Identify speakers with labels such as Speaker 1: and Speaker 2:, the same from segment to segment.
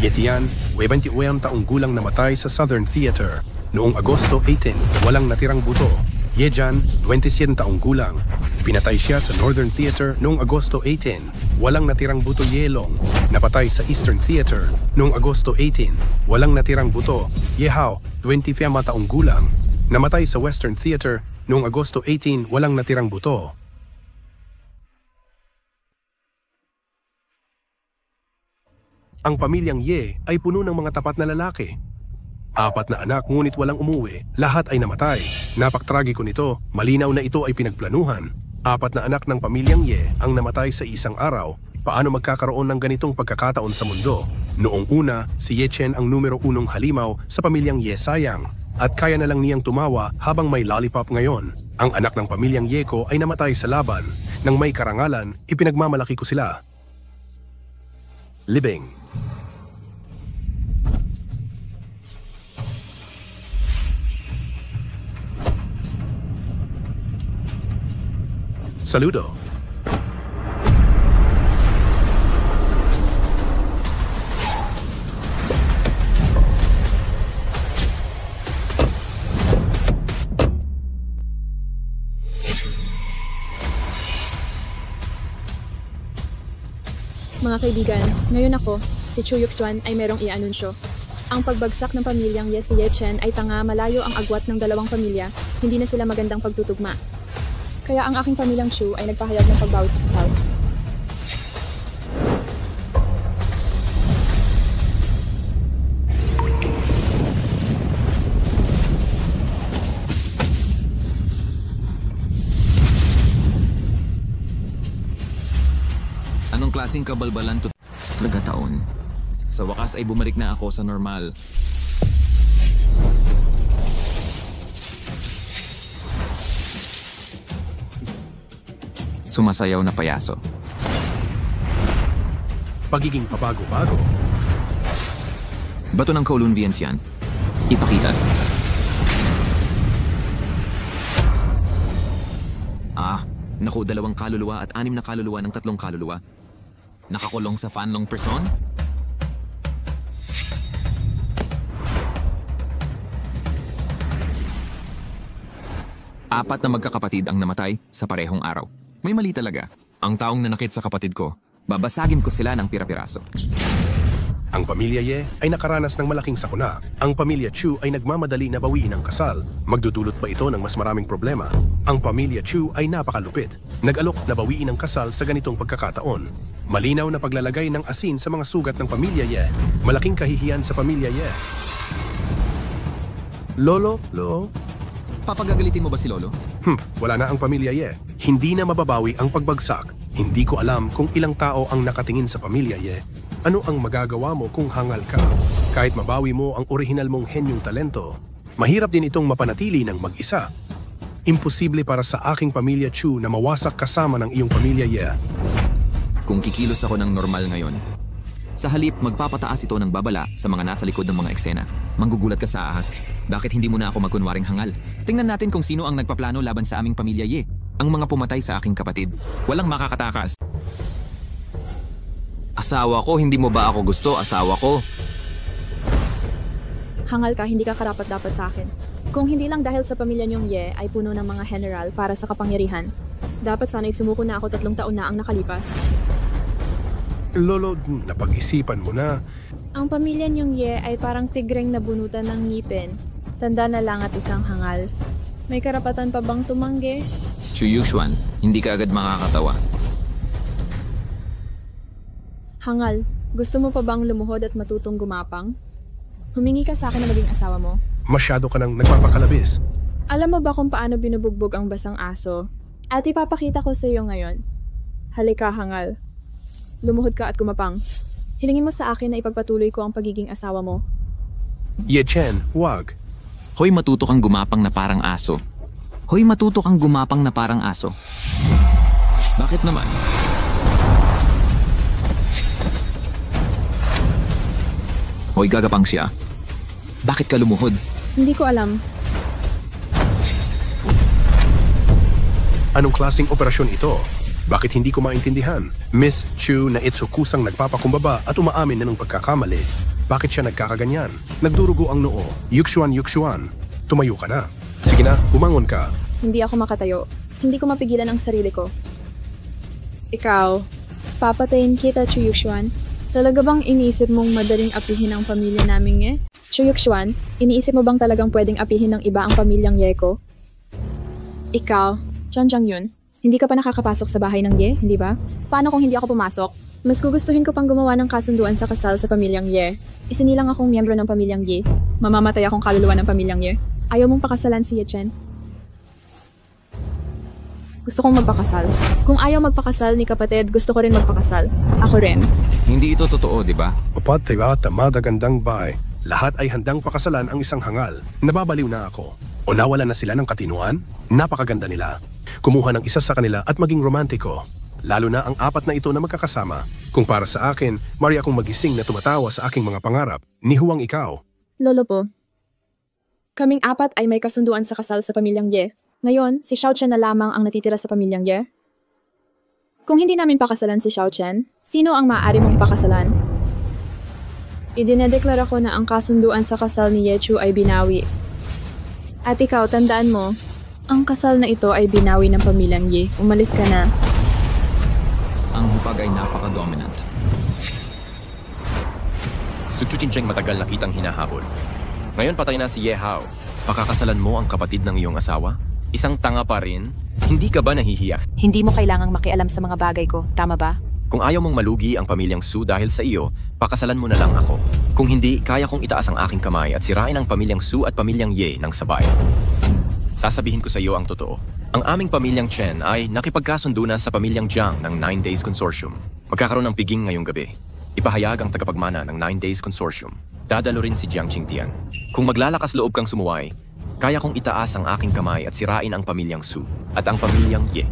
Speaker 1: Yetian, 21 taong gulang namatay sa Southern Theater. Noong Agosto 18, walang natirang buto. Yejan, 27 taong gulang. Pinatay siya sa Northern Theater noong Agosto 18. Walang natirang buto. Yelong, napatay sa Eastern Theater noong Agosto 18. Walang natirang buto. Yehao, 25 taong gulang. Namatay sa Western Theater noong Agosto 18. Walang natirang buto. Ang pamilyang Ye ay puno ng mga tapat na lalaki. 4 na anak ngunit walang umuwi, lahat ay namatay. Napaktragiko nito, malinaw na ito ay pinagplanuhan. 4 na anak ng pamilyang Ye ang namatay sa isang araw. Paano magkakaroon ng ganitong pagkakataon sa mundo? Noong una, si Ye Chen ang numero 1 halimaw sa pamilyang Ye Sayang. At kaya na lang niyang tumawa habang may lollipop ngayon. Ang anak ng pamilyang Ye ko ay namatay sa laban. Nang may karangalan, ipinagmamalaki ko sila. Libing. Saludo.
Speaker 2: Mga kaibigan, ngayon ako, si Chu Yuxuan ay merong i-anunsyo. Ang pagbagsak ng pamilyang Ye si Ye Chen ay tanga, malayo ang agwat ng dalawang pamilya, hindi na sila magandang pagtutugma. Kaya ang aking pamilyang Chu ay nagpahayag ng pagbawi sa kasal.
Speaker 3: Anong klaseng kabalbalan to? Nagkataon. Sa wakas ay bumalik na ako sa normal. Sumasayaw na payaso.
Speaker 1: Pagiging pabago-bago.
Speaker 3: Bato ng Kowloon Vientiane. Ipakita. Naku, 2 kaluluwa at 6 na kaluluwa ng 3 kaluluwa. Nakakulong sa Fanlong Person? Apat na magkakapatid ang namatay sa parehong araw. May mali talaga. Ang taong nanakit sa kapatid ko, babasagin ko sila ng pira-piraso.
Speaker 1: Ang pamilya Ye ay nakaranas ng malaking sakuna. Ang pamilya Chu ay nagmamadali na bawiin ang kasal. Magdudulot pa ito ng mas maraming problema. Ang pamilya Chu ay napakalupit. Nag-alok na bawiin ang kasal sa ganitong pagkakataon. Malinaw na paglalagay ng asin sa mga sugat ng pamilya Ye. Malaking kahihiyan sa pamilya Ye. Lolo?
Speaker 3: Papagagalitin mo ba si Lolo?
Speaker 1: Wala na ang pamilya Ye. Hindi na mababawi ang pagbagsak. Hindi ko alam kung ilang tao ang nakatingin sa pamilya Ye. Ano ang magagawa mo kung hangal ka? Kahit mabawi mo ang orihinal mong henyong talento, mahirap din itong mapanatili ng mag-isa. Imposible para sa aking pamilya Chu na mawasak kasama ng iyong pamilya Ye.
Speaker 3: Kung kikilos ako ng normal ngayon, sa halip magpapataas ito ng babala sa mga nasa likod ng mga eksena. Manggugulat ka sa ahas. Bakit hindi mo na ako magkunwaring hangal? Tingnan natin kung sino ang nagpaplano laban sa aming pamilya Ye. Ang mga pumatay sa aking kapatid. Walang makakatakas. Asawa ko, hindi mo ba ako gusto? Asawa ko.
Speaker 2: Hangal ka, hindi ka karapat-dapat sa akin. Kung hindi lang dahil sa pamilya niyong Ye ay puno ng mga general para sa kapangyarihan, dapat sana'y sumuko na ako 3 taon na ang nakalipas.
Speaker 1: Lolo, napag-isipan mo na.
Speaker 2: Ang pamilya niyong Ye ay parang tigreng nabunutan ng ngipin. Tanda na lang at isang hangal. May karapatan pa bang tumanggi?
Speaker 3: Chu Yuxuan, hindi ka agad makakatawa.
Speaker 2: Hangal, gusto mo pa bang lumuhod at matutong gumapang? Humingi ka sa akin na maging asawa mo.
Speaker 1: Masyado ka nang nagpapakalabis.
Speaker 2: Alam mo ba kung paano binubugbog ang basang aso? At ipapakita ko sa iyo ngayon. Halika, hangal. Lumuhod ka at gumapang. Hilingin mo sa akin na ipagpatuloy ko ang pagiging asawa mo.
Speaker 1: Ye Chen, wag.
Speaker 3: Hoy, matuto kang gumapang na parang aso. Hoy, matuto kang gumapang na parang aso. Bakit naman? Hoy, gagapang siya. Bakit ka lumuhod?
Speaker 2: Hindi ko alam.
Speaker 1: Anong klaseng operasyon ito? Bakit hindi ko maintindihan? Miss Chu na itsukusang nagpapakumbaba at umaamin na ng pagkakamali. Bakit siya nagkakaganyan? Nagdurugo ang noo. Yuxuan, Yuxuan. Tumayo ka na. Sige na, bumangon ka.
Speaker 2: Hindi ako makatayo. Hindi ko mapigilan ang sarili ko. Ikaw, papatayin kita, Chuyuxuan. Talaga bang iniisip mong madaling apihin ang pamilya namin Ye? Chuyuxuan, iniisip mo bang talagang pwedeng apihin ng iba ang pamilyang Ye ko? Ikaw, Changjang yun. Hindi ka pa nakakapasok sa bahay ng Ye, hindi ba? Paano kung hindi ako pumasok? Mas gugustuhin ko pang gumawa ng kasunduan sa kasal sa pamilyang Ye. Isinilang akong miyembro ng pamilyang Ye. Mamamatay akong kaluluwa ng pamilyang Ye. Ayaw mong pakasalan si Ye Chen? Gusto kong magpakasal. Kung ayaw magpakasal ni kapatid, gusto ko rin magpakasal. Ako rin.
Speaker 3: Hindi ito totoo, di ba?
Speaker 1: Upat tiba tamadagandang bay. Lahat ay handang pakasalan ang isang hangal. Nababaliw na ako. O nawala na sila ng katinuan? Napakaganda nila. Kumuha ng isa sa kanila at maging romantiko. Lalo na ang apat na ito na magkakasama. Kung para sa akin, mari akong magising na tumatawa sa aking mga pangarap. Ni Huwang ikaw.
Speaker 2: Lolo po. Kaming apat ay may kasunduan sa kasal sa pamilyang Ye. Ngayon, si Xiao Chen na lamang ang natitira sa pamilyang Ye. Kung hindi namin pakasalan si Xiao Chen, sino ang maaari mong pakasalan? Idinedeklara ko na ang kasunduan sa kasal ni Ye Chu ay binawi. At ikaw, tandaan mo, ang kasal na ito ay binawi ng pamilyang Ye. Umalis ka na.
Speaker 3: Ang hupag ay napaka-dominant.
Speaker 4: Su Chuqingcheng matagal na kitang hinahabol. Ngayon patay na si Ye Hao. Pakakasalan mo ang kapatid ng iyong asawa? Isang tanga pa rin? Hindi ka ba nahihiya?
Speaker 5: Hindi mo kailangang makialam sa mga bagay ko, tama ba?
Speaker 4: Kung ayaw mong malugi ang pamilyang Su dahil sa iyo, pakasalan mo na lang ako. Kung hindi, kaya kong itaas ang aking kamay at sirain ang pamilyang Su at pamilyang Ye ng sabay. Sasabihin ko sa iyo ang totoo. Ang aming pamilyang Chen ay nakipagkasundo na sa pamilyang Jiang ng 9 Days Consortium. Magkakaroon ng piging ngayong gabi. Ipahayag ang tagapagmana ng 9 Days Consortium. Dadalo rin si Jiang Qingtian. Kung maglalakas loob kang sumuway, kaya kong itaas ang aking kamay at sirain ang pamilyang Su at ang pamilyang Ye.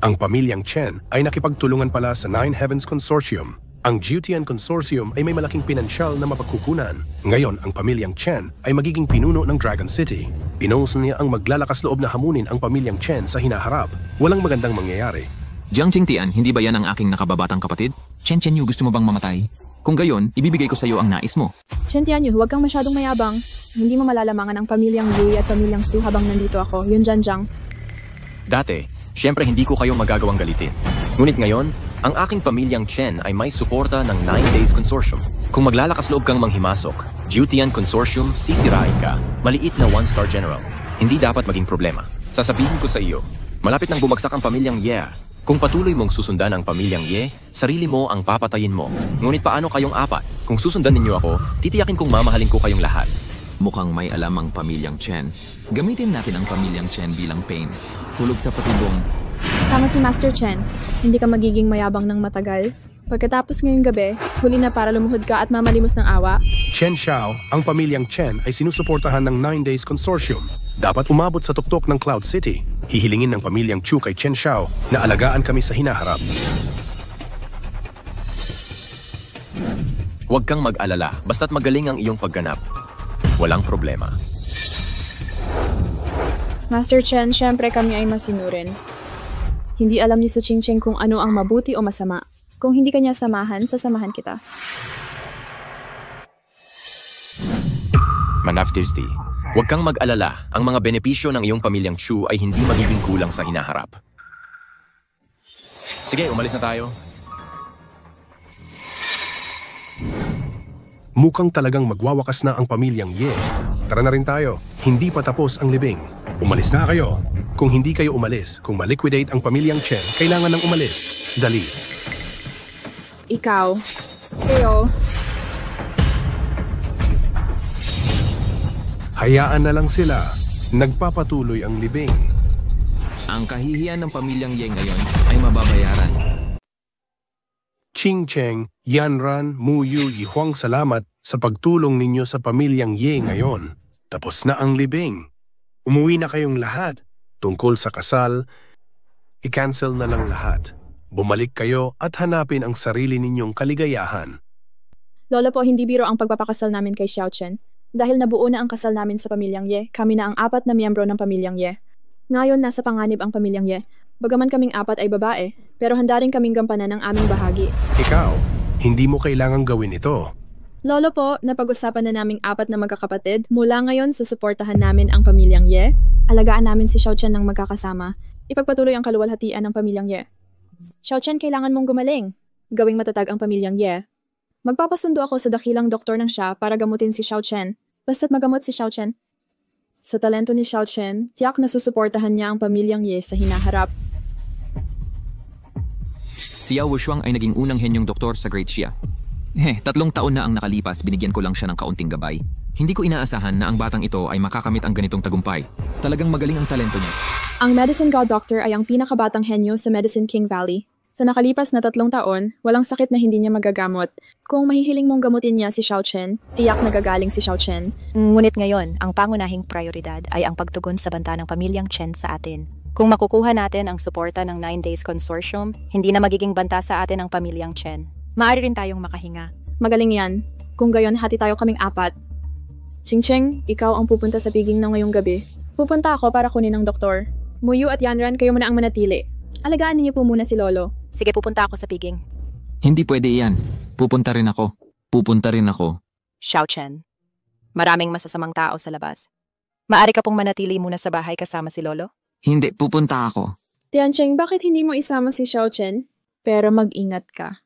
Speaker 1: Ang pamilyang Chen ay nakipagtulungan pala sa Nine Heavens Consortium. Ang Jiutian Consortium ay may malaking pinansyal na mapagkukunan. Ngayon, ang pamilyang Chen ay magiging pinuno ng Dragon City. Pinuusan niya ang maglalakas loob na hamunin ang pamilyang Chen sa hinaharap. Walang magandang mangyayari.
Speaker 3: Jiang Qingtian, hindi ba yan ang aking nakababatang kapatid? Chen Yu, gusto mo bang mamatay? Kung gayon, ibibigay ko sa iyo ang nais mo.
Speaker 2: Chen Tianyu, huwag kang masyadong mayabang. Hindi mo malalamangan ang pamilyang Ye at pamilyang Su habang nandito ako. Yun Janjang.
Speaker 4: Dati, syempre hindi ko kayo magagawang galitin. Ngunit ngayon, ang aking pamilyang Chen ay may suporta ng 9 Days Consortium. Kung maglalakas loob kang manghimasok, Jiutian Consortium, sisirain ka. Maliit na 1-star general. Hindi dapat maging problema. Sasabihin ko sa iyo, malapit nang bumagsak ang pamilyang Ye. Kung patuloy mong susundan ang pamilyang Ye, sarili mo ang papatayin mo. Ngunit paano kayong apat? Kung susundan ninyo ako, titiyakin kong mamahalin ko kayong lahat.
Speaker 3: Mukhang may alam ang pamilyang Chen. Gamitin natin ang pamilyang Chen bilang pain. Hulog sa patibong.
Speaker 2: Tama si Master Chen. Hindi ka magiging mayabang ng matagal. Pagkatapos ngayong gabi, huli na para lumuhod ka at mamalimos ng awa.
Speaker 1: Chen Xiao, ang pamilyang Chen ay sinusuportahan ng 9 Days Consortium. Dapat umabot sa tuktok ng Cloud City. Hihilingin ng pamilyang Chu kay Chen Xiao na alagaan kami sa hinaharap.
Speaker 4: Huwag kang mag-alala, basta't magaling ang iyong pagganap. Walang problema.
Speaker 2: Master Chen, syempre kami ay masunurin. Hindi alam ni Su Qingcheng kung ano ang mabuti o masama. Kung hindi kanya samahan, sasamahan kita.
Speaker 4: Manaftirsti, huwag kang mag-alala. Ang mga benepisyo ng iyong pamilyang Chu ay hindi magiging kulang sa hinaharap. Sige, umalis na tayo.
Speaker 1: Mukhang talagang magwawakas na ang pamilyang Ye. Tara na rin tayo. Hindi pa tapos ang libing. Umalis na kayo. Kung hindi kayo umalis, kung maliquidate ang pamilyang Chen, kailangan ng umalis. Dali.
Speaker 2: Ikaw. Kayo.
Speaker 1: Hayaan na lang sila. Nagpapatuloy ang libing.
Speaker 3: Ang kahihiyan ng pamilyang Ye ngayon ay mababayaran.
Speaker 1: Qing Cheng, Yanran, Muyu, Yihuang, salamat sa pagtulong ninyo sa pamilyang Ye ngayon. Tapos na ang libing. Umuwi na kayong lahat. Tungkol sa kasal, i-cancel na lang lahat. Bumalik kayo at hanapin ang sarili ninyong kaligayahan.
Speaker 2: Lola po, hindi biro ang pagpapakasal namin kay Xiao Chen. Dahil nabuo na ang kasal namin sa pamilyang Ye, kami na ang 4 na miyembro ng pamilyang Ye. Ngayon, nasa panganib ang pamilyang Ye. Bagaman kaming 4 ay babae, pero handa rin kaming gampanan ang aming bahagi.
Speaker 1: Ikaw, hindi mo kailangang gawin ito.
Speaker 2: Lolo po, napag-usapan na naming 4 na magkakapatid. Mula ngayon, susuportahan namin ang pamilyang Ye. Alagaan namin si Xiao Chen ng magkakasama. Ipagpatuloy ang kaluwalhatian ng pamilyang Ye. Xiao Chen, kailangan mong gumaling. Gawing matatag ang pamilyang Ye. Magpapasundo ako sa dakilang doktor ng Xia para gamutin si Xiao Chen. Basta't magamot si Xiao Chen. Sa talento ni Xiao Chen, tiyak na susuportahan niya ang pamilyang Ye sa hinaharap.
Speaker 3: Si Yao Wushuang ay naging unang henyong doktor sa Great Xia. 3 taon na ang nakalipas, binigyan ko lang siya ng kaunting gabay. Hindi ko inaasahan na ang batang ito ay makakamit ang ganitong tagumpay. Talagang magaling ang talento niya.
Speaker 2: Ang Medicine God Doctor ay ang pinakabatang henyo sa Medicine King Valley. Sa nakalipas na 3 taon, walang sakit na hindi niya magagamot. Kung mahihiling mong gamutin niya si Xiao Chen, tiyak nagagaling si Xiao Chen.
Speaker 5: Ngunit ngayon, ang pangunahing prioridad ay ang pagtugon sa banta ng pamilyang Chen sa atin. Kung makukuha natin ang suporta ng 9 Days Consortium, hindi na magiging banta sa atin ang pamilyang Chen. Maaari rin tayong makahinga.
Speaker 2: Magaling yan. Kung gayon, hati tayo kaming 4. Ching-Cheng, ikaw ang pupunta sa piging na ngayong gabi. Pupunta ako para kunin ng doktor. Muyu at Yanran, kayo muna ang manatili. Alagaan niyo po muna si Lolo.
Speaker 5: Sige, pupunta ako sa piging.
Speaker 3: Hindi pwede iyan. Pupunta rin ako.
Speaker 5: Xiao Chen, maraming masasamang tao sa labas. Maaari ka pong manatili muna sa bahay kasama si Lolo?
Speaker 3: Hindi, pupunta ako.
Speaker 2: Tiancheng, bakit hindi mo isama si Xiao Chen? Pero mag-ingat ka.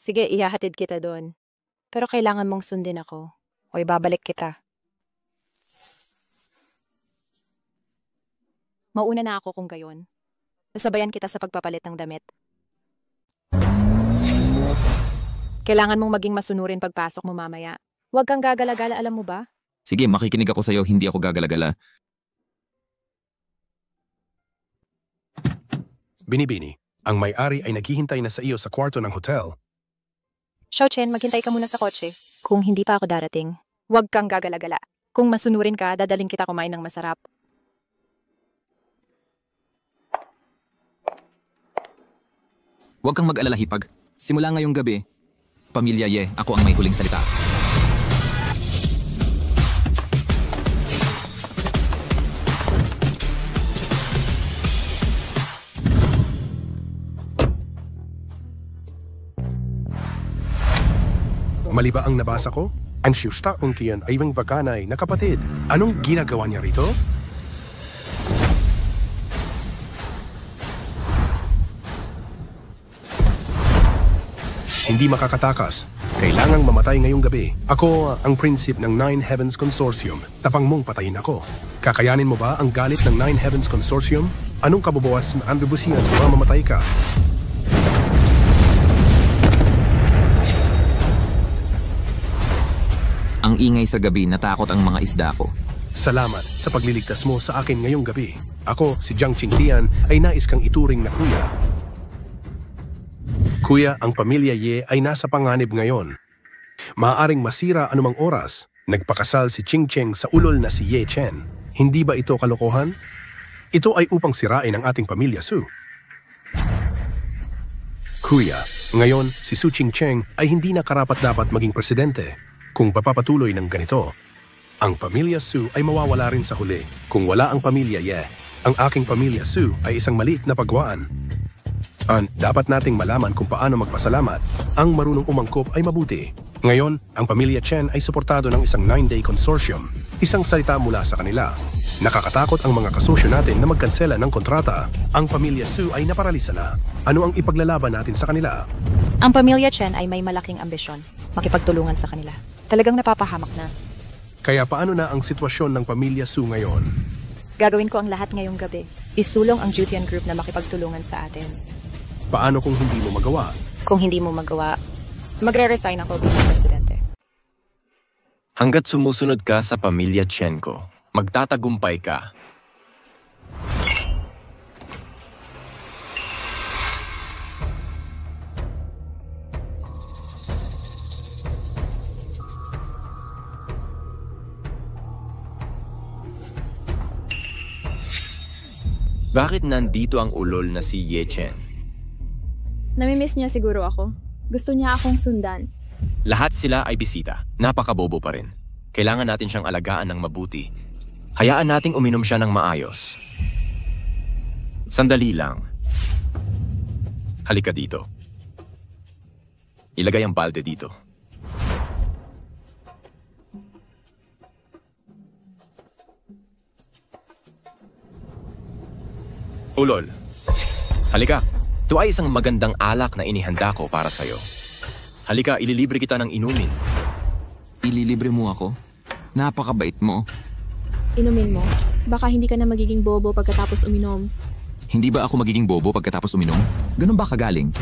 Speaker 5: Sige, ihahatid kita doon. Pero kailangan mong sundin ako o ibabalik kita. Mauna na ako kung gayon. Sasabayan kita sa pagpapalit ng damit. Kailangan mong maging masunurin pagpasok mo mamaya. Huwag kang gagalagala, alam mo ba?
Speaker 3: Sige, makikinig ako sa'yo, hindi ako gagalagala.
Speaker 1: Binibini, ang may-ari ay naghihintay na sa iyo sa kwarto ng hotel.
Speaker 5: Xiao Chen, maghintay ka muna sa kotse. Kung hindi pa ako darating, huwag kang gagalagala. Kung masunurin ka, dadaling kita kumain ng masarap.
Speaker 3: Huwag kang mag-alala, Hipag. Simula ngayong gabi, Pamilya Ye, ako ang may huling salita.
Speaker 1: Mali ba ang nabasa ko? Ang siyusta untiyan ay yung bakanay na kapatid. Anong ginagawa niya rito? Hindi makakatakas. Kailangang mamatay ngayong gabi. Ako ang prinsip ng Nine Heavens Consortium. Tapang mong patayin ako. Kakayanin mo ba ang galit ng Nine Heavens Consortium? Anong kabubuas na andubusian kung mamatay ka?
Speaker 3: Ang ingay sa gabi, natakot ang mga isda ko.
Speaker 1: Salamat sa pagliligtas mo sa akin ngayong gabi. Ako, si Jiang Qingtian, ay nais kang ituring na kuya. Kuya, ang pamilya Ye ay nasa panganib ngayon. Maaaring masira anumang oras. Nagpakasal si Ching-Cheng sa ulol na si Ye Chen. Hindi ba ito kalokohan? Ito ay upang sirain ang ating pamilya Su. Kuya, ngayon si Su Ching-Cheng ay hindi na karapat-dapat maging presidente. Kung papapatuloy ng ganito, ang pamilya Su ay mawawala rin sa huli. Kung wala ang pamilya Ye, ang aking pamilya Su ay isang maliit na pagwaan. Dapat nating malaman kung paano magpasalamat. Ang marunong umangkop ay mabuti. Ngayon, ang pamilya Chen ay suportado ng isang 9-day consortium. Isang salita mula sa kanila. Nakakatakot ang mga kasosyo natin na magkansela ng kontrata. Ang pamilya Su ay naparalisa na. Ano ang ipaglalaban natin sa kanila?
Speaker 5: Ang pamilya Chen ay may malaking ambisyon. Makipagtulungan sa kanila. Talagang napapahamak na.
Speaker 1: Kaya paano na ang sitwasyon ng pamilya Su ngayon?
Speaker 5: Gagawin ko ang lahat ngayong gabi. Isulong ang Jutian Group na makipagtulungan sa atin.
Speaker 1: Paano kung hindi mo magawa?
Speaker 5: Kung hindi mo magawa, magre-resign ako bilang presidente.
Speaker 4: Hanggat sumusunod ka sa pamilya Chen ko, magtatagumpay ka. Bakit nandito ang ulol na si Ye Chen?
Speaker 2: Namimiss niya siguro ako. Gusto niya akong sundan.
Speaker 4: Lahat sila ay bisita. Napakabobo pa rin. Kailangan natin siyang alagaan ng mabuti. Hayaan nating uminom siya ng maayos. Sandali lang. Halika dito. Ilagay ang balde dito. Ulol, halika. Ito ay isang magandang alak na inihanda ko para sa'yo. Halika, ililibre kita ng inumin.
Speaker 3: Ililibre mo ako? Napakabait mo.
Speaker 2: Inumin mo. Baka hindi ka na magiging bobo pagkatapos uminom.
Speaker 3: Hindi ba ako magiging bobo pagkatapos uminom? Ganun ba kagaling?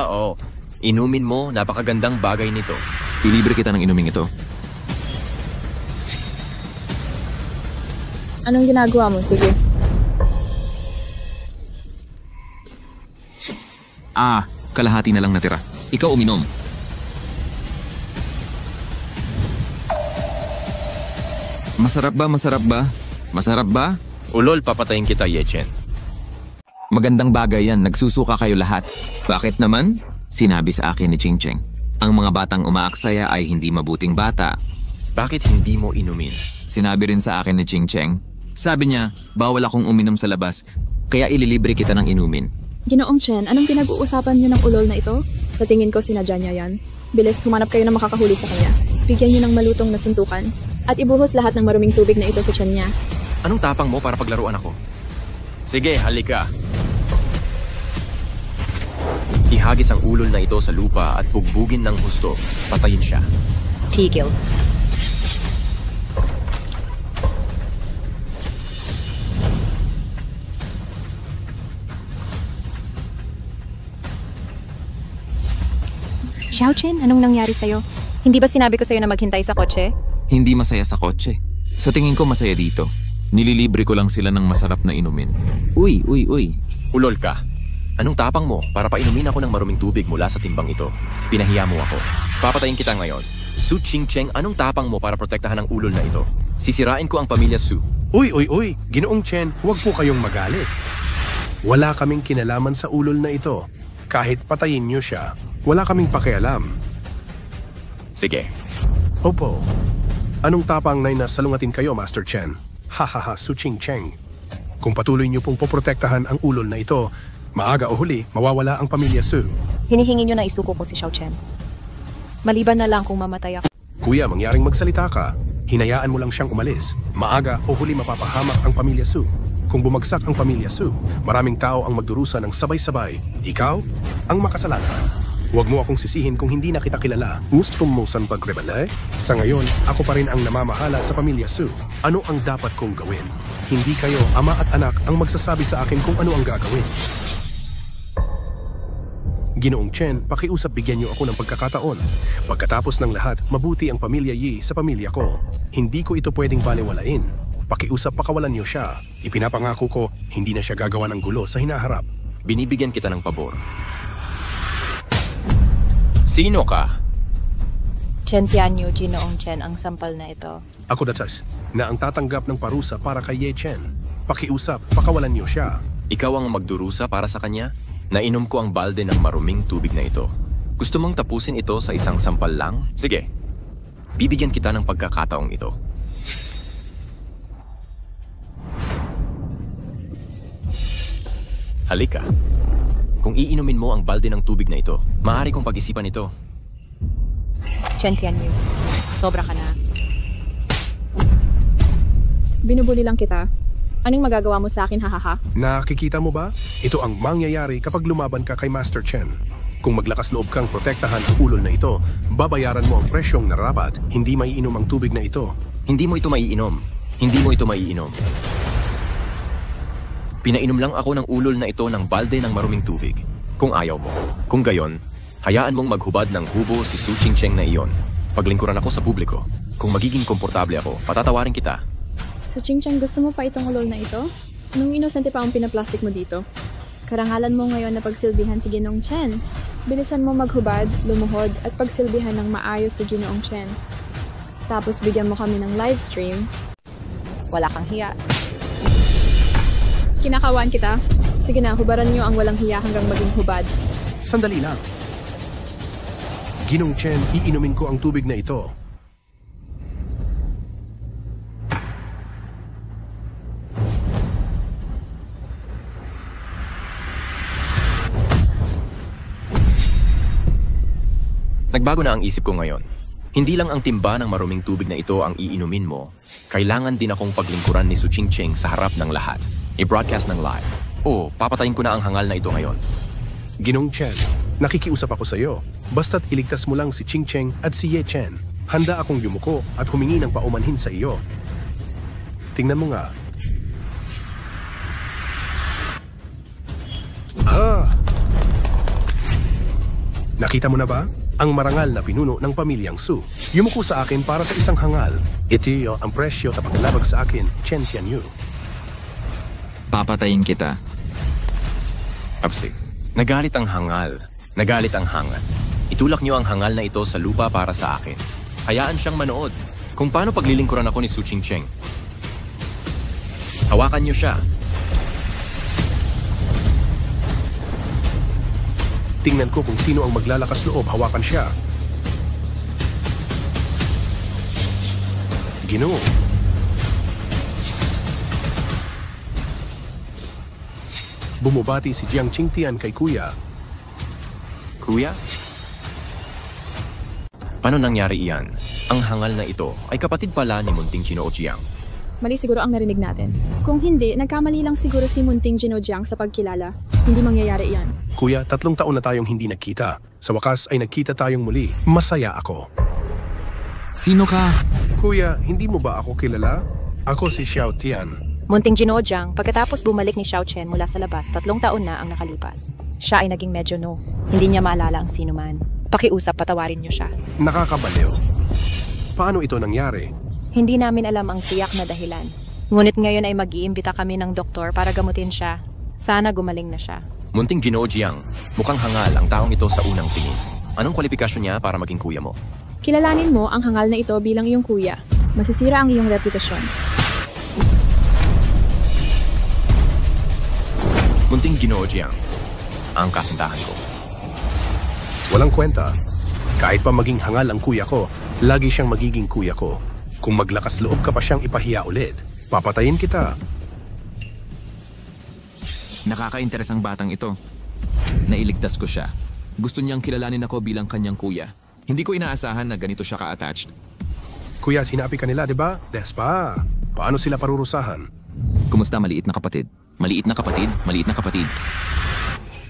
Speaker 4: Oo, inumin mo, napakagandang bagay nito.
Speaker 3: Ilibre kita ng inuming ito.
Speaker 2: Anong ginagawa mo? Sige.
Speaker 3: Kalahati na lang natira. Ikaw uminom. Masarap ba? Masarap ba? Masarap ba?
Speaker 4: Ulol, papatayin kita, Yechen.
Speaker 3: Magandang bagay yan. Nagsusuka kayo lahat. Bakit naman? Sinabi sa akin ni Ching Cheng. Ang mga batang umaaksaya ay hindi mabuting bata.
Speaker 4: Bakit hindi mo inumin?
Speaker 3: Sinabi rin sa akin ni Ching Cheng. Sabi niya, bawal akong uminom sa labas. Kaya ililibre kita ng inumin.
Speaker 2: Ginoong Chen, anong pinag-uusapan niyo ng ulol na ito? Sa tingin ko, sinadya niya yan. Bilis, humanap kayo ng makakahuli sa kanya. Bigyan niyo ng malutong na suntukan. At ibuhos lahat ng maruming tubig na ito sa tiyan niya.
Speaker 4: Anong tapang mo para paglaruan ako? Sige, halika. Ihagis ang ulol na ito sa lupa at bugbugin ng husto. Patayin siya.
Speaker 5: Tigil. Xiaochen, anong nangyari sa'yo? Hindi ba sinabi ko sa'yo na maghintay sa kotse?
Speaker 3: Hindi masaya sa kotse. Sa tingin ko masaya dito. Nililibre ko lang sila ng masarap na inumin. Uy.
Speaker 4: Ulol ka. Anong tapang mo para painumin ako ng maruming tubig mula sa timbang ito? Pinahiya mo ako. Papatayin kita ngayon. Su Ching Cheng, anong tapang mo para protektahan ang ulol na ito? Sisirain ko ang pamilya Su.
Speaker 1: Uy, Ginoong Chen, huwag po kayong magalit. Wala kaming kinalaman sa ulol na ito. Kahit patayin niyo siya, wala kaming pakialam.
Speaker 4: Sige.
Speaker 1: Opo. Anong tapang na salungatin kayo, Master Chen? Hahaha, Su Ching Cheng. Kung patuloy niyo pong poprotektahan ang ulol na ito, maaga o huli, mawawala ang pamilya Su.
Speaker 5: Hinihingi niyo na isuko ko si Xiaochen. Maliban na lang kung mamatay ako.
Speaker 1: Kuya, mangyaring magsalita ka. Hinayaan mo lang siyang umalis. Maaga o huli mapapahamak ang pamilya Su. Kung bumagsak ang pamilya Su, maraming tao ang magdurusa ng sabay-sabay. Ikaw ang makasalanan. Huwag mo akong sisihin kung hindi na kita kilala. Gusto mo san pagrebelde? Sa ngayon, ako pa rin ang namamahala sa pamilya Su. Ano ang dapat kong gawin? Hindi kayo, ama at anak, ang magsasabi sa akin kung ano ang gagawin. Ginoong Chen, pakiusap bigyan niyo ako ng pagkakataon. Pagkatapos ng lahat, mabuti ang pamilya Yi sa pamilya ko. Hindi ko ito pwedeng baliwalain. Pakiusap pakawalan niyo siya. Ipinapangako ko, hindi na siya gagawa ng gulo sa hinaharap.
Speaker 4: Binibigyan kita ng pabor. Sino ka?
Speaker 5: Chen Tianyu, Ginoong Chen, ang sampal na ito.
Speaker 1: Ako datas, na ang tatanggap ng parusa para kay Ye Chen. Pakiusap, pakawalan niyo siya.
Speaker 4: Ikaw ang magdurusa para sa kanya? Nainom ko ang balde ng maruming tubig na ito. Gusto mong tapusin ito sa isang sampal lang? Sige, bibigyan kita ng pagkakataong ito. Halika. Kung iinumin mo ang balde ng tubig na ito, maaari kong pag-isipan ito.
Speaker 5: Chen Tianyu, sobra ka na.
Speaker 2: Binubuli lang kita. Anong magagawa mo sa akin, hahaha?
Speaker 1: Nakikita mo ba? Ito ang mangyayari kapag lumaban ka kay Master Chen. Kung maglakas loob kang protektahan ang ulol na ito, babayaran mo ang presyong narapat, hindi maiinom ang tubig na ito.
Speaker 4: Hindi mo ito maiinom. Hindi mo ito maiinom. Pinainom lang ako ng ulol na ito ng balde ng maruming tubig. Kung ayaw mo. Kung gayon, hayaan mong maghubad ng hubo si Su Ching Cheng na iyon. Paglingkuran ako sa publiko. Kung magiging komportable ako, patatawarin kita.
Speaker 2: Su Ching Cheng, gusto mo pa itong ulol na ito? Anong inosente pa ang pinaplastik mo dito? Karangalan mo ngayon na pagsilbihan si Ginoong Chen. Bilisan mo maghubad, lumuhod, at pagsilbihan ng maayos si Ginoong Chen. Tapos bigyan mo kami ng live stream.
Speaker 5: Wala kang hiya.
Speaker 2: Kinakawaan kita. Sige na, hubaran niyo ang walang hiya hanggang maging hubad.
Speaker 1: Sandali lang. Ginoong Chen, iinumin ko ang tubig na ito.
Speaker 4: Nagbago na ang isip ko ngayon. Hindi lang ang timba ng maruming tubig na ito ang iinumin mo. Kailangan din akong paglingkuran ni Su Ching Cheng sa harap ng lahat. I-broadcast ng live. O papatayin ko na ang hangal na ito ngayon.
Speaker 1: Ginong Chen, nakikiusap ako sa iyo. Basta't iligtas mo lang si Ching Cheng at si Ye Chen. Handa akong yumuko at humingi ng paumanhin sa iyo. Tingnan mo nga. Nakita mo na ba? Ang marangal na pinuno ng pamilyang Su. Yumuko sa akin para sa isang hangal. Ito ang presyo na paglalabag sa akin, Chen Xianyu.
Speaker 3: Papatayin kita.
Speaker 4: Absig, nagalit ang hangal. Nagalit ang hangal. Itulak niyo ang hangal na ito sa lupa para sa akin. Hayaan siyang manood kung paano paglilingkuran ako ni Su Ching-cheng. Hawakan niyo siya.
Speaker 1: Tingnan ko kung sino ang maglalakas loob, hawakan siya. Ginoo. Bumubati si Jiang Qingtian kay Kuya.
Speaker 4: Kuya? Paano nangyari iyan? Ang hangal na ito ay kapatid pala ni Munting Ginoo Jiang.
Speaker 2: Mali siguro ang narinig natin. Kung hindi, nagkamali lang siguro si Munting Ginoo Jiang sa pagkilala. Hindi mangyayari iyan.
Speaker 1: Kuya, 3 taon na tayong hindi nagkita. Sa wakas ay nagkita tayong muli. Masaya ako.
Speaker 3: Sino ka?
Speaker 1: Kuya, hindi mo ba ako kilala? Ako si Xiao Tian.
Speaker 5: Munting Ginoo Jiang, pagkatapos bumalik ni Xiao Chen mula sa labas, 3 taon na ang nakalipas. Siya ay naging medyo no. Hindi niya maalala ang sino man. Pakiusap, patawarin niyo siya.
Speaker 1: Nakakabaliw. Paano ito nangyari?
Speaker 5: Hindi namin alam ang tiyak na dahilan. Ngunit ngayon ay mag-iimbita kami ng doktor para gamutin siya. Sana gumaling na siya.
Speaker 4: Munting Ginoo Jiang, mukhang hangal ang taong ito sa unang tingin. Anong kwalifikasyon niya para maging kuya mo?
Speaker 2: Kilalanin mo ang hangal na ito bilang iyong kuya. Masisira ang iyong reputasyon.
Speaker 4: Munting Ginoo Jiang, ang kasintahan ko.
Speaker 1: Walang kwenta. Kahit pa maging hangal ang kuya ko, lagi siyang magiging kuya ko. Kung maglakas loob ka pa siyang ipahiya ulit, papatayin kita.
Speaker 3: Nakaka-interes ang batang ito. Nailigtas ko siya. Gusto niyang kilalanin ako bilang kanyang kuya. Hindi ko inaasahan na ganito siya ka-attached.
Speaker 1: Kuya, sinabi ka nila, di ba? Despa. Paano sila parurusahan?
Speaker 3: Kumusta, maliit na kapatid? Maliit na kapatid? Maliit na kapatid.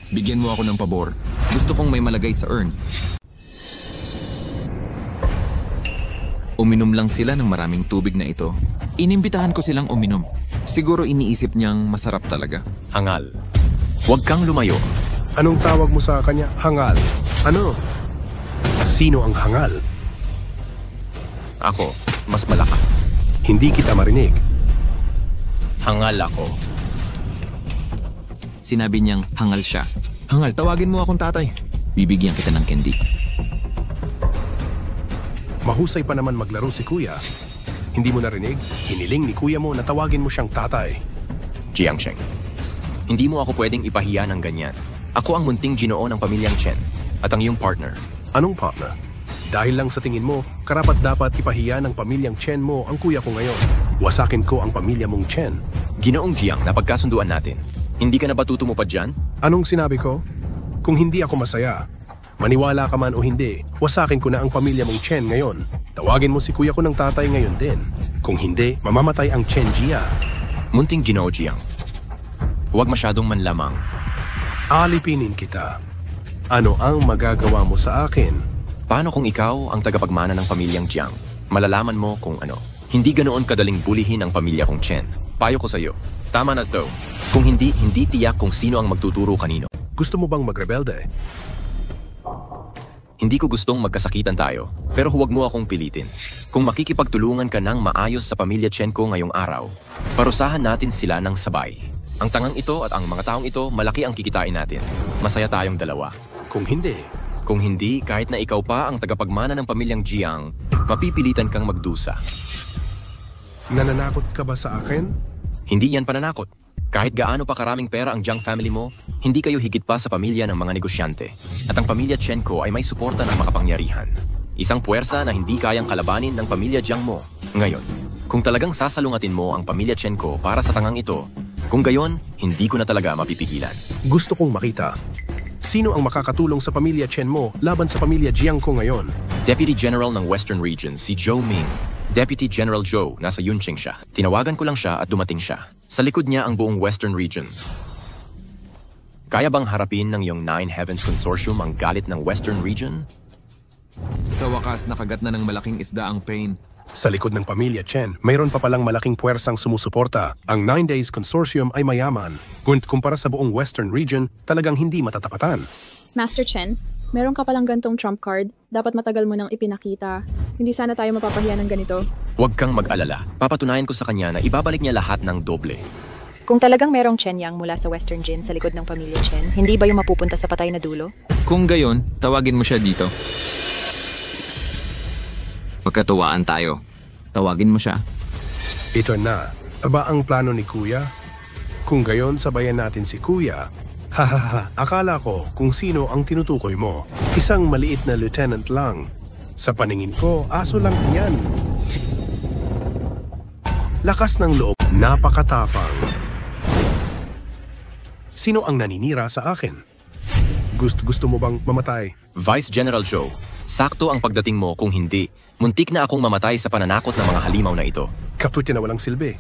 Speaker 3: Bigyan mo ako ng pabor. Gusto kong may malagay sa urn. Uminom lang sila ng maraming tubig na ito. Inimbitahan ko silang uminom. Siguro iniisip niyang masarap talaga.
Speaker 4: Hangal, huwag kang lumayo.
Speaker 1: Anong tawag mo sa kanya? Hangal. Ano? Sino ang hangal?
Speaker 4: Ako, mas malakas.
Speaker 1: Hindi kita marinig.
Speaker 4: Hangal ako.
Speaker 3: Sinabi niyang hangal siya. Hangal, tawagin mo akong tatay. Bibigyan kita ng candy.
Speaker 1: Mahusay pa naman maglaro si Kuya. Hindi mo narinig? Hiniling ni Kuya mo na tawagin mo siyang tatay.
Speaker 4: Jiang Cheng, hindi mo ako pwedeng ipahiya ng ganyan. Ako ang munting Ginoo ng pamilyang Chen at ang iyong partner.
Speaker 1: Anong partner? Dahil lang sa tingin mo, karapat dapat ipahiya ng pamilyang Chen mo ang kuya ko ngayon. Wasakin ko ang pamilya mong Chen.
Speaker 4: Ginoong Jiang, napagkasunduan natin. Hindi ka na ba tutumupad dyan?
Speaker 1: Anong sinabi ko? Kung hindi ako masaya, maniwala ka man o hindi, wasakin ko na ang pamilya mong Chen ngayon. Tawagin mo si kuya ko ng tatay ngayon din. Kung hindi, mamamatay ang Chen Jia.
Speaker 4: Munting Ginoo Jiang, huwag masyadong manlamang.
Speaker 1: Alipinin kita. Ano ang magagawa mo sa akin?
Speaker 4: Paano kung ikaw ang tagapagmana ng pamilyang Jiang? Malalaman mo kung ano. Hindi ganoon kadaling bulihin ang pamilya kong Chen. Payo ko sa iyo. Tama na to. Kung hindi tiyak kung sino ang magtuturo kanino.
Speaker 1: Gusto mo bang magrebelde?
Speaker 4: Hindi ko gustong magkasakitan tayo, pero huwag mo akong pilitin. Kung makikipagtulungan ka ng maayos sa pamilya Chen ko ngayong araw, parusahan natin sila ng sabay. Ang tangang ito at ang mga taong ito, malaki ang kikitain natin. Masaya tayong dalawa.
Speaker 1: Kung hindi,
Speaker 4: kahit na ikaw pa ang tagapagmana ng pamilyang Jiang, mapipilitan kang magdusa.
Speaker 1: Nananakot ka ba sa akin?
Speaker 4: Hindi yan pananakot. Kahit gaano pa karaming pera ang Jiang family mo, hindi kayo higit pa sa pamilya ng mga negosyante. At ang pamilya Chen ko ay may suporta ng makapangyarihan. Isang puwersa na hindi kayang kalabanin ng pamilya Jiang mo. Ngayon, kung talagang sasalungatin mo ang pamilya Chen ko para sa tangang ito, kung gayon, hindi ko na talaga mapipigilan.
Speaker 1: Gusto kong makita. Sino ang makakatulong sa pamilya Chen mo laban sa pamilya Jiang ko ngayon?
Speaker 4: Deputy General ng Western Region, si Zhou Ming. Deputy General Zhou, nasa Yunqing siya. Tinawagan ko lang siya at dumating siya. Sa likod niya ang buong Western Region. Kaya bang harapin ng iyong Nine Heavens Consortium ang galit ng Western Region?
Speaker 3: Sa wakas, nakagat na ng malaking isda ang pain.
Speaker 1: Sa likod ng pamilya Chen, mayroon pa palang malaking puwersang sumusuporta. Ang 9 Days Consortium ay mayaman. Ngunit kumpara sa buong Western Region, talagang hindi matatapatan.
Speaker 2: Master Chen, meron ka palang gantong trump card. Dapat matagal mo nang ipinakita. Hindi sana tayo mapapahiya ng ganito.
Speaker 4: Huwag kang mag-alala. Papatunayan ko sa kanya na ibabalik niya lahat ng doble.
Speaker 5: Kung talagang merong Chen Yang mula sa Western Jin sa likod ng pamilya Chen, hindi ba yung mapupunta sa patay na dulo?
Speaker 3: Kung gayon, tawagin mo siya dito. Pagkatuwaan tayo. Tawagin mo siya.
Speaker 1: Ito na. Aba ang plano ni Kuya? Kung gayon, sabayan natin si Kuya. Hahaha, akala ko kung sino ang tinutukoy mo. Isang maliit na lieutenant lang. Sa paningin ko, aso lang yan. Lakas ng loob, napakatapang. Sino ang naninira sa akin? Gusto mo bang mamatay?
Speaker 4: Vice General Joe, sakto ang pagdating mo kung hindi. Muntik na akong mamatay sa pananakot ng mga halimaw na ito.
Speaker 1: Kaputi na walang silbi.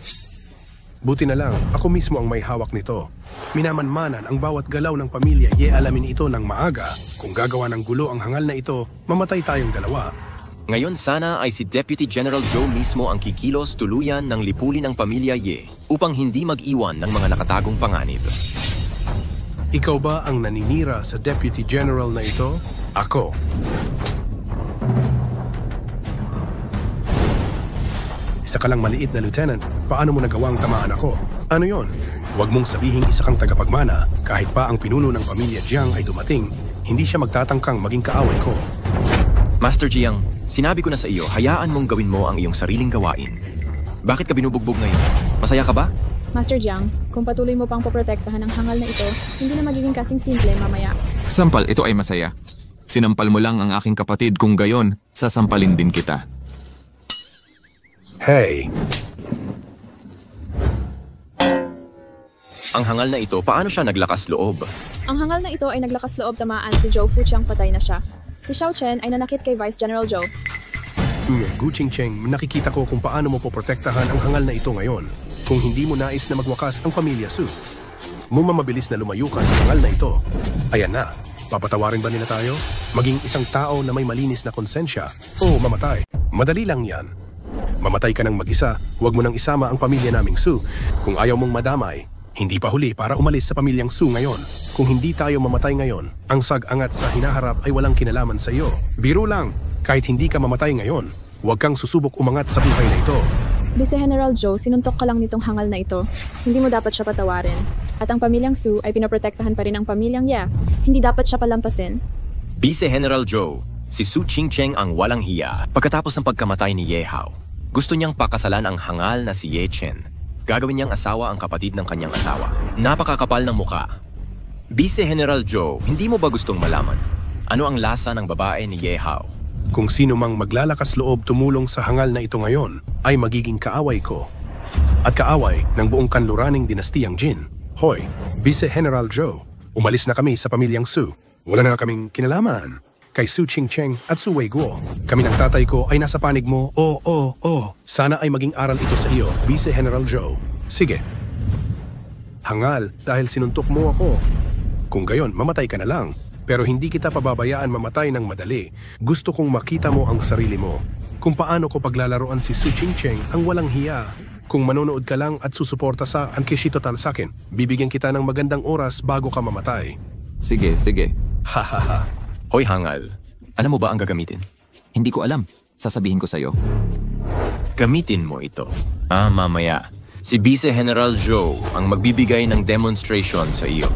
Speaker 1: Buti na lang, ako mismo ang may hawak nito. Minamanmanan ang bawat galaw ng pamilya, alamin ito ng maaga. Kung gagawa ng gulo ang hangal na ito, mamatay tayong dalawa.
Speaker 4: Ngayon sana ay si Deputy General Joe mismo ang kikilos tuluyan ng lipulin ng pamilya Ye upang hindi mag-iwan ng mga nakatagong panganib.
Speaker 1: Ikaw ba ang naninira sa Deputy General na ito? Ako. Isa ka lang maliit na lieutenant, paano mo nagawang tamaan ako? Ano yon? Huwag mong sabihin isa kang tagapagmana. Kahit pa ang pinuno ng pamilya Jiang ay dumating, hindi siya magtatangkang maging kaaway ko.
Speaker 4: Master Jiang, sinabi ko na sa iyo, hayaan mong gawin mo ang iyong sariling gawain. Bakit ka binubugbog ngayon? Masaya ka ba?
Speaker 2: Master Jiang, kung patuloy mo pang poprotektahan ang hangal na ito, hindi na magiging kasing simple mamaya.
Speaker 3: Sampal, ito ay masaya. Sinampal mo lang ang aking kapatid, kung gayon, sasampalin din kita.
Speaker 1: Hey!
Speaker 4: Ang hangal na ito, paano siya naglakas loob?
Speaker 2: Ang hangal na ito ay naglakas loob tamaan si Zhou Fuqiang, patay na siya. Si Xiao Chen ay nanakit kay Vice General Zhou.
Speaker 1: Gu Qingcheng, nakikita ko kung paano mo poprotektahan ang hangal na ito ngayon. Kung hindi mo nais na magwakas ang pamilya Su, mabilis na lumayo ka sa hangal na ito. Ayan na, papatawarin ba nila tayo? Maging isang tao na may malinis na konsensya o mamatay. Madali lang yan. Mamatay ka ng mag-isa, huwag mo nang isama ang pamilya naming Su. Kung ayaw mong madamay, hindi pa huli para umalis sa pamilyang Su ngayon. Kung hindi tayo mamatay ngayon, ang sag-angat sa hinaharap ay walang kinalaman sa iyo. Biro lang, kahit hindi ka mamatay ngayon, huwag kang susubok umangat sa buhay na ito.
Speaker 2: Vice General Zhou, sinuntok ka lang nitong hangal na ito. Hindi mo dapat siya patawarin. At ang pamilyang Su ay pinoprotektahan pa rin ang pamilyang Ye. Hindi dapat siya palampasin.
Speaker 4: Vice General Joe, si Su Qingcheng ang walang hiya pagkatapos ng pagkamatay ni Ye Hao. Gusto niyang pakasalan ang hangal na si Ye Chen. Gagawin niyang asawa ang kapatid ng kanyang asawa. Napakakapal ng muka. Vice General Joe, hindi mo ba gustong malaman? Ano ang lasa ng babae ni Ye Hao?
Speaker 1: Kung sino mang maglalakas loob tumulong sa hangal na ito ngayon, ay magiging kaaway ko. At kaaway ng buong kanluraning dinastiyang Jin. Hoy, Vice General Joe, umalis na kami sa pamilyang Su. Wala na kaming kinalaman kay Su Qingcheng at Su Weiguo. Kami ng tatay ko ay nasa panig mo. Sana ay maging aral ito sa iyo, Vice General Joe. Sige. Hangal dahil sinuntok mo ako. Kung gayon, mamatay ka na lang. Pero hindi kita pababayaan mamatay ng madali. Gusto kong makita mo ang sarili mo. Kung paano ko paglalaroan si Su Qingcheng ang walang hiya. Kung manonood ka lang at susuporta sa Ankishi Total sa akin, bibigyan kita ng magandang oras bago ka mamatay.
Speaker 3: Sige, sige.
Speaker 1: Hahaha.
Speaker 4: Hoy hangal, alam mo ba ang gagamitin?
Speaker 3: Hindi ko alam. Sasabihin ko sa'yo.
Speaker 4: Gamitin mo ito. Mamaya. Si Vice General Joe ang magbibigay ng demonstration sa iyo.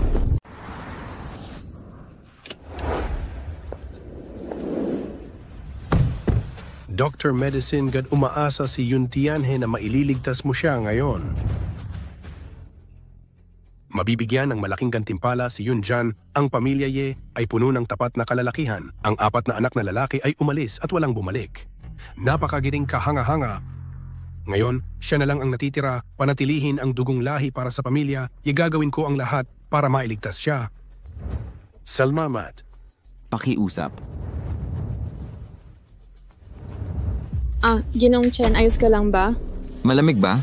Speaker 1: Dr. Medicine gad umaasa si Yun Tianhe na maililigtas mo siya ngayon. Mabibigyan ng malaking gantimpala si Yun Jan. Ang pamilya Ye ay puno ng tapat na kalalakihan. Ang 4 na anak na lalaki ay umalis at walang bumalik. Napakagiring kahanga-hanga. Ngayon, siya na lang ang natitira. Panatilihin ang dugong lahi para sa pamilya. Gagawin ko ang lahat para mailigtas siya. Salamat.
Speaker 3: Pakiusap.
Speaker 2: Ginong Chen, ayos ka lang ba?
Speaker 3: Malamig ba?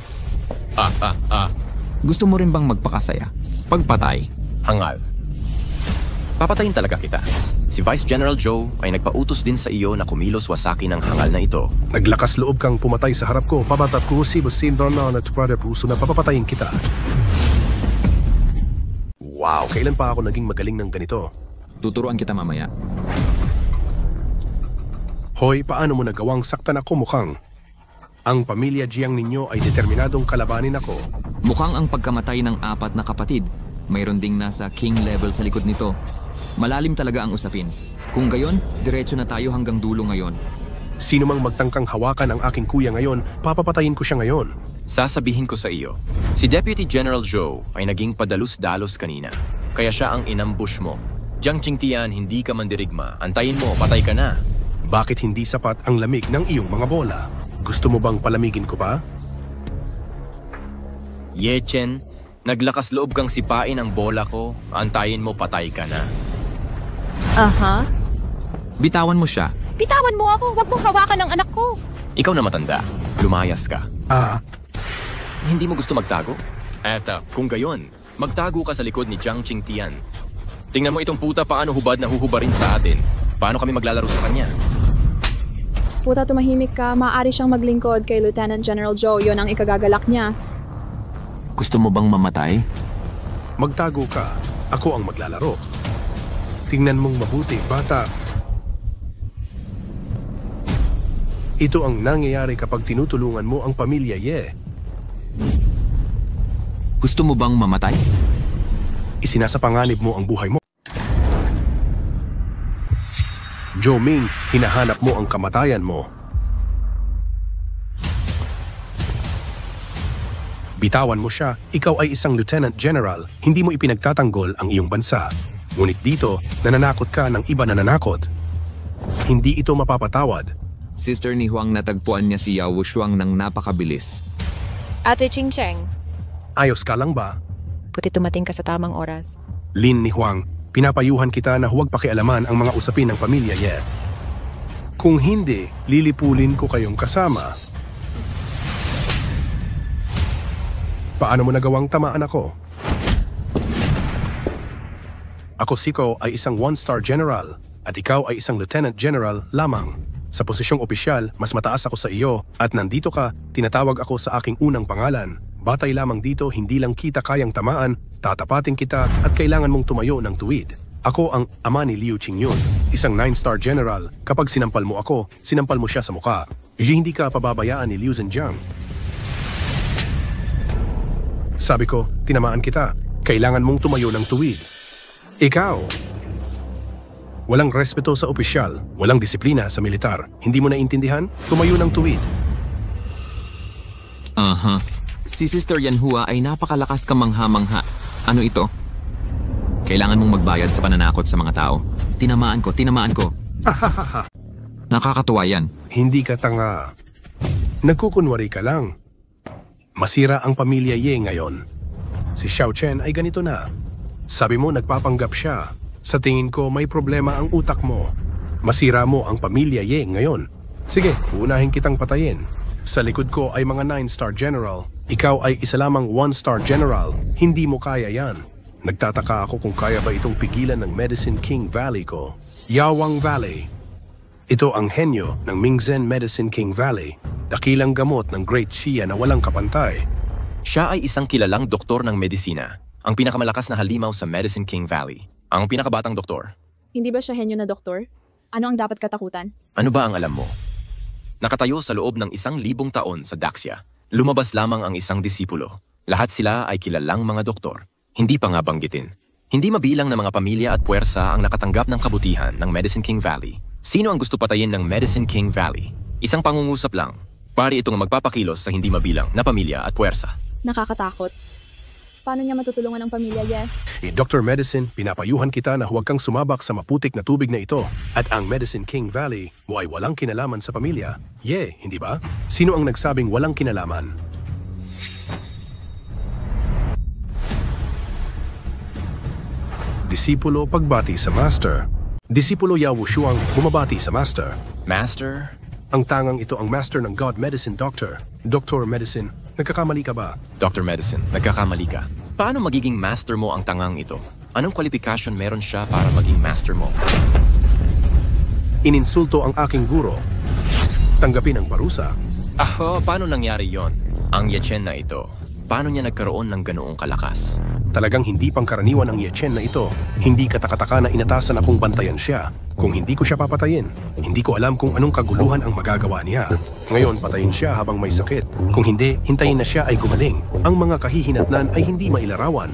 Speaker 3: Gusto mo rin bang magpakasaya? Pagpatay?
Speaker 4: Hangal, papatayin talaga kita. Si Vice General Joe ay nagpautos din sa iyo na kumilos wasaki ng hangal na ito.
Speaker 1: Naglakas loob kang pumatay sa harap ko. Pabatat ko si Basin Donan at para puso na papapatayin kita. Wow, kailan pa ako naging magaling ng ganito?
Speaker 3: Tuturuan kita mamaya.
Speaker 1: Hoy, paano mo nagawang saktan ako mukhang? Ang pamilya Jiang ninyo ay determinadong kalabanin ako.
Speaker 3: Mukhang ang pagkamatay ng 4 na kapatid. Mayroon ding nasa king level sa likod nito. Malalim talaga ang usapin. Kung gayon, diretso na tayo hanggang dulo ngayon.
Speaker 1: Sino mang magtangkang hawakan ang aking kuya ngayon, papapatayin ko siya ngayon.
Speaker 4: Sasabihin ko sa iyo, si Deputy General Joe ay naging padalus-dalos kanina. Kaya siya ang inambush mo. Jiang Qingtian, hindi ka mandirigma. Antayin mo, patay ka na.
Speaker 1: Bakit hindi sapat ang lamig ng iyong mga bola? Gusto mo bang palamigin ko pa?
Speaker 4: Ye Chen, naglakas loob kang sipain ang bola ko. Antayin mo, patay ka na.
Speaker 5: Aha.
Speaker 3: Bitawan mo siya.
Speaker 5: Bitawan mo ako! Huwag mong hawakan ang anak ko!
Speaker 4: Ikaw na matanda. Lumayas ka.
Speaker 1: Hindi
Speaker 4: mo gusto magtago? Kung gayon, magtago ka sa likod ni Jiang Qingtian. Tingnan mo itong puta paano hubad na huhubarin sa atin. Paano kami maglalaro sa kanya?
Speaker 2: Puta, tumahimik ka. Maaari siyang maglingkod kay Lieutenant General Joe. Yon ang ikagagalak niya.
Speaker 3: Gusto mo bang mamatay?
Speaker 1: Magtago ka. Ako ang maglalaro. Tingnan mong mabuti, bata. Ito ang nangyayari kapag tinutulungan mo ang pamilya Ye.
Speaker 3: Gusto mo bang mamatay?
Speaker 1: Isinasapanganib mo ang buhay mo. Joe Ming, hinahanap mo ang kamatayan mo. Bitawan mo siya, ikaw ay isang Lieutenant General, hindi mo ipinagtatanggol ang iyong bansa. Ngunit dito, nananakot ka ng iba na nananakot. Hindi ito mapapatawad.
Speaker 3: Sister ni Huang, natagpuan niya si Yao Wushuang ng napakabilis.
Speaker 5: Ate Ching Cheng,
Speaker 1: Ayos ka lang ba?
Speaker 5: buti tumating ka sa tamang oras.
Speaker 1: Lin ni Huang, pinapayuhan kita na huwag pakialaman ang mga usapin ng pamilya Ye. Kung hindi, lilipulin ko kayong kasama. Paano mo nagawang tamaan ako? Ako Siko ay isang 1-star general at ikaw ay isang lieutenant general lamang. Sa posisyong opisyal, mas mataas ako sa iyo at nandito ka, tinatawag ako sa aking unang pangalan. Batay lamang dito, hindi lang kita kayang tamaan, tatapatin kita at kailangan mong tumayo ng tuwid. Ako ang ama ni Liu Qingyun, isang 9-star general. Kapag sinampal mo ako, sinampal mo siya sa muka. Hindi ka pababayaan ni Liu Zhenjiang. Sabi ko, tinamaan kita. Kailangan mong tumayo ng tuwid. Ikaw, walang respeto sa opisyal, walang disiplina sa militar. Hindi mo naiintindihan? Tumayo ng tuwid.
Speaker 3: Aha. Si Sister Yanhua ay napakalakas kamangha-mangha. Ano ito? Kailangan mong magbayad sa pananakot sa mga tao. Tinamaan ko. Nakakatuwa yan.
Speaker 1: Hindi ka tanga. Nagkukunwari ka lang. Masira ang pamilya Ye ngayon. Si Xiao Chen ay ganito na. Sabi mo nagpapanggap siya. Sa tingin ko may problema ang utak mo. Masira mo ang pamilya Ye ngayon. Sige, unahin kitang patayin. Sa likod ko ay mga 9-star general. Ikaw ay isa lamang 1-star general. Hindi mo kaya yan. Nagtataka ako kung kaya ba itong pigilan ng Medicine King Valley ko. Yawang Valley. Ito ang henyo ng Mingzhen Medicine King Valley. Dakilang gamot ng Great Xia na walang kapantay.
Speaker 4: Siya ay isang kilalang doktor ng medisina. Ang pinakamalakas na halimaw sa Medicine King Valley. Ang pinakabatang doktor.
Speaker 2: Hindi ba siya henyo na doktor? Ano ang dapat katakutan?
Speaker 4: Ano ba ang alam mo? Nakatayo sa loob ng 1,000 taon sa Daxia. Lumabas lamang ang isang disipulo. Lahat sila ay kilalang mga doktor. Hindi pa nga banggitin. Hindi mabilang na mga pamilya at puwersa ang nakatanggap ng kabutihan ng Medicine King Valley. Sino ang gusto patayin ng Medicine King Valley? Isang pangungusap lang. Pari itong magpapakilos sa hindi mabilang na pamilya at puwersa.
Speaker 2: Nakakatakot. Paano niya matutulungan ang pamilya Ye?
Speaker 1: Dr. Medicine, pinapayuhan kita na huwag kang sumabak sa maputik na tubig na ito. At ang Medicine King Valley mo ay walang kinalaman sa pamilya. Ye, hindi ba? Sino ang nagsabing walang kinalaman? Disipulo pagbati sa Master. Disipulo Yao Wushuang bumabati sa Master.
Speaker 4: Master?
Speaker 1: Ang tangang ito ang Master ng God Medicine Doctor. Dr. Medicine, nagkakamali ka ba?
Speaker 4: Dr. Medicine, nagkakamali ka. Paano magiging master mo ang tangang ito? Anong kwalifikasyon meron siya para maging master mo?
Speaker 1: Ininsulto ang aking guro. Tanggapin ang parusa.
Speaker 4: Paano nangyari yon? Ang Yechen na ito, paano niya nagkaroon ng ganoong kalakas?
Speaker 1: Talagang hindi pangkaraniwan ang Yechen na ito. Hindi katakataka na inatasan akong bantayan siya. Kung hindi ko siya papatayin, hindi ko alam kung anong kaguluhan ang magagawa niya. Ngayon, patayin siya habang may sakit. Kung hindi, hintayin na siya ay gumaling. Ang mga kahihinatnan ay hindi mailarawan.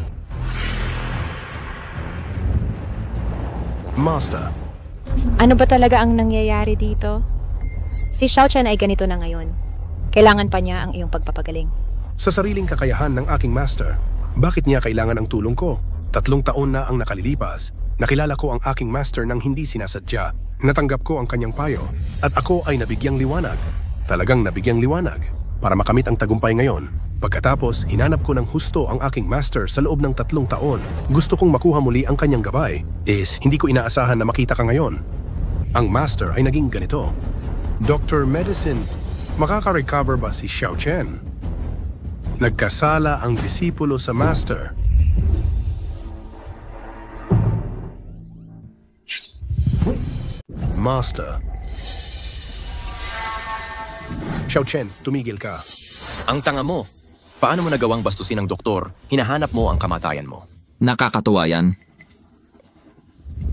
Speaker 1: Master,
Speaker 5: Ano ba talaga ang nangyayari dito? Si Xiao Chen ay ganito na ngayon. Kailangan pa niya ang iyong pagpapagaling.
Speaker 1: sa sariling kakayahan ng aking master, bakit niya kailangan ang tulong ko? 3 taon na ang nakalilipas. Nakilala ko ang aking master nang hindi sinasadya. Natanggap ko ang kanyang payo at ako ay nabigyang liwanag. Talagang nabigyang liwanag para makamit ang tagumpay ngayon. Pagkatapos, hinanap ko ng husto ang aking master sa loob ng 3 taon. Gusto kong makuha muli ang kanyang gabay. Hindi ko inaasahan na makita ka ngayon. Ang master ay naging ganito. Dr. Medicine, makaka-recover ba si Xiao Chen? Nagkasala ang disipulo sa master. Master. Xiao Chen, tumigil ka.
Speaker 4: Ang tanga mo! Paano mo nagawang bastusin ng doktor? Hinahanap mo ang kamatayan mo.
Speaker 3: Nakakatuwa yan.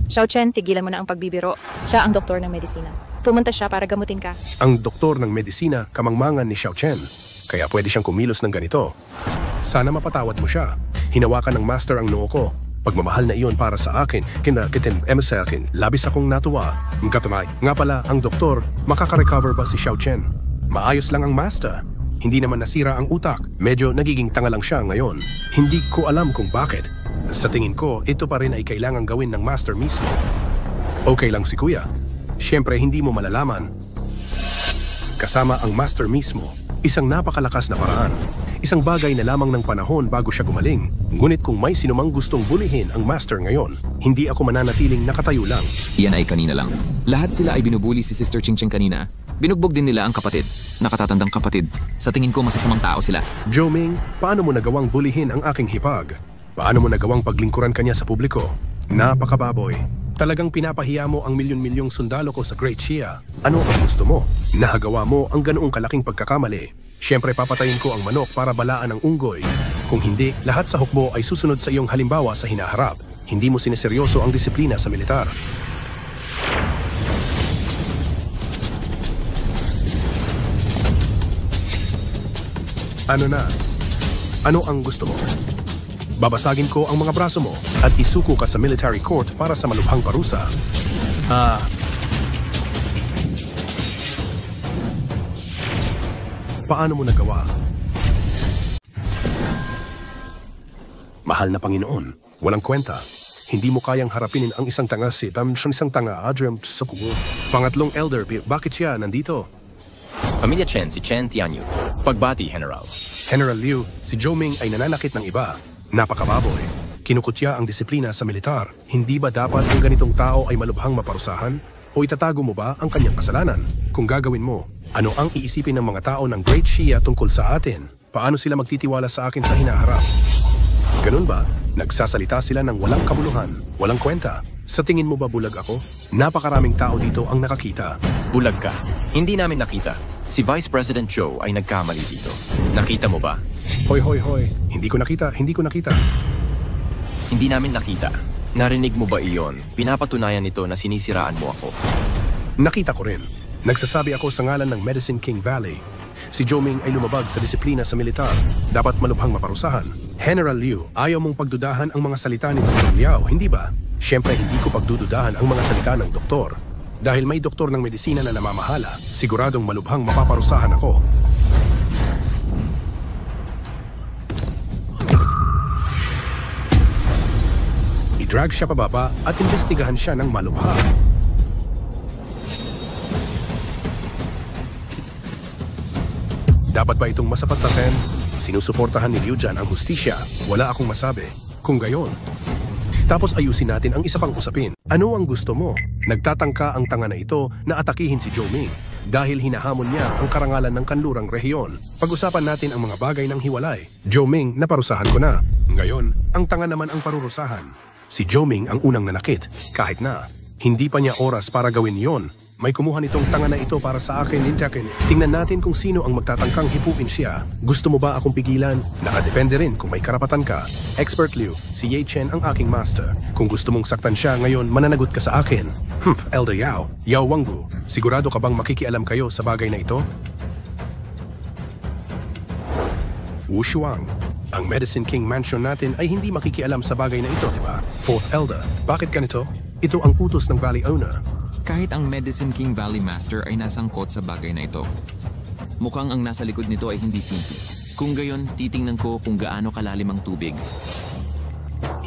Speaker 5: Xiao Chen, tigilan mo na ang pagbibiro. Siya ang doktor ng medisina. Pumunta siya para gamutin ka.
Speaker 1: Ang doktor ng medisina, kamangmangan ni Xiao Chen. Kaya pwede siyang kumilos ng ganito. Sana mapatawad mo siya. Hinawakan ng master ang noo ko. Pagmamahal na iyon para sa akin, kinakitin sa akin, labis akong natuwa. Katamay, nga pala, ang doktor, makaka-recover ba si Xiao Chen? Maayos lang ang master. Hindi naman nasira ang utak. Medyo nagiging tanga lang siya ngayon. Hindi ko alam kung bakit. Sa tingin ko, ito pa rin ay kailangang gawin ng master mismo. Okay lang si kuya. Siyempre, hindi mo malalaman. Kasama ang master mismo, isang napakalakas na paraan. Isang bagay na lamang ng panahon bago siya gumaling. Ngunit kung may sinumang gustong bulihin ang master ngayon, hindi ako mananatiling nakatayo lang.
Speaker 3: Iyan ay kanina lang. Lahat sila ay binubuli si Sister Ching Ching kanina. Binugbog din nila ang kapatid. Nakatatandang kapatid. Sa tingin ko masasamang tao sila.
Speaker 1: Joming, paano mo nagawang bulihin ang aking hipag? Paano mo nagawang paglingkuran kanya sa publiko? Napakababoy. Talagang pinapahiya mo ang milyon-milyong sundalo ko sa Great Xia. Ano ang gusto mo? Nahagawa mo ang ganoong kalaking pagkakamali. Siyempre papatayin ko ang manok para balaan ang unggoy. Kung hindi, lahat sa hukbo ay susunod sa iyong halimbawa sa hinaharap. Hindi mo sineseryoso ang disiplina sa militar. Ano na? Ano ang gusto mo? Babasagin ko ang mga braso mo at isuko ka sa military court para sa malubhang parusa. Paano mo nagawa? Mahal na Panginoon, walang kwenta. Hindi mo kayang harapinin ang isang tanga isang tanga, sa kubo. Pangatlong elder, bakit siya nandito?
Speaker 4: Pamilya Chen, si Chen Tianyu. Pagbati, General.
Speaker 1: General Liu, si Joming ay nananakit ng iba. Napakababoy. Kinukutya ang disiplina sa militar. Hindi ba dapat ang ganitong tao ay malubhang maparusahan? O itatago mo ba ang kanyang kasalanan? Kung gagawin mo, ano ang iisipin ng mga tao ng Great Xia tungkol sa atin? Paano sila magtitiwala sa akin sa hinaharap? Ganun ba? Nagsasalita sila ng walang kabuluhan, walang kwenta. Sa tingin mo ba bulag ako? Napakaraming tao dito ang nakakita.
Speaker 4: Bulag ka. Hindi namin nakita. Si Vice President Zhou ay nagkamali dito. Nakita mo ba?
Speaker 1: Hoy, hoy, hoy. Hindi ko nakita.
Speaker 4: Hindi namin nakita. Narinig mo ba iyon? Pinapatunayan nito na sinisiraan mo ako.
Speaker 1: Nakita ko rin. Nagsasabi ako sa ngalan ng Medicine King Valley. Si Joming ay lumabag sa disiplina sa militar. Dapat malubhang maparusahan. General Liu, ayaw mong pagdudahan ang mga salita ni Dr. Liao, hindi ba? Siyempre, hindi ko pagdududahan ang mga salita ng doktor. Dahil may doktor ng medisina na namamahala, siguradong malubhang mapaparusahan ako. I-drag siya pababa at imbestigahan siya ng malubha. Dapat ba itong masapat na 10? Sinusuportahan ni Liu Jian ang hustisya. Wala akong masabi. Kung gayon. Tapos ayusin natin ang isa pang usapin. Ano ang gusto mo? Nagtatangka ang tanga na ito na atakihin si Joming dahil hinahamon niya ang karangalan ng kanlurang rehiyon. Pag-usapan natin ang mga bagay ng hiwalay. Joming, naparusahan ko na. Ngayon, ang tanga naman ang parurusahan. Si Joming ang unang nanakit. Kahit na, hindi pa niya oras para gawin yon. May kumuha nitong tanga na ito para sa akin, Ninjakin. Tingnan natin kung sino ang magtatangkang hipuin siya. Gusto mo ba akong pigilan? Nakadepende rin kung may karapatan ka. Expert Liu, si Ye Chen ang aking master. Kung gusto mong saktan siya ngayon, mananagot ka sa akin. Elder Yao, Yao Wanggu, sigurado ka bang makikialam kayo sa bagay na ito? Wu Shuang, ang Medicine King Mansion natin ay hindi makikialam sa bagay na ito, di ba? Fourth Elder, bakit ganito? Ito ang utos ng Valley Owner.
Speaker 3: Kahit ang Medicine King Valley Master ay nasangkot sa bagay na ito. Mukhang ang nasa likod nito ay hindi simple. Kung gayon, titingnan ko kung gaano kalalim ang tubig.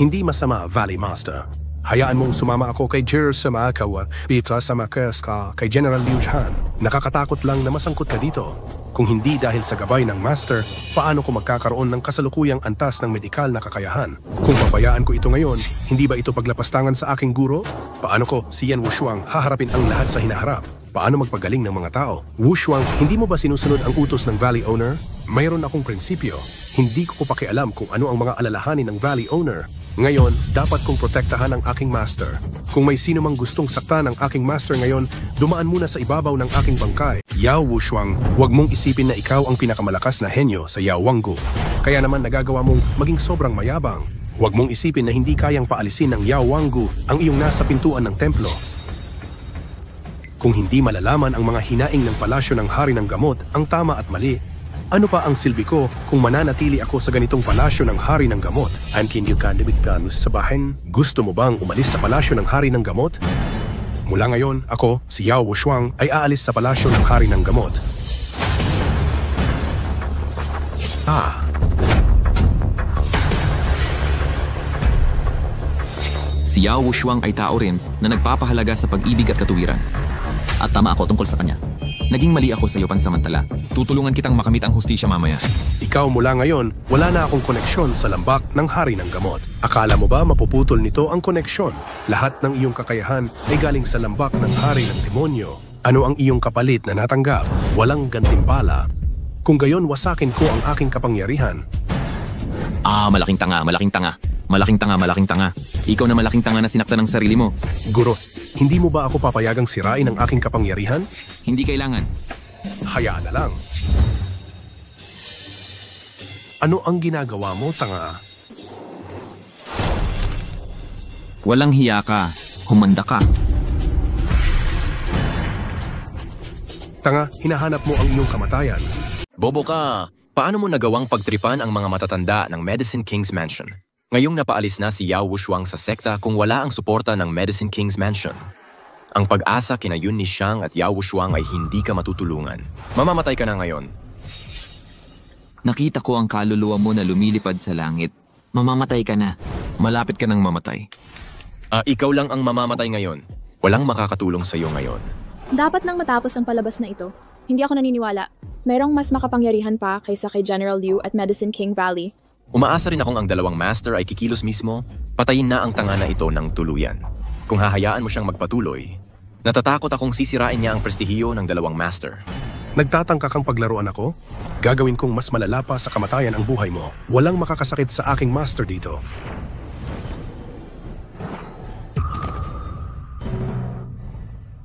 Speaker 1: Hindi masama, Valley Master. Hayaan mong sumama ako kay Jer Samakawa, Pita Samakeska, kay General Liu Zhan. Nakakatakot lang na masangkot ka dito. Kung hindi dahil sa gabay ng Master, paano ko magkakaroon ng kasalukuyang antas ng medikal na kakayahan? Kung pabayaan ko ito ngayon, hindi ba ito paglapastangan sa aking guro? Paano ko, si Yan Wushuang, haharapin ang lahat sa hinaharap? Paano magpagaling ng mga tao? Wushuang, hindi mo ba sinusunod ang utos ng Valley Owner? Mayroon akong prinsipyo. Hindi ko pakialam kung ano ang mga alalahanin ng Valley Owner. Ngayon, dapat kong protektahan ang aking master. Kung may sino mang gustong saktan ang aking master ngayon, dumaan muna sa ibabaw ng aking bangkay. Yao Wushuang, huwag mong isipin na ikaw ang pinakamalakas na henyo sa Yao Wanggu. Kaya naman nagagawa mong maging sobrang mayabang. Huwag mong isipin na hindi kayang paalisin ng Yao Wanggu ang iyong nasa pintuan ng templo. Kung hindi malalaman ang mga hinaing ng palasyo ng hari ng gamot, ang tama at mali, ano pa ang silbi ko kung mananatili ako sa ganitong palasyo ng hari ng gamot? Ankin yung kanibigkan sa bahin? Gusto mo bang umalis sa palasyo ng hari ng gamot? Mula ngayon, ako, si Yao Wushuang, ay aalis sa palasyo ng hari ng gamot.
Speaker 3: Si Yao Wushuang ay tao rin na nagpapahalaga sa pag-ibig at katuwiran. At tama ako tungkol sa kanya. Naging mali ako sa iyo pansamantala. Tutulungan kitang makamit ang hustisya mamaya.
Speaker 1: Ikaw mula ngayon, wala na akong koneksyon sa lambak ng hari ng gamot. Akala mo ba mapuputol nito ang koneksyon? Lahat ng iyong kakayahan ay galing sa lambak ng hari ng demonyo. Ano ang iyong kapalit na natanggap? Walang gantimpala. Kung gayon, wasakin ko ang aking kapangyarihan.
Speaker 3: Malaking tanga, malaking tanga. Malaking tanga, malaking tanga. Ikaw na malaking tanga na sinaktan ng sarili mo.
Speaker 1: Guro, hindi mo ba ako papayagang sirain ang aking kapangyarihan?
Speaker 3: Hindi kailangan.
Speaker 1: Hayaan na lang. Ano ang ginagawa mo, tanga?
Speaker 3: Walang hiya ka. Humanda ka.
Speaker 1: Tanga, hinahanap mo ang iyong kamatayan.
Speaker 4: Bobo ka! Paano mo nagawang pagtripan ang mga matatanda ng Medicine King's Mansion? Ngayong napaalis na si Yao Wushuang sa sekta kung wala ang suporta ng Medicine King's Mansion. Ang pag-asa kina Yun Nishang at Yao Wushuang ay hindi ka matutulungan. Mamamatay ka na ngayon.
Speaker 3: Nakita ko ang kaluluwa mo na lumilipad sa langit. Mamamatay ka na. Malapit ka nang mamatay.
Speaker 4: Ikaw lang ang mamamatay ngayon. Walang makakatulong sa iyo ngayon.
Speaker 2: Dapat nang matapos ang palabas na ito. Hindi ako naniniwala. Mayroong mas makapangyarihan pa kaysa kay General Liu at Medicine King Valley.
Speaker 4: Umaasa rin akong ang dalawang master ay kikilos mismo, patayin na ang tanga na ito ng tuluyan. Kung hahayaan mo siyang magpatuloy, natatakot akong sisirain niya ang prestihiyo ng dalawang master.
Speaker 1: Nagtatangka kang paglaruan ako? Gagawin kong mas malala pa sa kamatayan ang buhay mo. Walang makakasakit sa aking master dito.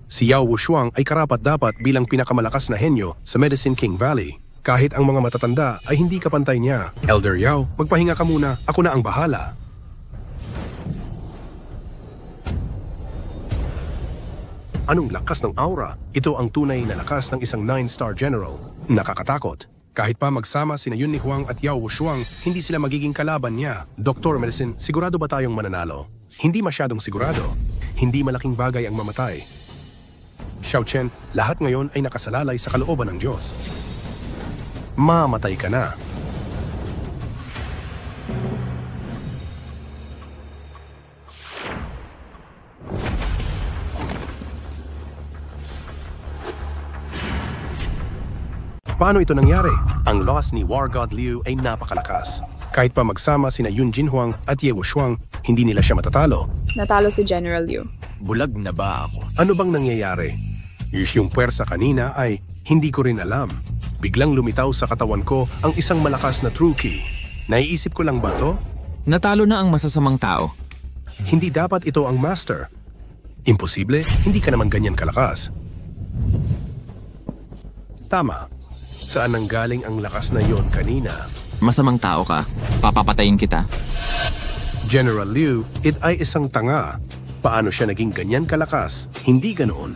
Speaker 1: Si Yao Wushuang ay karapat-dapat bilang pinakamalakas na henyo sa Medicine King Valley. Kahit ang mga matatanda ay hindi kapantay niya. Elder Yao, magpahinga ka muna. Ako na ang bahala. Anong lakas ng aura? Ito ang tunay na lakas ng isang 9-star general. Nakakatakot. Kahit pa magsama sina Yun Nihuang at Yao Wushuang, hindi sila magiging kalaban niya. Dr. Medicine, sigurado ba tayong mananalo? Hindi masyadong sigurado. Hindi malaking bagay ang mamatay. Xiao Chen, lahat ngayon ay nakasalalay sa kalooban ng Diyos. Mamatay ka na. Paano ito nangyari? Ang loss ni War God Liu ay napakalakas. Kahit pa magsama sina Yun Jinhuang at Ye Wushuang, hindi nila siya matatalo.
Speaker 2: Natalo si General Liu.
Speaker 4: Bulag na ba ako?
Speaker 1: Ano bang nangyayari? Yung puwersa kanina ay hindi ko rin alam. Biglang lumitaw sa katawan ko ang isang malakas na true key. Naiisip ko lang ba to?
Speaker 3: Natalo na ang masasamang tao.
Speaker 1: Hindi dapat ito ang master. Imposible, hindi ka naman ganyan kalakas. Tama. Saan nanggaling ang lakas na yon kanina?
Speaker 3: Masamang tao ka. Papapatayin kita.
Speaker 1: General Liu, it ay isang tanga. Paano siya naging ganyan kalakas? Hindi ganoon.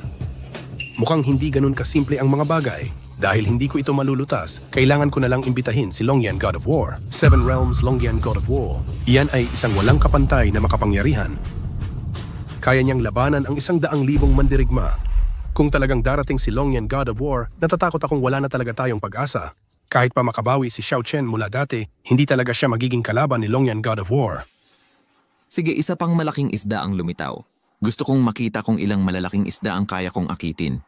Speaker 1: Mukhang hindi ganoon kasimple ang mga bagay. Dahil hindi ko ito malulutas, kailangan ko na lang imbitahin si Longyan God of War. Seven Realms Longyan God of War. Iyan ay isang walang kapantay na makapangyarihan. Kaya niyang labanan ang 100,000 mandirigma. Kung talagang darating si Longyan God of War, natatakot akong wala na talaga tayong pag-asa. Kahit pa makabawi si Xiao Chen mula dati, hindi talaga siya magiging kalaban ni Longyan God of War.
Speaker 3: Sige, isa pang malaking isda ang lumitaw. Gusto kong makita kung ilang malalaking isda ang kaya kong akitin.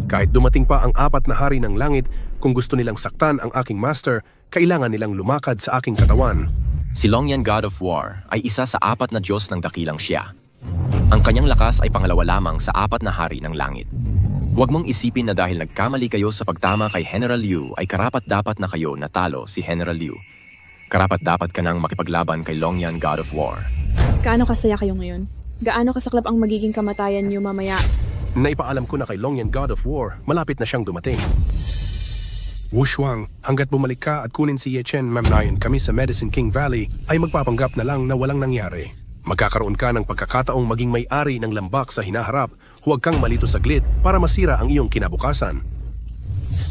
Speaker 1: Kahit dumating pa ang 4 na hari ng langit, kung gusto nilang saktan ang aking master, kailangan nilang lumakad sa aking katawan.
Speaker 4: Si Longyan God of War ay isa sa 4 na Diyos ng dakilang siya. Ang kanyang lakas ay pangalawa lamang sa 4 na hari ng langit. Huwag mong isipin na dahil nagkamali kayo sa pagtama kay General Liu ay karapat-dapat na kayo natalo si General Liu. Karapat-dapat ka nang makipaglaban kay Longyan God of War.
Speaker 2: Gaano kasaya kayo ngayon? Gaano kasaklap ang magiging kamatayan niyo mamaya?
Speaker 1: Naipaalam ko na kay Longyan God of War, malapit na siyang dumating. Wushuang, hanggat bumalik ka at kunin si Ye Chen, mamnayan kami sa Medicine King Valley, ay magpapanggap na lang na walang nangyari. Magkakaroon ka ng pagkakataong maging may-ari ng lambak sa hinaharap, huwag kang malito saglit para masira ang iyong kinabukasan.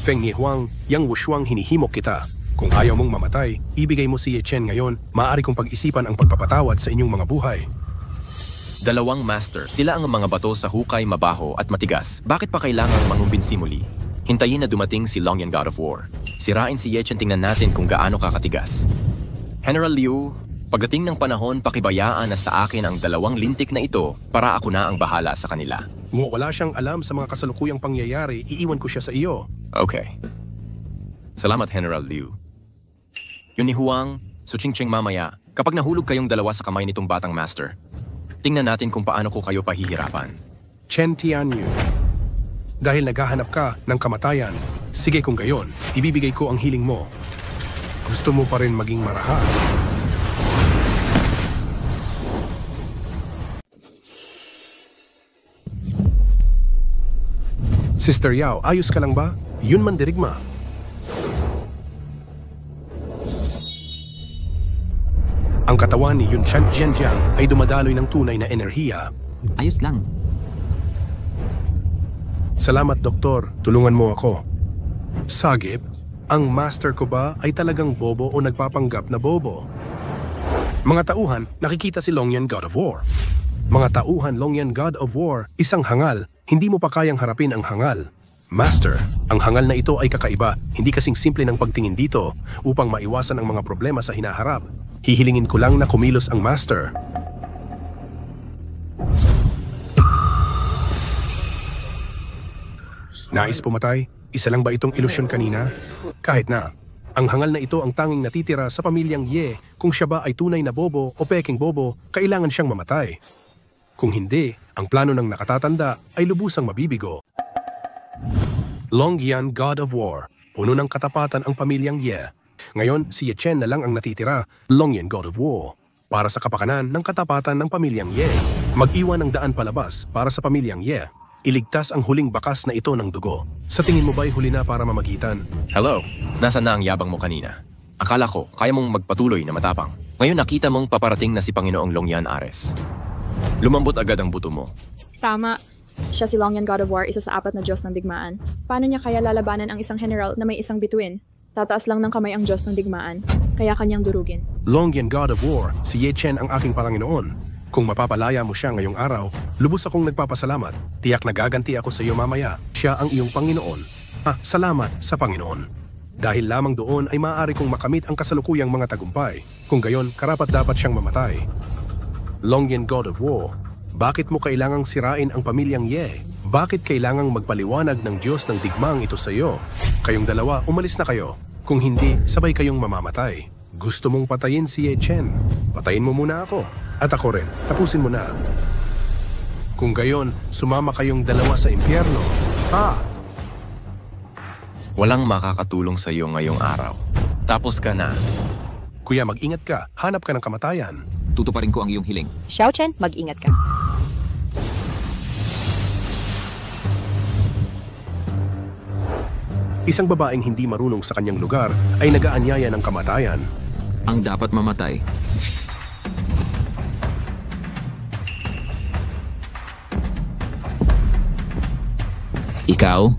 Speaker 1: Feng Yihuang, yang Wushuang hinihimok kita. Kung ayaw mong mamatay, ibigay mo si Ye Chen ngayon, maaari kong pag-isipan ang pagpapatawad sa inyong mga buhay.
Speaker 4: 2 master, sila ang mga bato sa hukay, mabaho at matigas. Bakit pa kailangang mangumbinsi muli? Hintayin na dumating si Longyan God of War. Sirain si Ye Chen, tingnan natin kung gaano kakatigas. General Liu, pagdating ng panahon, pakibayaan na sa akin ang 2 lintik na ito para ako na ang bahala sa kanila.
Speaker 1: Wala siyang alam sa mga kasalukuyang pangyayari, iiwan ko siya sa iyo.
Speaker 4: Okay. Salamat, General Liu. Yun ni Huang, Suchingching mamaya, kapag nahulog kayong 2 sa kamay nitong batang master, tingnan natin kung paano ko kayo pahihirapan.
Speaker 1: Chen Tianyu. Dahil naghahanap ka ng kamatayan, sige kung gayon, ibibigay ko ang hiling mo. Gusto mo pa rin maging marahas? Sister Yao, ayos ka lang ba? Yun man dirigma. Ang katawan ni Yun Chan Jianjiang ay dumadaloy ng tunay na enerhiya.
Speaker 3: Ayos lang.
Speaker 1: Salamat, Doktor. Tulungan mo ako. Sagip, ang master ko ba ay talagang bobo o nagpapanggap na bobo? Mga tauhan, nakikita si Longyan God of War. Mga tauhan, Longyan God of War, isang hangal. Hindi mo pa kayang harapin ang hangal. Master, ang hangal na ito ay kakaiba. Hindi kasing simple ng pagtingin dito upang maiwasan ang mga problema sa hinaharap. Hihilingin ko lang na kumilos ang master. Nais pumatay? Isa lang ba itong ilusyon kanina? Kahit na. Ang hangal na ito ang tanging natitira sa pamilyang Ye. Kung siya ba ay tunay na bobo o peking bobo, kailangan siyang mamatay. Kung hindi, ang plano ng nakatatanda ay lubusang mabibigo. Longyan God of War. Puno ng katapatan ang pamilyang Ye. Ngayon, si Ye Chen na lang ang natitira, Longyan God of War. Para sa kapakanan ng katapatan ng pamilyang Ye. Mag-iwan ng daan palabas para sa pamilyang Ye. Iligtas ang huling bakas na ito ng dugo. Sa tingin mo ba'y huli na para mamagitan?
Speaker 4: Hello, nasaan na ang yabang mo kanina? Akala ko, kaya mong magpatuloy na matapang. Ngayon nakita mong paparating na si Panginoong Longyan Ares. Lumambot agad ang buto mo.
Speaker 2: Tama. Siya si Longyan God of War, isa sa 4 na Diyos ng digmaan. Paano niya kaya lalabanan ang isang general na may isang bituin? Tataas lang ng kamay ang Diyos ng digmaan, kaya kanyang durugin.
Speaker 1: Longyan God of War, si Ye Chen ang aking Panginoon. Kung mapapalaya mo siya ngayong araw, lubos akong nagpapasalamat. Tiyak na gaganti ako sa iyo mamaya. Siya ang iyong Panginoon. Salamat sa Panginoon. Dahil lamang doon ay maaari kong makamit ang kasalukuyang mga tagumpay. Kung gayon, karapat-dapat siyang mamatay. Longyan God of War, bakit mo kailangang sirain ang pamilyang Ye? Bakit kailangang magpaliwanag ng Diyos ng digmang ito sa iyo? Kayong dalawa, umalis na kayo. Kung hindi, sabay kayong mamamatay. Gusto mong patayin si Ye Chen? Patayin mo muna ako. At ako rin, tapusin mo na. Kung gayon, sumama kayong dalawa sa impyerno.
Speaker 4: Walang makakatulong sa iyo ngayong araw. Tapos ka na.
Speaker 1: Kuya, mag-ingat ka. Hanap ka ng kamatayan.
Speaker 3: tutuparin ko ang iyong hiling.
Speaker 5: Xiao Chen, mag-ingat ka.
Speaker 1: Isang babaeng hindi marunong sa kanyang lugar ay nagaanyaya ng kamatayan.
Speaker 3: Ang dapat mamatay. Ikaw?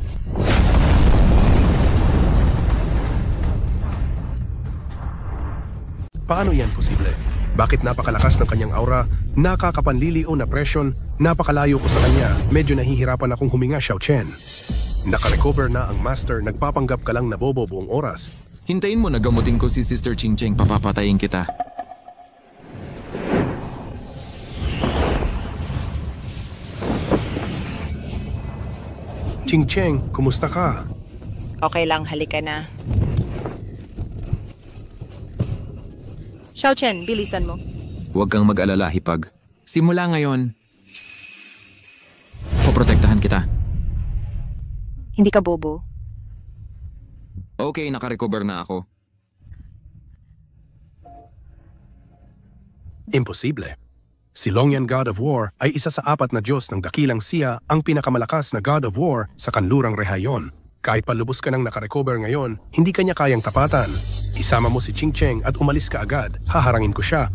Speaker 1: Paano yan posible? Bakit napakalakas ng kanyang aura, nakakapanliliw na presyon, napakalayo ko sa kanya, medyo nahihirapan akong huminga, Xiao Chen. Nakarecover na ang master, nagpapanggap ka lang na bobo buong oras.
Speaker 3: Hintayin mo na gamutin ko si Sister Ching Cheng, papapatayin kita.
Speaker 1: Ching Cheng, kumusta ka?
Speaker 5: Okay lang, halika na. Xiao Chen, bilisan mo.
Speaker 3: Huwag kang mag-alala, Hipag. Simula ngayon, poprotektahan kita.
Speaker 5: Hindi ka bobo.
Speaker 3: Okay, nakarecover na ako.
Speaker 1: Imposible. Si Longyan God of War ay isa sa 4 na Diyos ng dakilang siya, ang pinakamalakas na God of War sa kanlurang rehayon. Kahit palubos ka nang nakarecover ngayon, hindi kanya kayang tapatan. Isama mo si Ching Cheng at umalis ka agad, haharangin ko siya.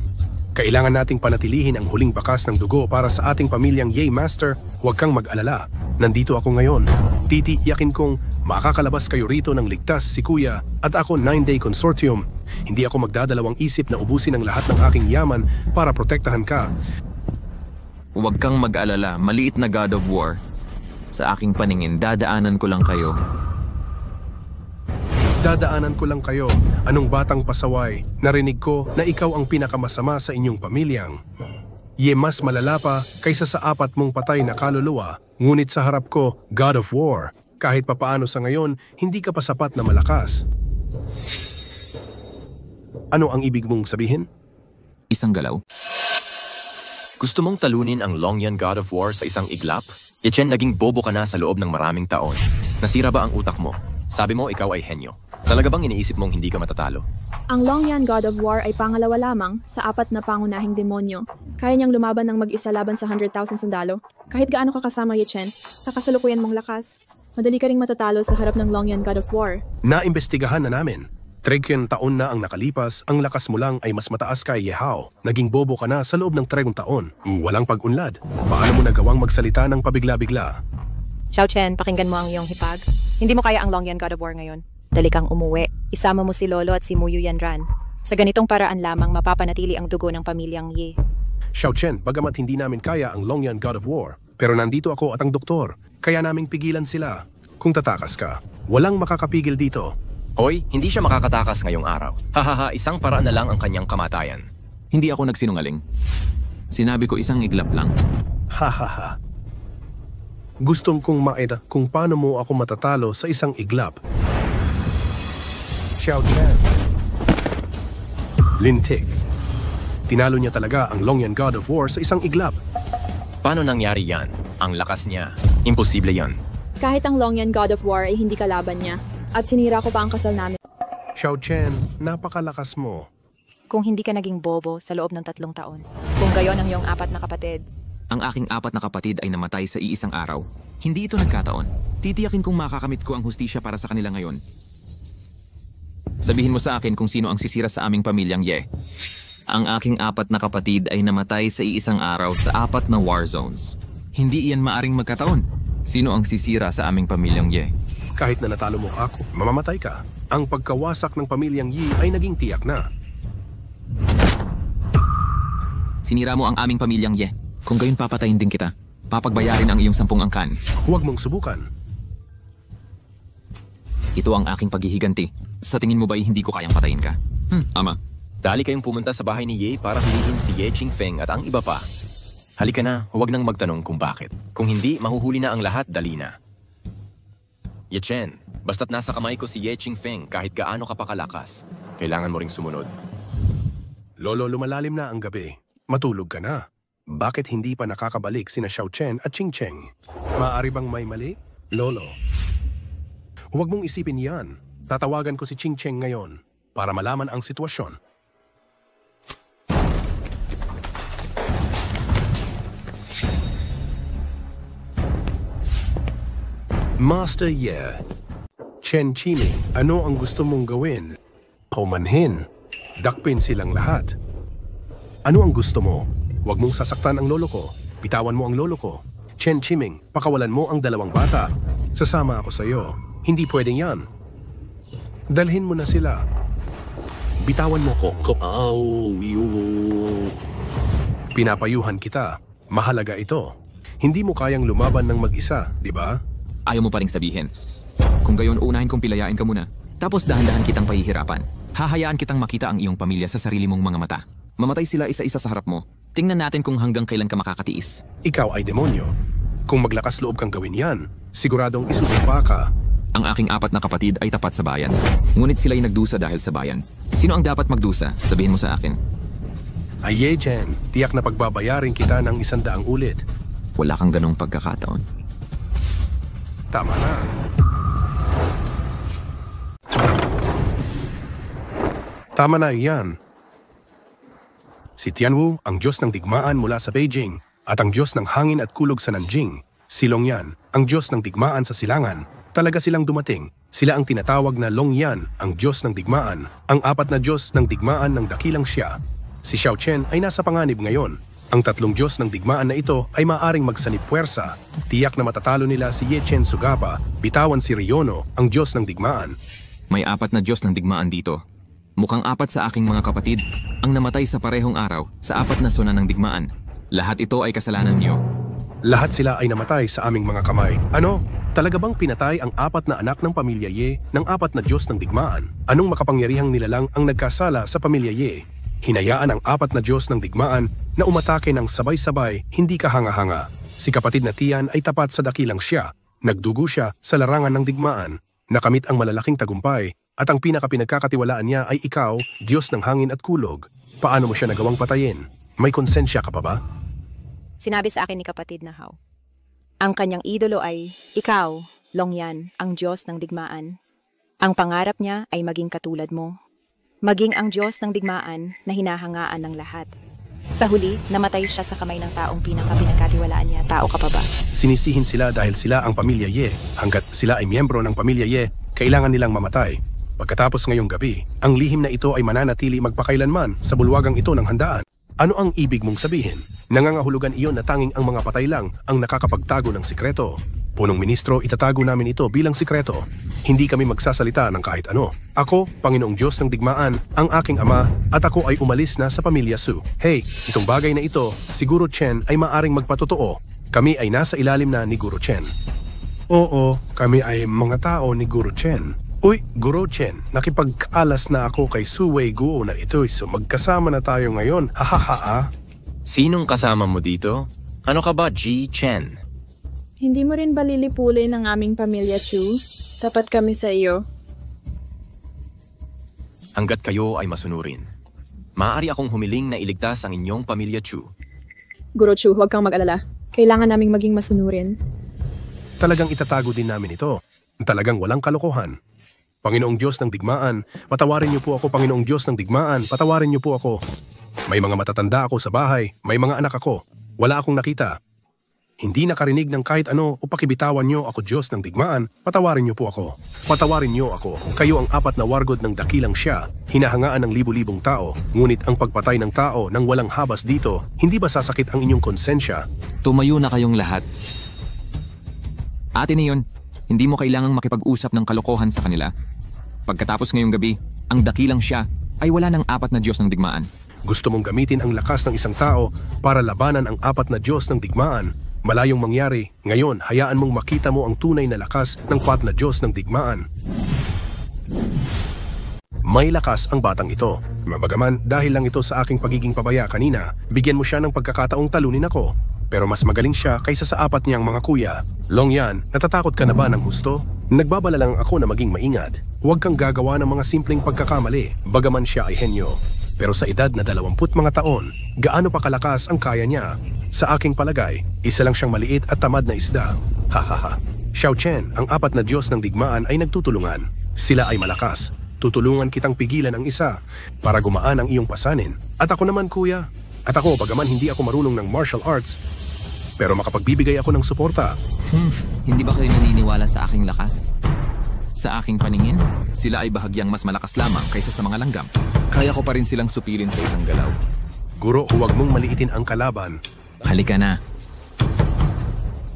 Speaker 1: Kailangan nating panatilihin ang huling bakas ng dugo para sa ating pamilyang Ye Master. Huwag kang mag-alala. Nandito ako ngayon. Titiyakin kong makakalabas kayo rito ng ligtas si Kuya at ako 9-day consortium. Hindi ako magdadalawang isip na ubusin ang lahat ng aking yaman para protektahan ka.
Speaker 3: Huwag kang mag-alala, maliit na God of War. Sa aking paningin, dadaanan ko lang kayo.
Speaker 1: Dadaanan ko lang kayo. Anong batang pasaway? Narinig ko na ikaw ang pinakamasama sa inyong pamilyang. Ye mas malala pa kaysa sa 4 mong patay na kaluluwa. Ngunit sa harap ko, God of War. Kahit papaano sa ngayon, hindi ka pa sapat na malakas. Ano ang ibig mong sabihin?
Speaker 3: Isang galaw.
Speaker 4: Gusto mong talunin ang Longyan God of War sa isang iglap? Ye Chen, naging bobo ka na sa loob ng maraming taon. Nasira ba ang utak mo? Sabi mo ikaw ay henyo. Talaga bang iniisip mong hindi ka matatalo?
Speaker 2: Ang Longyan God of War ay pangalawa lamang sa 4 na pangunahing demonyo. Kaya niyang lumaban ng mag-isa laban sa 100,000 sundalo. Kahit gaano ka kasama, Ye Chen, sa kasalukuyan mong lakas, madali ka ring matatalo sa harap ng Longyan God of War.
Speaker 1: Naimbestigahan na namin. 3 taon na ang nakalipas, ang lakas mo lang ay mas mataas kay Ye Hao. Naging bobo ka na sa loob ng 3 taon. Walang pag-unlad. Paano mo nagawang magsalita ng pabigla-bigla?
Speaker 5: Xiao Chen, pakinggan mo ang iyong hipag. Hindi mo kaya ang Longyan God of War ngayon. Dali kang umuwi. Isama mo si Lolo at si Muyu Yanran. Sa ganitong paraan lamang mapapanatili ang dugo ng pamilyang Ye.
Speaker 1: Xiao Chen, bagamat hindi namin kaya ang Longyan God of War, pero nandito ako at ang doktor. Kaya naming pigilan sila. Kung tatakas ka, walang makakapigil dito.
Speaker 4: Hoy, hindi siya makakatakas ngayong araw. Hahaha, isang paraan na lang ang kanyang kamatayan.
Speaker 3: Hindi ako nagsinungaling. Sinabi ko isang iglap lang.
Speaker 1: Hahaha. Gustong kong maida kung paano mo ako matatalo sa isang iglap. Xiao Chen. Lintik. Tinalo niya talaga ang Longyan God of War sa isang iglap.
Speaker 4: Paano nangyari yan? Ang lakas niya. Imposible yan.
Speaker 2: Kahit ang Longyan God of War ay hindi kalaban niya. At sinira ko pa ang kasal namin.
Speaker 1: Xiao Chen, napakalakas mo.
Speaker 5: Kung hindi ka naging bobo sa loob ng 3 taon. Kung gayon ang iyong 4 na kapatid.
Speaker 3: Ang aking 4 na kapatid ay namatay sa iisang araw. Hindi ito nagkataon. Titiyakin kong makakamit ko ang hustisya para sa kanila ngayon. Sabihin mo sa akin kung sino ang sisira sa aming pamilyang Ye. Ang aking 4 na kapatid ay namatay sa iisang araw sa 4 na war zones. Hindi iyan maaring magkataon. Sino ang sisira sa aming pamilyang Ye?
Speaker 1: Kahit na natalo mo ako, mamamatay ka. Ang pagkawasak ng pamilyang Yi ay naging tiyak na.
Speaker 3: Sinira mo ang aming pamilyang Ye. Kung gayon papatayin din kita. Papagbayarin ang iyong 10 angkan.
Speaker 1: Huwag mong subukan.
Speaker 3: Ito ang aking paghihiganti. Sa tingin mo ba'y hindi ko kayang patayin ka? Ama.
Speaker 4: Dali kayong pumunta sa bahay ni Ye para hulihin si Ye Qingfeng at ang iba pa. Halika na, huwag nang magtanong kung bakit. Kung hindi, mahuhuli na ang lahat, dali na. Ye Chen, basta't nasa kamay ko si Ye Qingfeng kahit gaano ka pa kalakas. Kailangan mo ring sumunod.
Speaker 1: Lolo, lumalalim na ang gabi. Matulog ka na. Bakit hindi pa nakakabalik sina Xiao Chen at Ching Cheng? Maaari bang may mali? Lolo. Huwag mong isipin yan. Tatawagan ko si Ching Cheng ngayon para malaman ang sitwasyon. Master Ye, Chen Chiming, ano ang gusto mong gawin? Paumanhin. Dakpin silang lahat. Ano ang gusto mo? Huwag mong sasaktan ang lolo ko. Bitawan mo ang lolo ko. Chen Chiming, pakawalan mo ang 2 bata. Sasama ako sa iyo. Hindi pwedeng yan. Dalhin mo na sila. Bitawan mo ko. Pinapayuhan kita. Mahalaga ito. Hindi mo kayang lumaban ng mag-isa, di ba?
Speaker 3: Ayaw mo pa ring sabihin. Kung gayon, unahin kong pilayain ka muna. Tapos dahan-dahan kitang pahihirapan. Hahayaan kitang makita ang iyong pamilya sa sarili mong mga mata. Mamatay sila isa-isa sa harap mo. Tingnan natin kung hanggang kailan ka makakatiis.
Speaker 1: Ikaw ay demonyo. Kung maglakas loob kang gawin yan, siguradong isusupa ka.
Speaker 3: Ang aking 4 na kapatid ay tapat sa bayan. Ngunit sila'y nagdusa dahil sa bayan. Sino ang dapat magdusa? Sabihin mo sa akin.
Speaker 1: Ay Ye Chen, tiyak na pagbabayarin kita ng 100 ulit.
Speaker 3: Wala kang ganong pagkakataon.
Speaker 1: Tama na. Tama na iyan. Si Tianwu, ang Diyos ng digmaan mula sa Beijing, at ang Diyos ng hangin at kulog sa Nanjing. Si Longyan, ang Diyos ng digmaan sa Silangan. Talaga silang dumating. Sila ang tinatawag na Longyan, ang Diyos ng digmaan. Ang 4 na Diyos ng digmaan ng dakilang siya. Si Xiao Chen ay nasa panganib ngayon. Ang 3 Diyos ng digmaan na ito ay maaring magsanib puwersa. Tiyak na matatalo nila si Ye Chen Sugapa, bitawan si Riono, ang Diyos ng digmaan.
Speaker 3: May 4 na Diyos ng digmaan dito. Mukhang 4 sa aking mga kapatid ang namatay sa parehong araw sa 4 na sona ng digmaan. Lahat ito ay kasalanan niyo.
Speaker 1: Lahat sila ay namatay sa aming mga kamay. Ano? Talaga bang pinatay ang 4 na anak ng pamilya Ye ng 4 na Diyos ng digmaan? Anong makapangyarihang nilalang ang nagkasala sa pamilya Ye? Hinayaan ang 4 na Diyos ng digmaan na umatake ng sabay-sabay, hindi kahanga-hanga. Si kapatid na Tian ay tapat sa dakilang siya. Nagdugo siya sa larangan ng digmaan. Nakamit ang malalaking tagumpay at ang pinakapinagkakatiwalaan niya ay ikaw, Diyos ng hangin at kulog. Paano mo siya nagawang patayin? May konsensya ka pa ba?
Speaker 5: Sinabi sa akin ni kapatid na Hao. Ang kanyang idolo ay ikaw, Longyan, ang Diyos ng digmaan. Ang pangarap niya ay maging katulad mo. Maging ang Diyos ng digmaan na hinahangaan ng lahat. Sa huli, namatay siya sa kamay ng taong pinakapinagkatiwalaan niya. Tao ka pa ba?
Speaker 1: Sinisihin sila dahil sila ang pamilya Ye. Hanggat sila ay miyembro ng pamilya Ye, kailangan nilang mamatay. Pagkatapos ngayong gabi, ang lihim na ito ay mananatili magpakailanman sa bulwagang ito ng handaan. Ano ang ibig mong sabihin? Nangangahulugan iyon na tanging ang mga patay lang ang nakakapagtago ng sikreto. Punong ministro, itatago namin ito bilang sikreto. Hindi kami magsasalita ng kahit ano. Ako, Panginoong Diyos ng digmaan, ang aking ama, at ako ay umalis na sa pamilya Su. Hey, itong bagay na ito, si Guru Chen ay maaring magpatotoo. Kami ay nasa ilalim na ni Guru Chen. Oo, kami ay mga tao ni Guru Chen. Uy, Guru Chen, nakipag-alas na ako kay Su Wei Guo na ito, so magkasama na tayo ngayon. Hahaha.
Speaker 4: Sinong kasama mo dito? Ano ka ba, Ji Chen?
Speaker 2: Hindi mo rin ba lilipulin ang aming pamilya, Chu? Tapat kami sa iyo.
Speaker 4: Hanggat kayo ay masunurin. Maaari akong humiling na iligtas ang inyong pamilya Chu.
Speaker 2: Guru Chu, huwag kang mag-alala. Kailangan naming maging masunurin.
Speaker 1: Talagang itatago din namin ito. Talagang walang kalokohan. Panginoong Diyos ng digmaan, patawarin niyo po ako, Panginoong Diyos ng digmaan, patawarin niyo po ako. May mga matatanda ako sa bahay, may mga anak ako. Wala akong nakita. Hindi nakarinig ng kahit ano o pakibitawan niyo ako, Diyos ng digmaan, patawarin niyo po ako. Patawarin niyo ako. Kayo ang 4 na wargod ng dakilang siya, hinahangaan ng libu-libong tao. Ngunit ang pagpatay ng tao nang walang habas dito, hindi ba sasakit ang inyong konsensya?
Speaker 3: Tumayo na kayong lahat. Atin na yun. Hindi mo kailangang makipag-usap ng kalokohan sa kanila. Pagkatapos ngayong gabi, ang dakilang siya ay wala ng 4 na Diyos ng digmaan.
Speaker 1: Gusto mong gamitin ang lakas ng isang tao para labanan ang 4 na Diyos ng digmaan. Malayong mangyari, ngayon hayaan mong makita mo ang tunay na lakas ng 4 na Diyos ng digmaan. May lakas ang batang ito. Mabagaman, dahil lang ito sa aking pagiging pabaya kanina, bigyan mo siya ng pagkakataong talunin ako. Pero mas magaling siya kaysa sa 4 niyang mga kuya. Longyan, natatakot ka na ba ng husto? Nagbabala lang ako na maging maingat. Huwag kang gagawa ng mga simpleng pagkakamali, bagaman siya ay henyo. Pero sa edad na 20 mga taon, gaano pa kalakas ang kaya niya? Sa aking palagay, isa lang siyang maliit at tamad na isda. Hahaha. Xiao Chen, ang 4 na Diyos ng digmaan ay nagtutulungan. Sila ay malakas. Tutulungan kitang pigilan ang isa para gumaan ang iyong pasanin. At ako naman, kuya. At ako, bagaman hindi ako marunong ng martial arts, pero makapagbibigay ako ng suporta.
Speaker 3: Hindi ba kayo naniniwala sa aking lakas? Sa aking paningin, sila ay bahagyang mas malakas lamang kaysa sa mga langgam. Kaya ko pa rin silang supilin sa isang galaw.
Speaker 1: Guro, huwag mong maliitin ang kalaban.
Speaker 3: Halika na.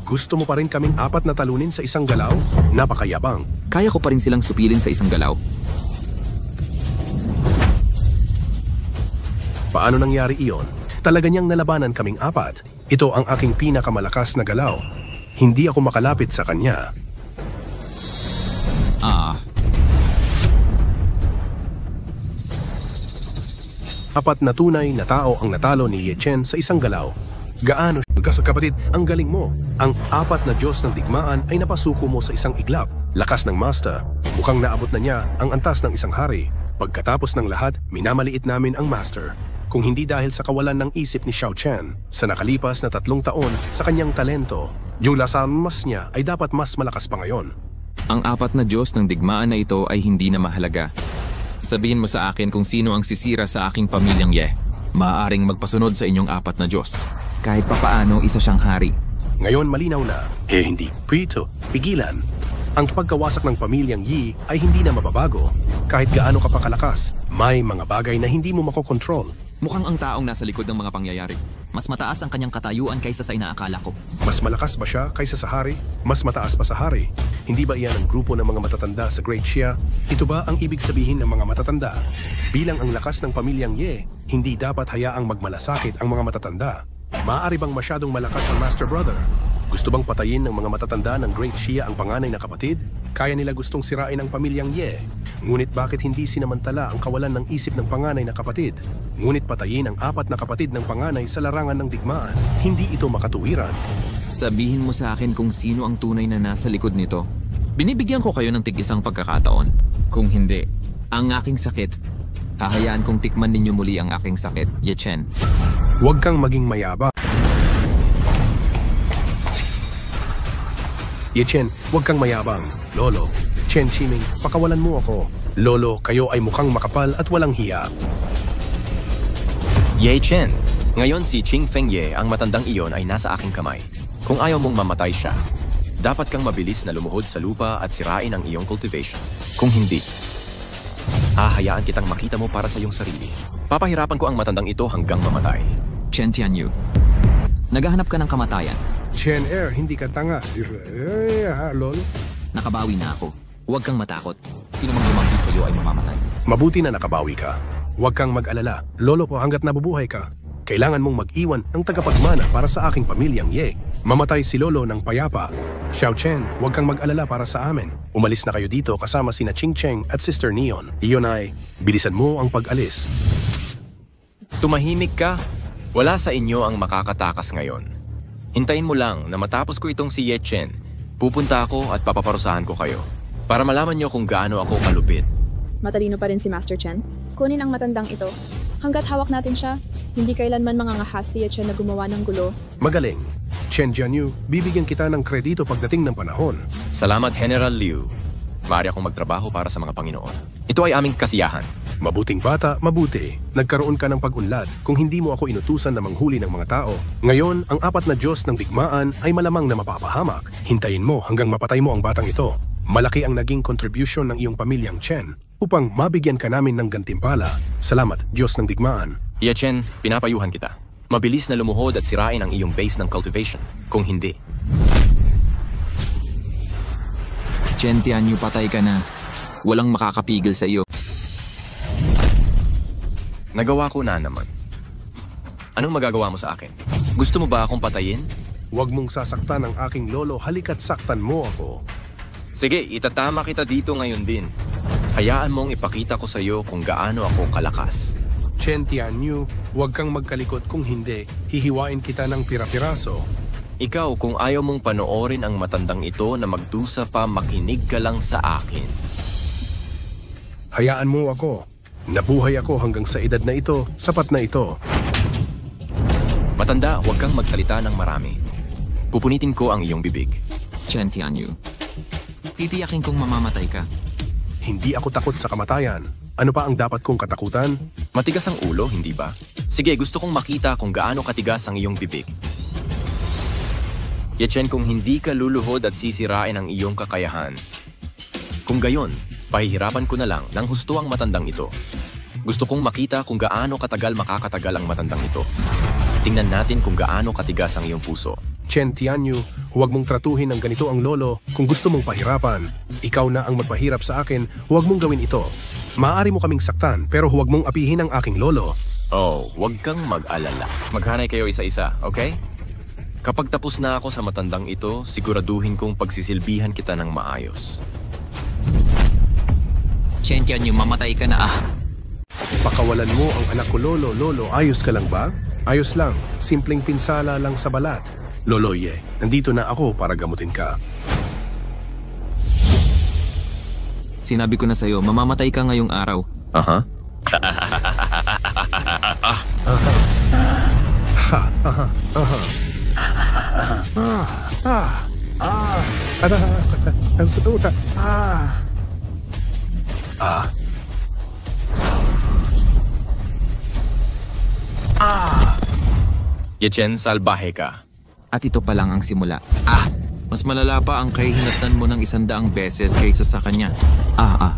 Speaker 1: Gusto mo pa rin kaming 4 na talunin sa isang galaw? Napakayabang.
Speaker 3: Kaya ko pa rin silang supilin sa isang galaw.
Speaker 1: Paano nangyari iyon? Talaga niyang nalabanan kaming 4. Ito ang aking pinakamalakas na galaw. Hindi ako makalapit sa kanya. Apat na tunay na tao ang natalo ni Ye Chen sa isang galaw. Gaano siya kapatid, ang galing mo. Ang 4 na Diyos ng digmaan ay napasuko mo sa isang iglap. Lakas ng master. Mukhang naabot na niya ang antas ng isang hari. Pagkatapos ng lahat, minamaliit namin ang master. Kung hindi dahil sa kawalan ng isip ni Xiao Chen sa nakalipas na 3 taon sa kanyang talento, yung lasamas niya ay dapat mas malakas pa ngayon.
Speaker 3: Ang 4 na Diyos ng digmaan na ito ay hindi na mahalaga. Sabihin mo sa akin kung sino ang sisira sa aking pamilyang Ye. Maaaring magpasunod sa inyong 4 na Diyos. Kahit papaano isa siyang hari.
Speaker 1: Ngayon malinaw na, hindi pito, pigilan. Ang pagkawasak ng pamilyang Yi ay hindi na mababago. Kahit gaano ka pa kalakas, may mga bagay na hindi mo makokontrol.
Speaker 3: Mukhang ang taong nasa likod ng mga pangyayari. Mas mataas ang kanyang katayuan kaysa sa inaakala ko.
Speaker 1: Mas malakas ba siya kaysa sa hari? Mas mataas pa sa hari? Hindi ba iyan ang grupo ng mga matatanda sa Great Xia? Ito ba ang ibig sabihin ng mga matatanda? Bilang ang lakas ng pamilyang Ye, hindi dapat hayaang magmalasakit ang mga matatanda. Maaari bang masyadong malakas ang Master Brother? Gusto bang patayin ng mga matatanda ng Great Xia ang panganay na kapatid? Kaya nila gustong sirain ang pamilyang Ye. Ngunit bakit hindi sinamantala ang kawalan ng isip ng panganay na kapatid? Ngunit patayin ang 4 na kapatid ng panganay sa larangan ng digmaan. Hindi ito makatuwiran.
Speaker 3: Sabihin mo sa akin kung sino ang tunay na nasa likod nito. Binibigyan ko kayo ng tig-isang pagkakataon. Kung hindi, ang aking sakit, hahayaan kong tikman ninyo muli ang aking sakit, Ye Chen.
Speaker 1: Huwag kang maging mayabang. Ye Chen, huwag kang mayabang. Lolo, Chen Chiming, pakawalan mo ako. Lolo, kayo ay mukhang makapal at walang hiya.
Speaker 4: Ye Chen, ngayon si Ching Feng Ye ang matandang iyon ay nasa aking kamay. Kung ayaw mong mamatay siya, dapat kang mabilis na lumuhod sa lupa at sirain ang iyong cultivation. Kung hindi, hahayaan kitang makita mo para sa iyong sarili. Papahirapan ko ang matandang ito hanggang mamatay.
Speaker 3: Chen Tianyu, naghahanap ka ng kamatayan.
Speaker 1: Chen hindi ka tanga. Lol.
Speaker 3: Nakabawi na ako. Huwag kang matakot. Sino mang lumampi sa iyo ay mamamatay.
Speaker 1: Mabuti na nakabawi ka. Huwag kang mag-alala. Lolo po hanggat nabubuhay ka. Kailangan mong mag-iwan ng tagapagmana para sa aking pamilyang Ye. Mamatay si Lolo ng payapa. Xiao Chen, huwag kang mag-alala para sa amin. Umalis na kayo dito kasama sina Ching Cheng at Sister Neon. Iyon ay, bilisan mo ang pag-alis.
Speaker 4: Tumahimik ka. Wala sa inyo ang makakatakas ngayon. Hintayin mo lang na matapos ko itong si Ye Chen. Pupunta ako at papaparusahan ko kayo. Para malaman nyo kung gaano ako kalupit.
Speaker 2: Matalino pa rin si Master Chen. Kunin ang matandang ito. Hanggat hawak natin siya, hindi kailanman mangangahas si Ye Chen na gumawa ng gulo.
Speaker 1: Magaling. Chen Jianyu, bibigyan kita ng kredito pagdating ng panahon.
Speaker 4: Salamat, General Liu. Maaari akong magtrabaho para sa mga Panginoon. Ito ay aming kasiyahan.
Speaker 1: Mabuting bata, mabuti. Nagkaroon ka ng pag-unlad kung hindi mo ako inutusan na manghuli ng mga tao. Ngayon, ang 4 na Diyos ng digmaan ay malamang na mapapahamak. Hintayin mo hanggang mapatay mo ang batang ito. Malaki ang naging contribution ng iyong pamilyang Chen upang mabigyan ka namin ng gantimpala. Salamat, Diyos ng digmaan.
Speaker 4: Ye Chen, pinapayuhan kita. Mabilis na lumuhod at sirain ang iyong base ng cultivation. Kung hindi,
Speaker 3: Chen Tianyu, patay ka na. Walang makakapigil sa iyo.
Speaker 4: nagawa ko na naman. Anong magagawa mo sa akin? Gusto mo ba akong patayin?
Speaker 1: Huwag mong sasaktan ang aking lolo, halika't saktan mo ako.
Speaker 4: Sige, itatama kita dito ngayon din. Hayaan mong ipakita ko sa iyo kung gaano ako kalakas.
Speaker 1: Chen Tianyu, huwag kang magkalikot kung hindi, hihiwain kita ng pira-piraso.
Speaker 4: Ikaw, kung ayaw mong panoorin ang matandang ito na magdusa pa, makinig ka lang sa akin.
Speaker 1: Hayaan mo ako. Nabuhay ako hanggang sa edad na ito, sapat na ito.
Speaker 4: Matanda, huwag kang magsalita ng marami. Pupunitin ko ang iyong bibig.
Speaker 3: Chen Tianyu, titiyakin kong mamamatay ka.
Speaker 1: Hindi ako takot sa kamatayan. Ano pa ang dapat kong katakutan?
Speaker 4: Matigas ang ulo, hindi ba? Sige, gusto kong makita kung gaano katigas ang iyong bibig. Ye-Chen, kung hindi ka luluhod at sisirain ang iyong kakayahan. Kung gayon, pahihirapan ko na lang ng husto ang matandang ito. Gusto kong makita kung gaano katagal makakatagal ang matandang ito. Tingnan natin kung gaano katigas ang iyong puso.
Speaker 1: Chen Tianyu, huwag mong tratuhin ng ganito ang lolo kung gusto mong pahirapan. Ikaw na ang magpahirap sa akin, huwag mong gawin ito. Maaari mo kaming saktan pero huwag mong apihin ang aking lolo.
Speaker 4: Oh, huwag kang mag-alala. Maghanay kayo isa-isa, okay? Kapag tapos na ako sa matandang ito, siguraduhin kong pagsisilbihan kita ng maayos.
Speaker 3: Chen Tianyu, mamatay ka na
Speaker 1: Pakawalan mo ang anak ko lolo. Lolo, ayos ka lang ba? Ayos lang, simpleng pinsala lang sa balat. Lolo Ye, nandito na ako para gamutin ka.
Speaker 3: Sinabi ko na sa'yo, mamamatay ka ngayong araw.
Speaker 4: Aha.
Speaker 1: Ang sututa.
Speaker 4: Ye-Chen, salbahe ka.
Speaker 3: At ito pa lang ang simula. Mas malala pa ang kahihinatnan mo ng 100 beses kaysa sa kanya.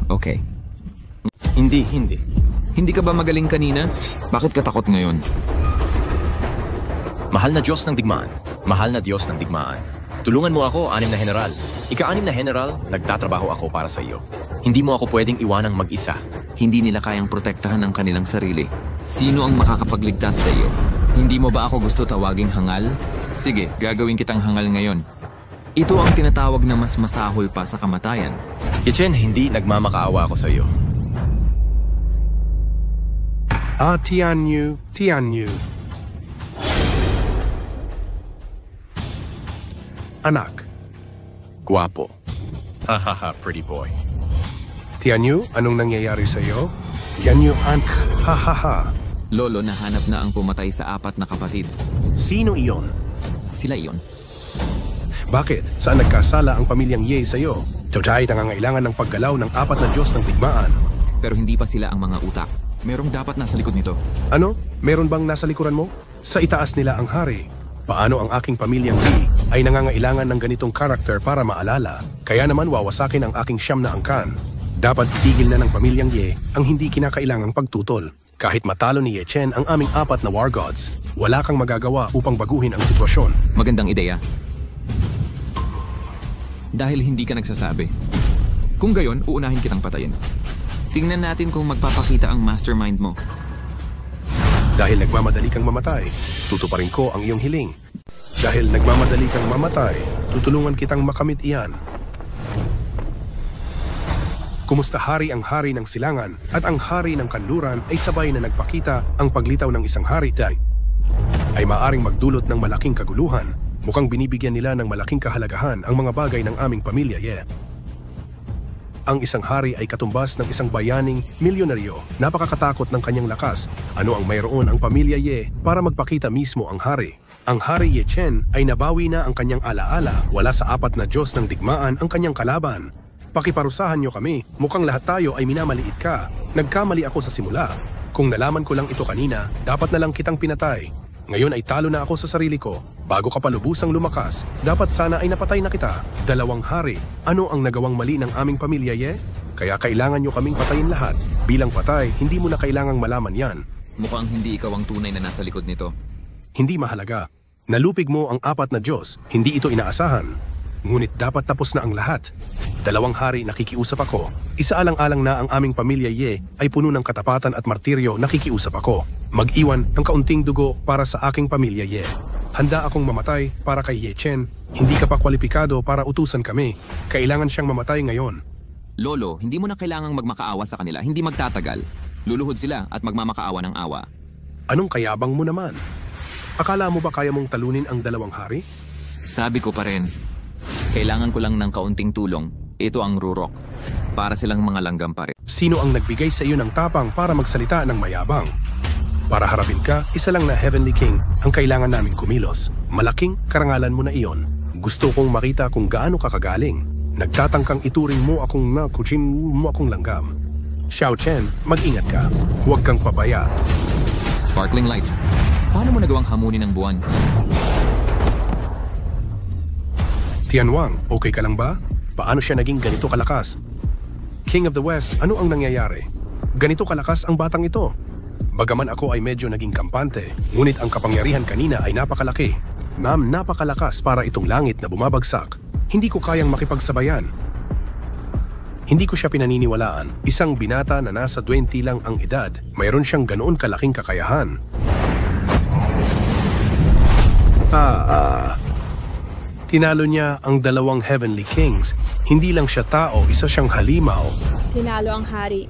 Speaker 3: Okay.
Speaker 4: Hindi.
Speaker 3: Hindi ka ba magaling kanina? Bakit ka takot ngayon?
Speaker 4: Mahal na Diyos ng digmaan. Mahal na Diyos ng digmaan. Tulungan mo ako, 6 na general. Ika-6 na general, nagtatrabaho ako para sa iyo. Hindi mo ako pwedeng iwanang mag-isa.
Speaker 3: Hindi nila kayang protektahan ang kanilang sarili. Sino ang makakapagligtas sa iyo? Hindi mo ba ako gusto tawaging hangal? Sige, gagawin kitang hangal ngayon. Ito ang tinatawag na mas masahol pa sa kamatayan.
Speaker 4: Ye-Chen, hindi nagmamakaawa ako sa iyo.
Speaker 1: Tianyu. Anak.
Speaker 4: Guwapo. Hahaha, pretty boy.
Speaker 1: Tianyu, anong nangyayari sa iyo? Tianyu, hahaha.
Speaker 3: Lolo, nahanap na ang pumatay sa 4 na kapatid.
Speaker 1: Sino iyon?
Speaker 3: Sila iyon.
Speaker 1: Bakit? Saan nagkasala ang pamilyang Ye sa iyo? Totay nangangailangan ng paggalaw ng 4 na Diyos ng digmaan.
Speaker 3: Pero hindi pa sila ang mga utak. Merong dapat nasa likod nito.
Speaker 1: Ano? Meron bang nasa likuran mo? Sa itaas nila ang hari. Paano ang aking pamilyang Ye ay nangangailangan ng ganitong karakter para maalala? Kaya naman wawasakin ang aking 9 na angkan. Dapat itigil na ng pamilyang Ye ang hindi kinakailangang pagtutol. Kahit matalo ni Ye-Chen ang aming 4 na war gods, wala kang magagawa upang baguhin ang sitwasyon.
Speaker 3: Magandang ideya. Dahil hindi ka nagsasabi. Kung gayon, uunahin kitang patayin. Tingnan natin kung magpapakita ang mastermind mo.
Speaker 1: Dahil nagmamadali kang mamatay, tutuparin ko ang iyong hiling. Dahil nagmamadali kang mamatay, tutulungan kitang makamit iyan. Kumusta hari ang hari ng silangan at ang hari ng kanluran ay sabay na nagpakita ang paglitaw ng isang hari ay maaring magdulot ng malaking kaguluhan. Mukhang binibigyan nila ng malaking kahalagahan ang mga bagay ng aming pamilya, Ang isang hari ay katumbas ng isang bayaning milyonaryo. Napakakatakot ng kanyang lakas. Ano ang mayroon ang pamilya Ye para magpakita mismo ang hari? Ang hari Ye-Chen ay nabawi na ang kanyang alaala. Wala sa 4 na Diyos ng digmaan ang kanyang kalaban. Pakiparusahan niyo kami. Mukhang lahat tayo ay minamaliit ka. Nagkamali ako sa simula. Kung nalaman ko lang ito kanina, dapat na lang kitang pinatay. Ngayon ay talo na ako sa sarili ko. Bago ka pa lubusang lumakas, dapat sana ay napatay na kita. 2 hari. Ano ang nagawang mali ng aming pamilya, Ye? Kaya kailangan nyo kaming patayin lahat. Bilang patay, hindi mo na kailangang malaman yan.
Speaker 3: Mukhang hindi ikaw ang tunay na nasa likod nito.
Speaker 1: Hindi mahalaga. Nalupig mo ang 4 na Diyos. Hindi ito inaasahan. Ngunit dapat tapos na ang lahat. 2 hari nakikiusap ako. Isaalang-alang na ang aming pamilya Ye ay puno ng katapatan at martiryo, nakikiusap ako. Mag-iwan ng kaunting dugo para sa aking pamilya Ye. Handa akong mamatay para kay Ye-Chen. Hindi ka pa kwalipikado para utusan kami. Kailangan siyang mamatay ngayon.
Speaker 3: Lolo, hindi mo na kailangang magmakaawa sa kanila. Hindi magtatagal. Luluhod sila at magmamakaawa ng awa.
Speaker 1: Anong kayabang mo naman? Akala mo ba kaya mong talunin ang 2 hari?
Speaker 3: Sabi ko pa rin, kailangan ko lang ng kaunting tulong. Ito ang rurok. Para silang mga langgam pa rin.
Speaker 1: Sino ang nagbigay sa iyo ng tapang para magsalita ng mayabang? Para harapin ka, isa lang na Heavenly King ang kailangan naming kumilos. Malaking karangalan mo na iyon. Gusto kong makita kung gaano ka kagaling. Nagtatangkang ituring mo akong langgam. Xiao Chen, mag-ingat ka. Huwag kang pabaya.
Speaker 3: Sparkling light. Paano mo nagawang hamunin ng buwan?
Speaker 1: Tianwang, okay ka lang ba? Paano siya naging ganito kalakas? King of the West, ano ang nangyayari? Ganito kalakas ang batang ito. Bagaman ako ay medyo naging kampante, ngunit ang kapangyarihan kanina ay napakalaki. Ma'am, napakalakas para itong langit na bumabagsak. Hindi ko kayang makipagsabayan. Hindi ko siya pinaniniwalaan. Isang binata na nasa 20 lang ang edad, mayroon siyang ganoon kalaking kakayahan. Tinalo niya ang dalawang Heavenly Kings. Hindi lang siya tao, isa siyang halimaw.
Speaker 2: Tinalo ang hari.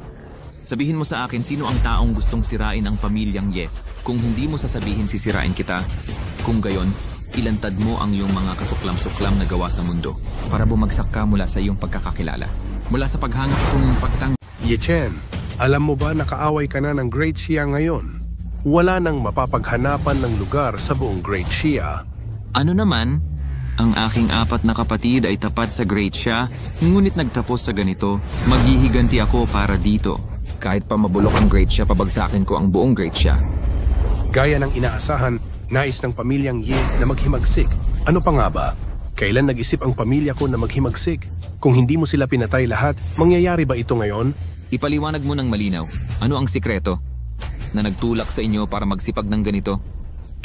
Speaker 3: Sabihin mo sa akin sino ang taong gustong sirain ang pamilyang Ye. Kung hindi mo sasabihin sisirain kita, kung gayon, ilantad mo ang iyong mga kasuklam-suklam na gawa sa mundo para bumagsak ka mula sa iyong pagkakakilala. Mula sa paghangap kong pagtang...
Speaker 1: Ye Chen, alam mo ba nakaaway ka na ng Great Xia ngayon? Wala nang mapapaghanapan ng lugar sa buong Great Xia.
Speaker 3: Ano naman? Ang aking 4 na kapatid ay tapat sa Great Xia, ngunit nagtapos sa ganito, maghihiganti ako para dito. Kahit pa mabulok ang Great Xia, pabagsakin ko ang buong Great Xia.
Speaker 1: Gaya ng inaasahan, nais ng pamilyang Ye na maghimagsik. Ano pa nga ba? Kailan nag-isip ang pamilya ko na maghimagsik? Kung hindi mo sila pinatay lahat, mangyayari ba ito ngayon?
Speaker 3: Ipaliwanag mo ng malinaw. Ano ang sikreto na nagtulak sa inyo para magsipag ng ganito?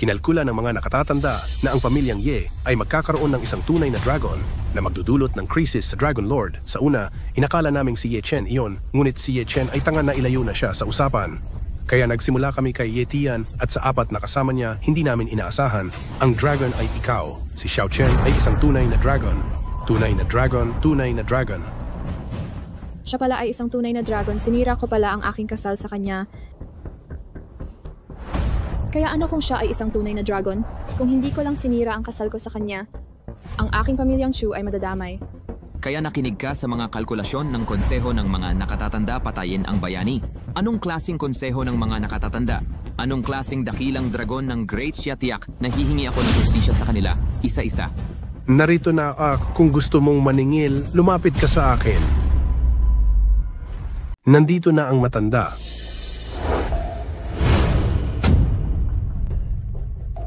Speaker 1: Kinalkula ng mga nakatatanda na ang pamilyang Ye ay magkakaroon ng isang tunay na dragon na magdudulot ng krisis sa Dragon Lord. Sa una, inakala naming si Ye Chen iyon, ngunit si Ye Chen ay tanga na ilayo na siya sa usapan. Kaya nagsimula kami kay Ye Tian at sa 4 na kasama niya, hindi namin inaasahan. Ang dragon ay ikaw. Si Xiao Chen ay isang tunay na dragon. Tunay na dragon, tunay na dragon.
Speaker 2: Siya pala ay isang tunay na dragon. Sinira ko pala ang aking kasal sa kanya. Kaya ano kung siya ay isang tunay na dragon? Kung hindi ko lang sinira ang kasal ko sa kanya, ang aking pamilyang Chu ay madadamay.
Speaker 3: Kaya nakinig ka sa mga kalkulasyon ng konseho ng mga nakatatanda patayin ang bayani. Anong klaseng konseho ng mga nakatatanda? Anong klaseng dakilang dragon ng Great Xia tiyak na hihingi ako ng justisya sa kanila, isa-isa?
Speaker 1: Narito na kung gusto mong maningil, lumapit ka sa akin. Nandito na ang matanda.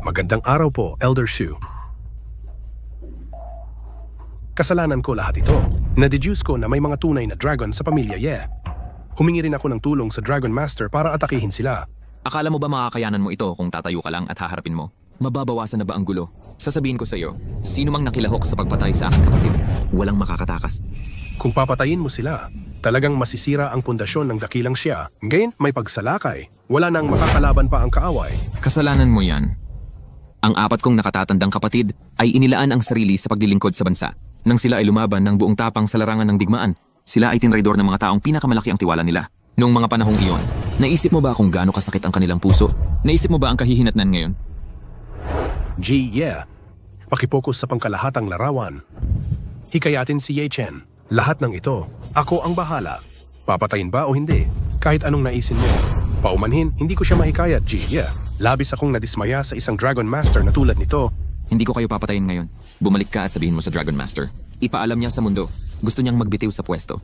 Speaker 1: Magandang araw po, Elder Shu. Kasalanan ko lahat ito. Na-deduce ko na may mga tunay na dragon sa pamilya Ye. Humingi rin ako ng tulong sa Dragon Master para atakihin sila.
Speaker 3: Akala mo ba makakayanan mo ito kung tatayo ka lang at haharapin mo? Mababawasan na ba ang gulo? Sasabihin ko sa iyo, sino mang nakilahok sa pagpatay sa aking kapatid, walang makakatakas.
Speaker 1: Kung papatayin mo sila, talagang masisira ang pundasyon ng dakilang siya. Ngayon, may pagsalakay. Wala nang makakalaban pa ang kaaway.
Speaker 3: Kasalanan mo yan. Ang 4 kong nakatatandang kapatid ay inilaan ang sarili sa paglilingkod sa bansa. Nang sila ay lumaban ng buong tapang sa larangan ng digmaan, sila ay tinraidor ng mga taong pinakamalaki ang tiwala nila. Noong mga panahong iyon, naisip mo ba kung gaano kasakit ang kanilang puso? Naisip mo ba ang kahihinatnan ngayon?
Speaker 1: Pakipokus sa pangkalahatang larawan. Hikayatin si Ye Chen. Lahat ng ito, ako ang bahala. Papatayin ba o hindi? Kahit anong naisin mo. Paumanhin, hindi ko siya mahikayat, Labis akong nadismaya sa isang Dragon Master na tulad nito.
Speaker 3: Hindi ko kayo papatayin ngayon. Bumalik ka at sabihin mo sa Dragon Master. Ipaalam niya sa mundo. Gusto niyang magbitiw sa pwesto.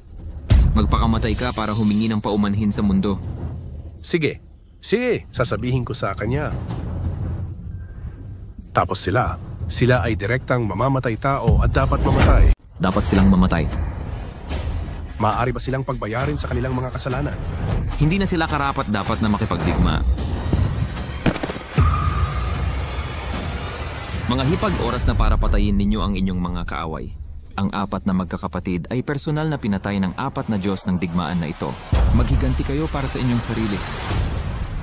Speaker 3: Magpakamatay ka para humingi ng paumanhin sa mundo.
Speaker 1: Sige, sasabihin ko sa kanya. Tapos sila ay direktang mamamatay tao at dapat mamatay.
Speaker 3: Dapat silang mamatay.
Speaker 1: Maaari ba silang pagbayarin sa kanilang mga kasalanan?
Speaker 3: Hindi na sila karapat dapat na makipagdigma. Mga hipag oras na para patayin ninyo ang inyong mga kaaway. Ang 4 na magkakapatid ay personal na pinatay ng 4 na Diyos ng digmaan na ito. Maghiganti kayo para sa inyong sarili.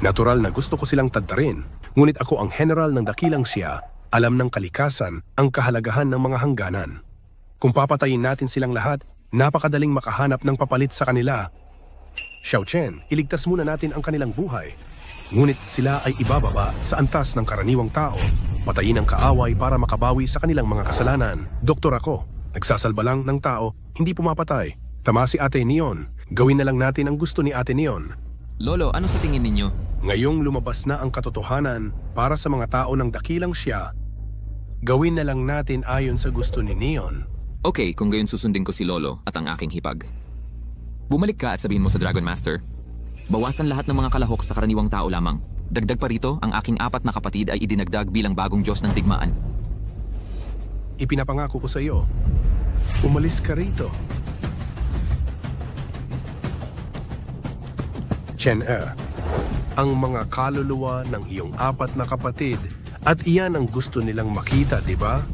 Speaker 1: Natural na gusto ko silang tadtarin, ngunit ako ang general ng dakilang siya, alam ng kalikasan ang kahalagahan ng mga hangganan. Kung papatayin natin silang lahat, napakadaling makahanap ng papalit sa kanila. Xiao Chen, iligtas muna natin ang kanilang buhay. Ngunit sila ay ibababa sa antas ng karaniwang tao. Patayin ang kaaway para makabawi sa kanilang mga kasalanan. Doktor ako, nagsasalba lang ng tao, hindi pumapatay. Tama si Ate Neon. Gawin na lang natin ang gusto ni Ate Neon.
Speaker 3: Lolo, ano sa tingin ninyo?
Speaker 1: Ngayong lumabas na ang katotohanan para sa mga tao ng dakilang siya, gawin na lang natin ayon sa gusto ni Neon.
Speaker 3: Okay, kung gayon susundin ko si Lolo at ang aking hipag. Bumalik ka at sabihin mo sa Dragon Master, bawasan lahat ng mga kalahok sa karaniwang tao lamang. Dagdag pa rito, ang aking 4 na kapatid ay idinagdag bilang bagong Diyos ng digmaan.
Speaker 1: ipinapangako ko sa iyo. Umalis ka rito. Chen-e, ang mga kaluluwa ng iyong 4 na kapatid at iyan ang gusto nilang makita, di ba?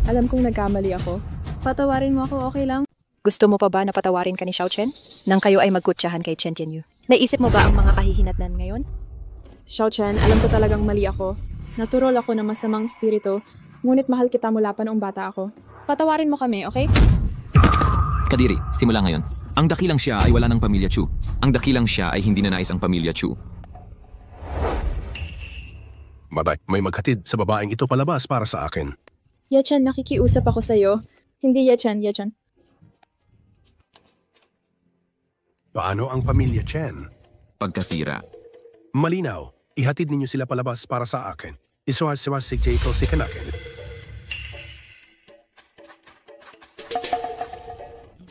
Speaker 2: Alam kong nagkamali ako. Patawarin mo ako, okay lang?
Speaker 5: Gusto mo pa ba na patawarin ka ni Xiao Chen? Nang kayo ay magkutsahan kay Chen Tianyu. Naisip mo ba ang mga kahihinatnan ngayon?
Speaker 2: Xiao Chen, alam ko talagang mali ako. Naturol ako ng masamang espiritu, ngunit mahal kita mula pa noong bata ako. Patawarin mo kami, okay?
Speaker 3: Kadiri, simula ngayon. Ang dakilang siya ay wala ng pamilya Chu. Ang dakilang siya ay hindi na nais ang pamilya Chu.
Speaker 1: Babay, may maghatid sa babaeng ito palabas para sa akin.
Speaker 2: Ye Chen, nakikiusap ako sa'yo. Hindi Ye Chen, Ye Chen.
Speaker 1: Paano ang pamilya Chen?
Speaker 3: Pagkasira.
Speaker 1: Malinaw, ihatid ninyo sila palabas para sa akin. Iswas-siwas si Jacob si Kanakin.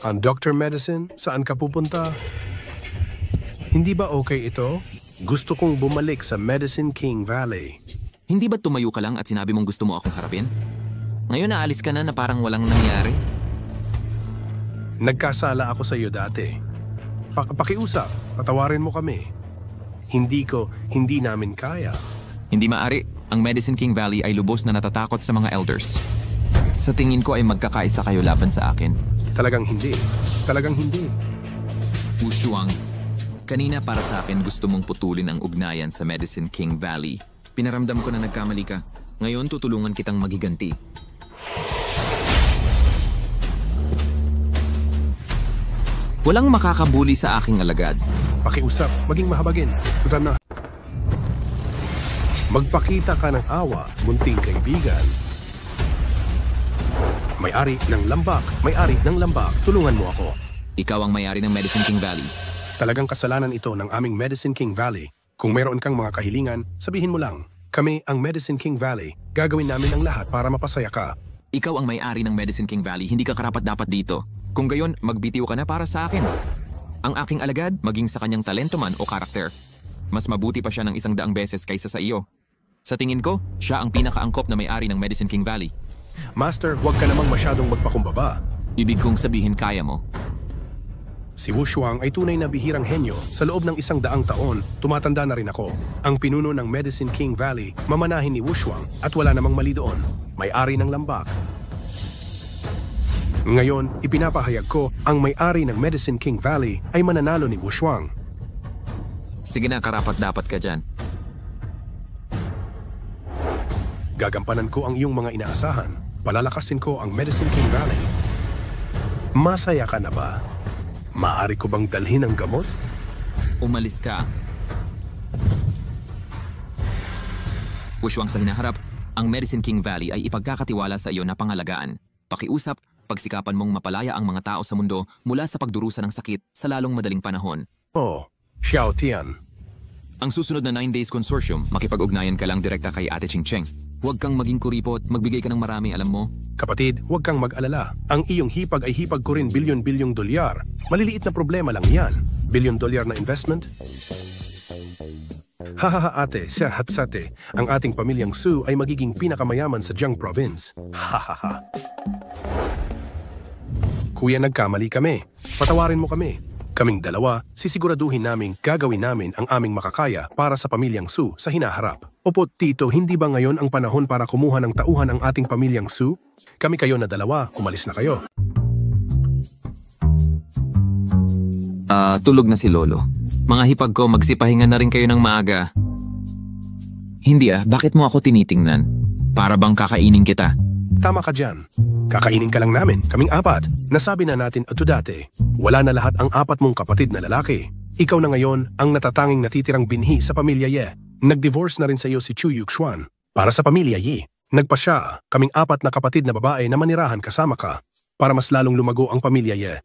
Speaker 1: Ang Dr. Medicine, saan ka pupunta? Hindi ba okay ito? Gusto kong bumalik sa Medicine King Valley.
Speaker 3: Hindi ba tumayo ka lang at sinabi mong gusto mo akong harapin? Ngayon naalis ka na parang walang nangyari?
Speaker 1: Nagkasala ako sa iyo dati. Pakiusap, patawarin mo kami. Hindi namin kaya.
Speaker 3: Hindi maari. Ang Medicine King Valley ay lubos na natatakot sa mga elders. Sa tingin ko ay magkakaisa kayo laban sa akin.
Speaker 1: Talagang hindi. Talagang hindi.
Speaker 3: Wushuang, kanina para sa akin gusto mong putulin ang ugnayan sa Medicine King Valley. Pinaramdam ko na nagkamali ka. Ngayon tutulungan kitang magiganti. Walang makakabuli sa aking alagad.
Speaker 1: Pakiusap, maging mahabagin. Tutan na. Magpakita ka ng awa, munting kaibigan. May-ari ng lambak, tulungan mo ako.
Speaker 3: Ikaw ang may-ari ng Medicine King Valley.
Speaker 1: Talagang kasalanan ito ng aming Medicine King Valley. Kung meron kang mga kahilingan, sabihin mo lang. Kami ang Medicine King Valley. Gagawin namin ang lahat para mapasaya ka.
Speaker 3: Ikaw ang may-ari ng Medicine King Valley, hindi ka karapat-dapat dito. Kung gayon, magbitiw ka na para sa akin. Ang aking alagad, maging sa kanyang talento man o karakter. Mas mabuti pa siya ng 100 beses kaysa sa iyo. Sa tingin ko, siya ang pinakaangkop na may-ari ng Medicine King Valley.
Speaker 1: Master, huwag ka namang masyadong magpakumbaba.
Speaker 3: Ibig kong sabihin kaya mo.
Speaker 1: Si Wushuang ay tunay na bihirang henyo. Sa loob ng 100 taon, tumatanda na rin ako. Ang pinuno ng Medicine King Valley, mamanahin ni Wushuang at wala namang mali doon. May-ari ng lambak. Ngayon, ipinapahayag ko, ang may-ari ng Medicine King Valley ay mananalo ni Wushuang.
Speaker 3: Sige na, karapat-dapat ka dyan.
Speaker 1: Gagampanan ko ang iyong mga inaasahan. Palalakasin ko ang Medicine King Valley. Masaya ka na ba? Maaari ko bang dalhin ang gamot?
Speaker 3: Umalis ka. Wushuang sa hinaharap, ang Medicine King Valley ay ipagkakatiwala sa iyo na pangalagaan. Pakiusap, pagsikapan mong mapalaya ang mga tao sa mundo mula sa pagdurusa ng sakit sa lalong madaling panahon.
Speaker 1: Oh, Xiao Tian.
Speaker 3: Ang susunod na 9 Days Consortium, makipag-ugnayan ka lang direkta kay Ate Ching Cheng. Huwag kang maging kuripot, magbigay ka ng marami, alam mo?
Speaker 1: Kapatid, huwag kang mag-alala. Ang iyong hipag ay hipag ko rin bilyon-bilyong dolyar. Maliliit na problema lang yan. $1 billion na investment? Hahaha ate, sate, ang ating pamilyang Su ay magiging pinakamayaman sa Jiang Province. Hahaha. Kuya, nagkamali kami. Patawarin mo kami. Kaming dalawa, sisiguraduhin naming gagawin namin ang aming makakaya para sa pamilyang Su sa hinaharap. Opo, Tito, hindi ba ngayon ang panahon para kumuha ng tauhan ang ating pamilyang Su? Kami kayo na dalawa, umalis na kayo.
Speaker 3: Tulog na si Lolo. Mga hipag ko, magsipahinga na rin kayo ng maaga. Hindi bakit mo ako tinitingnan? Para bang kakainin kita?
Speaker 1: Tama ka dyan. Kakainin ka lang namin, kaming 4. Nasabi na natin ito dati. Wala na lahat ang 4 mong kapatid na lalaki. Ikaw na ngayon ang natatanging natitirang binhi sa pamilya Ye. Nag-divorce na rin sa iyo si Chu Yuxuan. Para sa pamilya Ye, nagpasya, kaming 4 na kapatid na babae na manirahan kasama ka para mas lalong lumago ang pamilya Ye.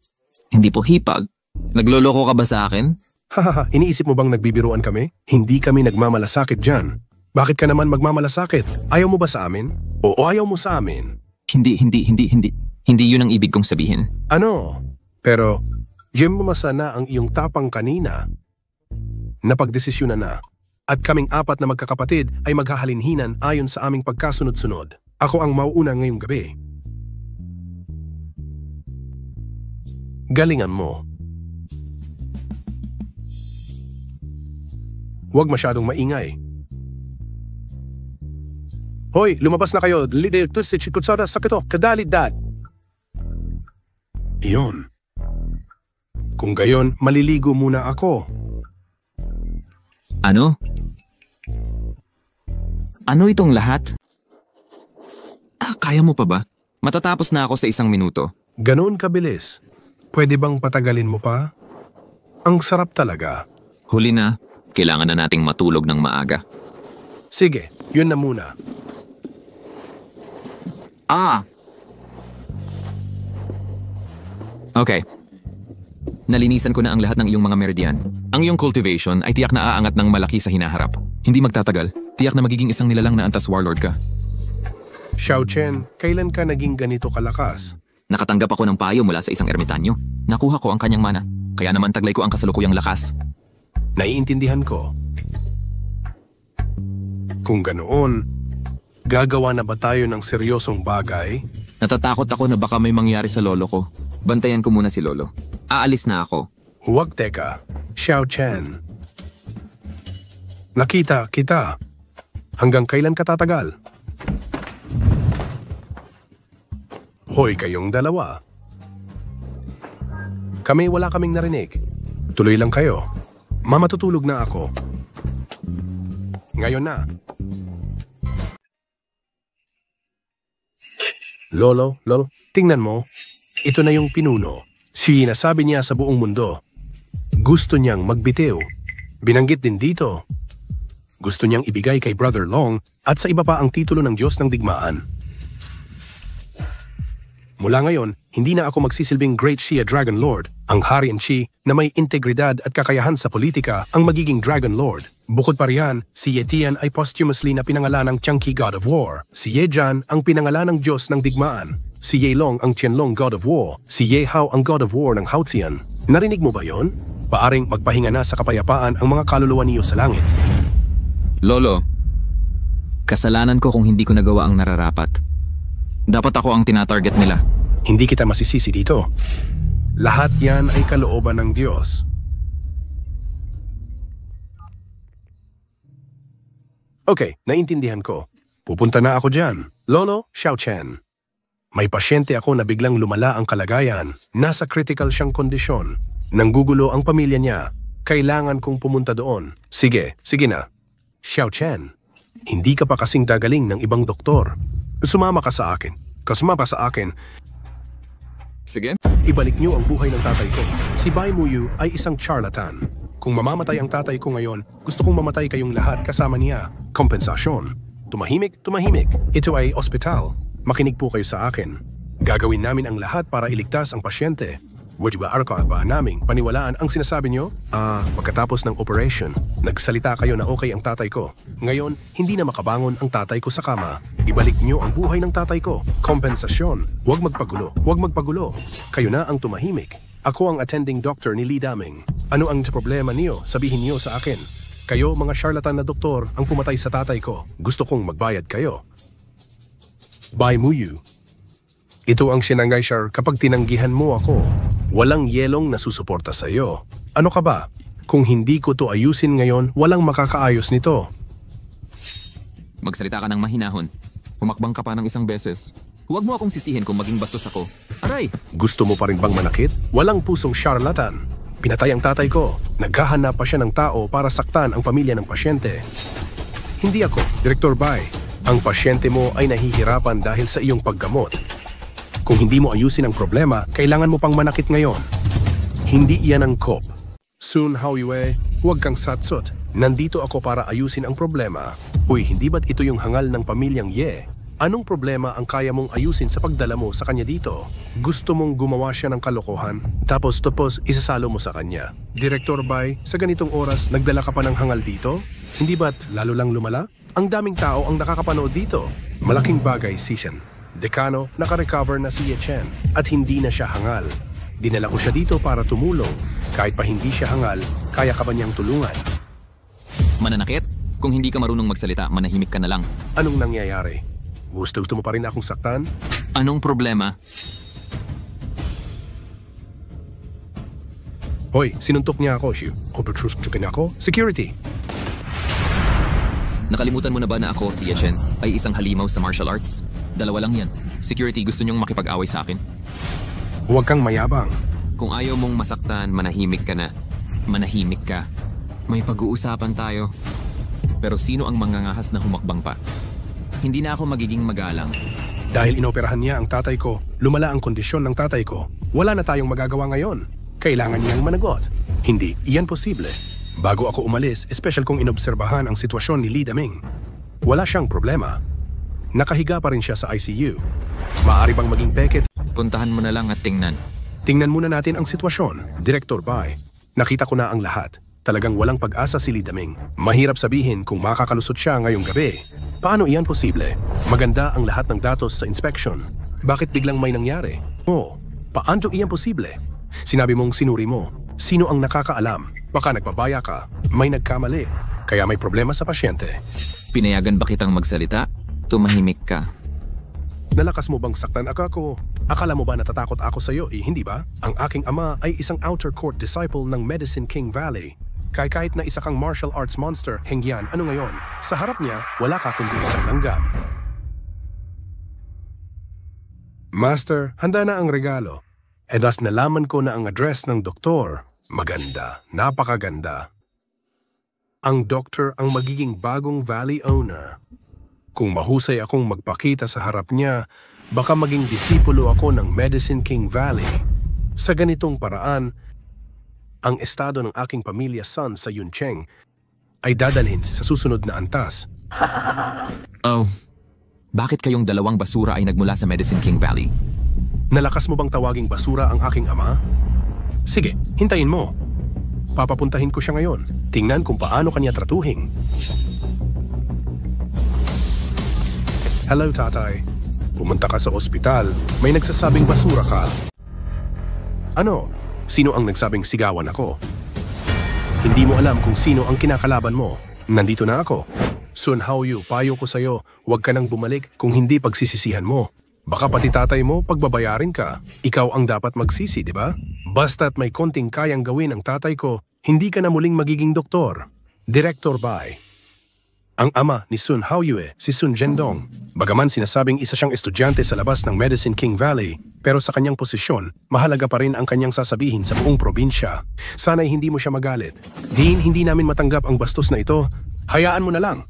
Speaker 3: Hindi po hipag. Nagloloko ka ba sa akin?
Speaker 1: Hahaha, iniisip mo bang nagbibiruan kami? Hindi kami nagmamalasakit dyan. Bakit ka naman magmamalasakit? Ayaw mo ba sa amin? O ayaw mo sa amin?
Speaker 3: Hindi. Hindi yun ang ibig kong sabihin.
Speaker 1: Ano? Pero, Jim mo masana ang iyong tapang kanina. Napagdesisyonan na. At kaming 4 na magkakapatid ay maghahalinhinan ayon sa aming pagkasunod-sunod. Ako ang mauuna ngayong gabi. Galingan mo. Huwag masyadong maingay. Hoy, lumabas na kayo. Kadalidad. Iyon. Kung gayon, maliligo muna ako.
Speaker 3: Ano? Ano itong lahat? Kaya mo pa ba? Matatapos na ako sa 1 minuto.
Speaker 1: Ganon kabilis. Pwede bang patagalin mo pa? Ang sarap talaga.
Speaker 3: Huli na. Kailangan na nating matulog ng maaga.
Speaker 1: Sige, yun na muna.
Speaker 3: Okay. Nalinisan ko na ang lahat ng iyong mga meridian. Ang iyong cultivation ay tiyak na aangat ng malaki sa hinaharap. Hindi magtatagal. Tiyak na magiging isang nilalang na antas warlord ka.
Speaker 1: Xiao Chen, kailan ka naging ganito kalakas?
Speaker 3: Nakatanggap ako ng payo mula sa isang ermitanyo. Nakuha ko ang kanyang mana. Kaya naman taglay ko ang kasalukuyang lakas.
Speaker 1: Naiintindihan ko. Kung ganoon, gagawa na ba tayo ng seryosong bagay?
Speaker 3: Natatakot ako na baka may mangyari sa lolo ko. Bantayan ko muna si lolo. Aalis na ako.
Speaker 1: Huwag teka. Xiao Chen. Nakita kita. Hanggang kailan ka tatagal? Hoy kayong dalawa. Wala kaming narinig. Tuloy lang kayo. Mamatutulog na ako. Ngayon na. Lolo, tingnan mo. Ito na yung pinuno. Sinasabi niya sa buong mundo. Gusto niyang magbitiw. Binanggit din dito. Gusto niyang ibigay kay Brother Long at sa iba pa ang titulo ng Diyos ng Digmaan. Mula ngayon, hindi na ako magsisilbing Great Xia Dragon Lord. Ang Hari and Xi na may integridad at kakayahan sa politika ang magiging Dragon Lord. Bukod pa riyan, si Ye Tian ay posthumously na pinangalan ng Changqi God of War. Si Ye Jian ang pinangalan ng Diyos ng Digmaan. Si Ye Long ang Qianlong God of War. Si Ye Hao ang God of War ng Haotian. Narinig mo ba yon? Paaring magpahinga na sa kapayapaan ang mga kaluluwa niyo sa langit.
Speaker 3: Lolo, kasalanan ko kung hindi ko nagawa ang nararapat. Dapat ako ang tinatarget nila.
Speaker 1: Hindi kita masisisi dito. Lahat yan ay kalooban ng Diyos. Okay, naintindihan ko. Pupunta na ako dyan. Lolo, Xiao Chen. May pasyente ako na biglang lumala ang kalagayan. Nasa critical siyang kondisyon. Nanggugulo ang pamilya niya. Kailangan kong pumunta doon. Sige na. Xiao Chen, hindi ka pa kasing dagaling ng ibang doktor. Sumama ka sa akin.
Speaker 3: Sige.
Speaker 1: Ibalik niyo ang buhay ng tatay ko. Si Bai Muyu ay isang charlatan. Kung mamamatay ang tatay ko ngayon, gusto kong mamatay kayong lahat kasama niya. Kompensasyon. Tumahimik. Ito ay ospital. Makinig po kayo sa akin. Gagawin namin ang lahat para iligtas ang pasyente. Would ba naming paniwalaan ang sinasabi niyo? Pagkatapos ng operation, nagsalita kayo na okay ang tatay ko. Ngayon, hindi na makabangon ang tatay ko sa kama. Ibalik niyo ang buhay ng tatay ko. Kompensasyon. Huwag magpagulo. Kayo na ang tumahimik. Ako ang attending doctor ni Li Daming. Ano ang problema niyo? Sabihin niyo sa akin. Kayo, mga charlatan na doktor, ang pumatay sa tatay ko. Gusto kong magbayad kayo. Bai Muyu. Ito ang sinangay, Shar, kapag tinanggihan mo ako. Walang yelong nasusuporta sa iyo. Ano ka ba? Kung hindi ko to ayusin ngayon, walang makakaayos nito.
Speaker 3: Magsalita ka ng mahinahon. Humakbang ka pa ng 1 beses. Huwag mo akong sisihin kung maging bastos ako. Aray!
Speaker 1: Gusto mo pa rin bang manakit? Walang pusong charlatan. Pinatay ang tatay ko. Naghahanap pa siya ng tao para saktan ang pamilya ng pasyente. Hindi ako, Direktor Bai. Ang pasyente mo ay nahihirapan dahil sa iyong paggamot. Kung hindi mo ayusin ang problema, kailangan mo pang manakit ngayon. Hindi iyan ang COP. Soon, Howie, huwag kang satsot. Nandito ako para ayusin ang problema. Uy, hindi ba't ito yung hangal ng pamilyang Ye? Anong problema ang kaya mong ayusin sa pagdala mo sa kanya dito? Gusto mong gumawa siya ng kalokohan, tapos isasalo mo sa kanya. Direktor Bai, sa ganitong oras, nagdala ka pa ng hangal dito? Hindi ba't lalo lang lumala? Ang daming tao ang nakakapanood dito. Malaking bagay, Season. Dekano, naka-recover na si Ye Chen at hindi na siya hangal. Dinala ko siya dito para tumulong. Kahit pa hindi siya hangal, kaya ka ba niyang tulungan?
Speaker 3: Mananakit? Kung hindi ka marunong magsalita, manahimik ka na lang.
Speaker 1: Anong nangyayari? Gusto mo pa rin akong saktan?
Speaker 3: Anong problema?
Speaker 1: Hoy, sinuntok niya ako, Shu. Overtrustukin ako? Security!
Speaker 3: Nakalimutan mo na ba na ako, si Yechen, ay isang halimaw sa martial arts? Dalawa lang yan. Security, gusto niyong makipag-away sa akin?
Speaker 1: Huwag kang mayabang.
Speaker 3: Kung ayaw mong masaktan, manahimik ka na. Manahimik ka. May pag-uusapan tayo. Pero sino ang mangangahas na humakbang pa? Hindi na ako magiging magalang.
Speaker 1: Dahil inoperahan niya ang tatay ko, lumala ang kondisyon ng tatay ko. Wala na tayong magagawa ngayon. Kailangan niyang managot. Hindi, iyan posible. Bago ako umalis, espesyal kong inobserbahan ang sitwasyon ni Lee Daming. Wala siyang problema. Nakahiga pa rin siya sa ICU. Maaari bang maging peke?
Speaker 3: Puntahan mo na lang at tingnan.
Speaker 1: Tingnan muna natin ang sitwasyon. Director Bai, nakita ko na ang lahat. Talagang walang pag-asa si Lee Daming. Mahirap sabihin kung makakalusot siya ngayong gabi. Paano iyan posible? Maganda ang lahat ng datos sa inspection. Bakit biglang may nangyari? Oh, paano iyan posible? Sinabi mong sinuri mo. Sino ang nakakaalam? Baka nagpabaya ka. May nagkamali. Kaya may problema sa pasyente.
Speaker 3: Pinayagan ba kitang magsalita? Tumahimik ka.
Speaker 1: Nalakas mo bang saktan ako? Akala mo ba natatakot ako sa iyo? Hindi ba? Ang aking ama ay isang outer court disciple ng Medicine King Valley. Kaya kahit na isa kang martial arts monster, Hengyan, ano ngayon? Sa harap niya, wala ka kundi isang langgam. Master, handa na ang regalo. Edas nalaman ko na ang address ng doktor. Maganda, napakaganda. Ang doktor ang magiging bagong valley owner. Kung mahusay akong magpakita sa harap niya, baka maging disipulo ako ng Medicine King Valley. Sa ganitong paraan, ang estado ng aking pamilya son sa Yuncheng ay dadalhin sa susunod na antas.
Speaker 3: Oh, bakit kayong dalawang basura ay nagmula sa Medicine King Valley?
Speaker 1: Nalakas mo bang tawaging basura ang aking ama? Sige, hintayin mo. Papapuntahin ko siya ngayon. Tingnan kung paano kanya tratuhin. Hello, tatay. Pumunta ka sa ospital. May nagsasabing basura ka. Ano? Sino ang nagsabing sigawan ako? Hindi mo alam kung sino ang kinakalaban mo. Nandito na ako. Sun Haoyu, payo ko sa'yo, huwag ka nang bumalik kung hindi pagsisisihan mo. Baka pati tatay mo pagbabayarin ka. Ikaw ang dapat magsisi, di ba? Basta't may konting kayang gawin ang tatay ko, hindi ka na muling magiging doktor. Director Bai. Ang ama ni Sun Haoyue, si Sun Zhendong. Bagaman sinasabing isa siyang estudyante sa labas ng Medicine King Valley, pero sa kanyang posisyon, mahalaga pa rin ang kanyang sasabihin sa buong probinsya. Sana'y hindi mo siya magalit. Hindi namin matanggap ang bastos na ito. Hayaan mo na lang.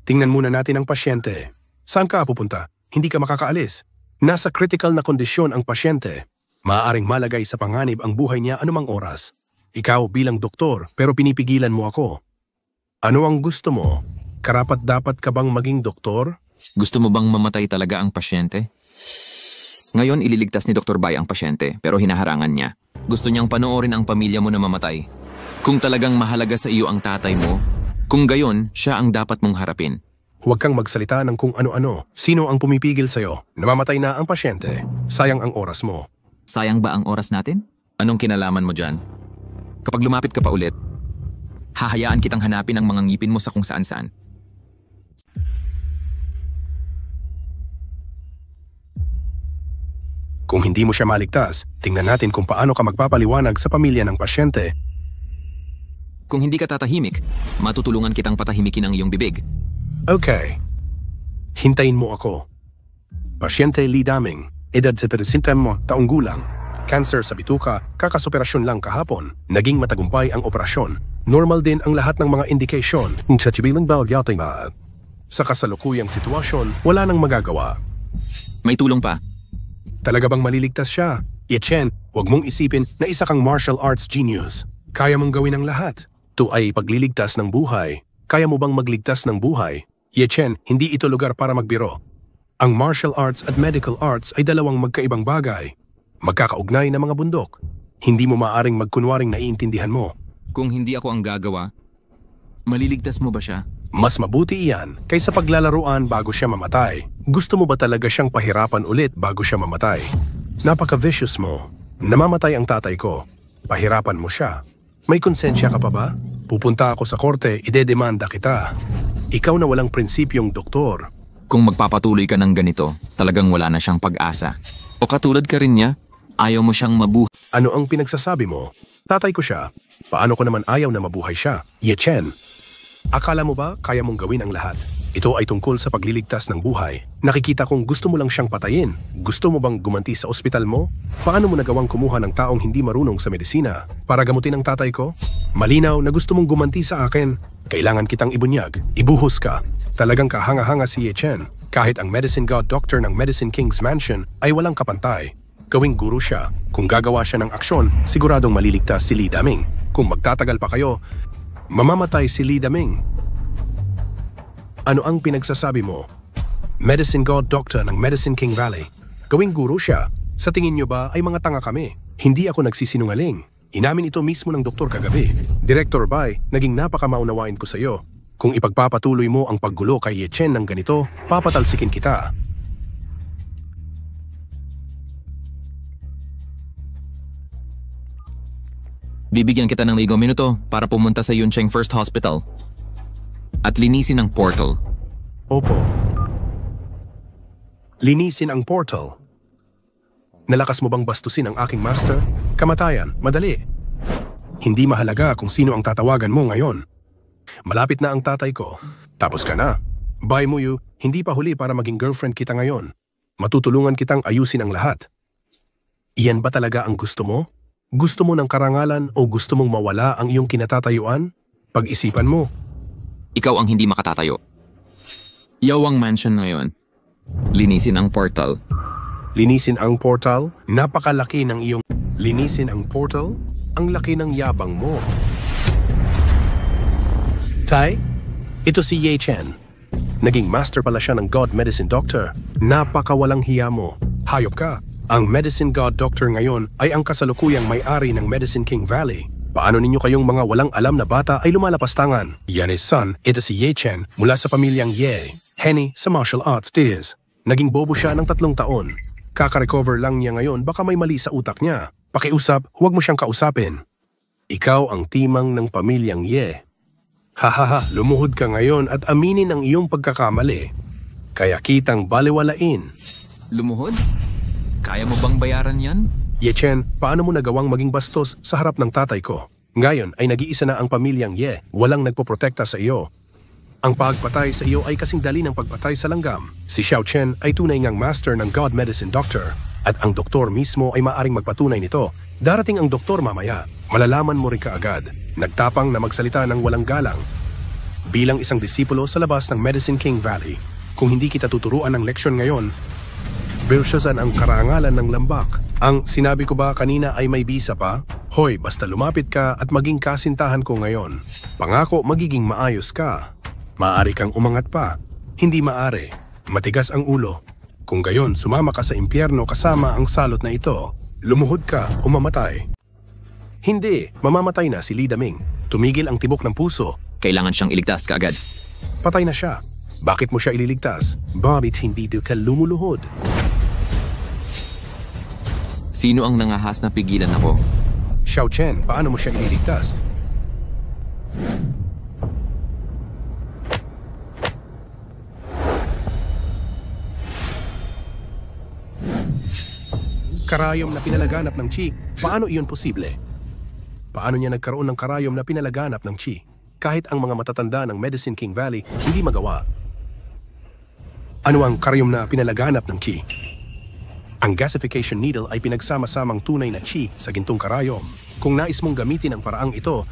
Speaker 1: Tingnan muna natin ang pasyente. Saan ka pupunta? Hindi ka makakaalis. Nasa critical na kondisyon ang pasyente. Maaaring malagay sa panganib ang buhay niya anumang oras. Ikaw bilang doktor, pero pinipigilan mo ako. Ano ang gusto mo? Karapat-dapat ka bang maging doktor?
Speaker 3: Gusto mo bang mamatay talaga ang pasyente? Ngayon ililigtas ni Dr. Bai ang pasyente, pero hinaharangan niya. Gusto niyang panoorin ang pamilya mo na mamatay. Kung talagang mahalaga sa iyo ang tatay mo, kung gayon, siya ang dapat mong harapin.
Speaker 1: Huwag kang magsalita ng kung ano-ano. Sino ang pumipigil sa'yo? Namamatay na ang pasyente. Sayang ang oras mo.
Speaker 3: Sayang ba ang oras natin? Anong kinalaman mo dyan? Kapag lumapit ka pa ulit, hahayaan kitang hanapin ang mga ngipin mo sa kung saan-saan.
Speaker 1: Kung hindi mo siya maligtas, tingnan natin kung paano ka magpapaliwanag sa pamilya ng pasyente.
Speaker 3: Kung hindi ka tatahimik, matutulungan kitang patahimikin ang iyong bibig.
Speaker 1: Okay. Hintayin mo ako. Pasyente Lee Daming, edad 70 taong gulang. Cancer sa bituka, kakasoperasyon lang kahapon. Naging matagumpay ang operasyon. Normal din ang lahat ng mga indikasyon. Sa kasalukuyang sitwasyon, wala nang magagawa.
Speaker 3: May tulong pa.
Speaker 1: Talaga bang maliligtas siya? Yechen, huwag mong isipin na isa kang martial arts genius. Kaya mong gawin ang lahat. Ito ay pagliligtas ng buhay. Kaya mo bang magligtas ng buhay? Yechen, hindi ito lugar para magbiro. Ang martial arts at medical arts ay dalawang magkaibang bagay. Magkakaugnay na mga bundok. Hindi mo maaring magkunwaring naiintindihan mo.
Speaker 3: Kung hindi ako ang gagawa, maliligtas mo ba siya?
Speaker 1: Mas mabuti iyan kaysa paglalaruan bago siya mamatay. Gusto mo ba talaga siyang pahirapan ulit bago siya mamatay? Napaka-vicious mo. Namamatay ang tatay ko. Pahirapan mo siya. May konsensya ka pa ba? Pupunta ako sa korte, idedemanda kita. Ikaw na walang prinsipyong doktor.
Speaker 3: Kung magpapatuloy ka ng ganito, talagang wala na siyang pag-asa. O katulad ka rin niya, ayaw mo siyang mabuhay.
Speaker 1: Ano ang pinagsasabi mo? Tatay ko siya. Paano ko naman ayaw na mabuhay siya? Ye Chen, akala mo ba kaya mong gawin ang lahat? Ito ay tungkol sa pagliligtas ng buhay. Nakikita kong gusto mo lang siyang patayin. Gusto mo bang gumanti sa ospital mo? Paano mo nagawang kumuha ng taong hindi marunong sa medisina para gamutin ang tatay ko? Malinaw na gusto mong gumanti sa akin. Kailangan kitang ibunyag. Ibuhos ka. Talagang kahanga-hanga si Ye Chen. Kahit ang medicine god doctor ng Medicine King's Mansion ay walang kapantay. Gawing guru siya. Kung gagawa siya ng aksyon, siguradong maliligtas si Li Daming. Kung magtatagal pa kayo, mamamatay si Li Daming. Ano ang pinagsasabi mo? Medicine God Doctor ng Medicine King Valley. Gawing guru siya. Sa tingin niyo ba ay mga tanga kami? Hindi ako nagsisinungaling. Inamin ito mismo ng doktor kagabi. Director Bai, naging napakamaunawain ko sa iyo. Kung ipagpapatuloy mo ang paggulo kay Ye Chen ng ganito, papatalsikin kita.
Speaker 3: Bibigyan kita ng 5 minuto para pumunta sa Yuncheng First Hospital at linisin ang portal.
Speaker 1: Opo. Linisin ang portal. Nalakas mo bang bastusin ang aking master? Kamatayan, madali. Hindi mahalaga kung sino ang tatawagan mo ngayon. Malapit na ang tatay ko. Tapos ka na. Bai Muyu, hindi pa huli para maging girlfriend kita ngayon. Matutulungan kitang ayusin ang lahat. Iyan ba talaga ang gusto mo? Gusto mo ng karangalan o gusto mong mawala ang iyong kinatatayuan? Pag-isipan mo.
Speaker 3: Ikaw ang hindi makatatayo. Yawang mansion ngayon. Linisin ang portal.
Speaker 1: Linisin ang portal? Napakalaki ng iyong... Linisin ang portal? Ang laki ng yabang mo. Tai, ito si Ye Chen. Naging master pala siya ng God Medicine Doctor. Napakawalang hiya mo. Hayop ka. Ang Medicine God Doctor ngayon ay ang kasalukuyang may-ari ng Medicine King Valley. Paano ninyo kayong mga walang alam na bata ay lumalapastangan? Yan is son, ito si Ye Chen mula sa pamilyang Ye. Henny sa martial arts tiers. Naging bobo siya ng 3 taon. Kaka-recover lang niya ngayon, baka may mali sa utak niya. Pakiusap, huwag mo siyang kausapin. Ikaw ang timang ng pamilyang Ye. Hahaha, lumuhod ka ngayon at aminin ang iyong pagkakamali. Kaya kitang baliwalain.
Speaker 3: Lumuhod? Kaya mo bang bayaran yan?
Speaker 1: Ye Chen, paano mo nagawang maging bastos sa harap ng tatay ko? Ngayon ay nag-iisa na ang pamilyang Ye, walang nagpoprotekta sa iyo. Ang pagpatay sa iyo ay kasing dali ng pagpatay sa langgam. Si Xiao Chen ay tunay ngang master ng God Medicine Doctor. At ang doktor mismo ay maaring magpatunay nito. Darating ang doktor mamaya, malalaman mo rin kaagad. Nagtapang na magsalita ng walang galang. Bilang isang disipulo sa labas ng Medicine King Valley, kung hindi kita tuturuan ng leksyon ngayon, Birsyasan ang karangalan ng lambak. Ang sinabi ko ba kanina ay may bisa pa? Hoy, basta lumapit ka at maging kasintahan ko ngayon. Pangako magiging maayos ka. Maaari kang umangat pa. Hindi maaari. Matigas ang ulo. Kung gayon, sumama ka sa impyerno kasama ang salot na ito. Lumuhod ka o mamatay. Hindi, mamamatay na si Li Daming. Tumigil ang tibok ng puso.
Speaker 3: Kailangan siyang iligtas kaagad.
Speaker 1: Patay na siya. Bakit mo siya ililigtas? Bakit hindi ka lumuluhod?
Speaker 3: Sino ang nangahas na pigilan ako?
Speaker 1: Xiao Chen, paano mo siya ililigtas? Karayom na pinalaganap ng Qi. Paano iyon posible? Paano niya nagkaroon ng karayom na pinalaganap ng Qi? Kahit ang mga matatanda ng Medicine King Valley, hindi magawa. Ano ang karayom na pinalaganap ng Qi? Ang gasification needle ay pinagsama-samang tunay na Qi sa gintong karayom. Kung nais mong gamitin ang paraang ito,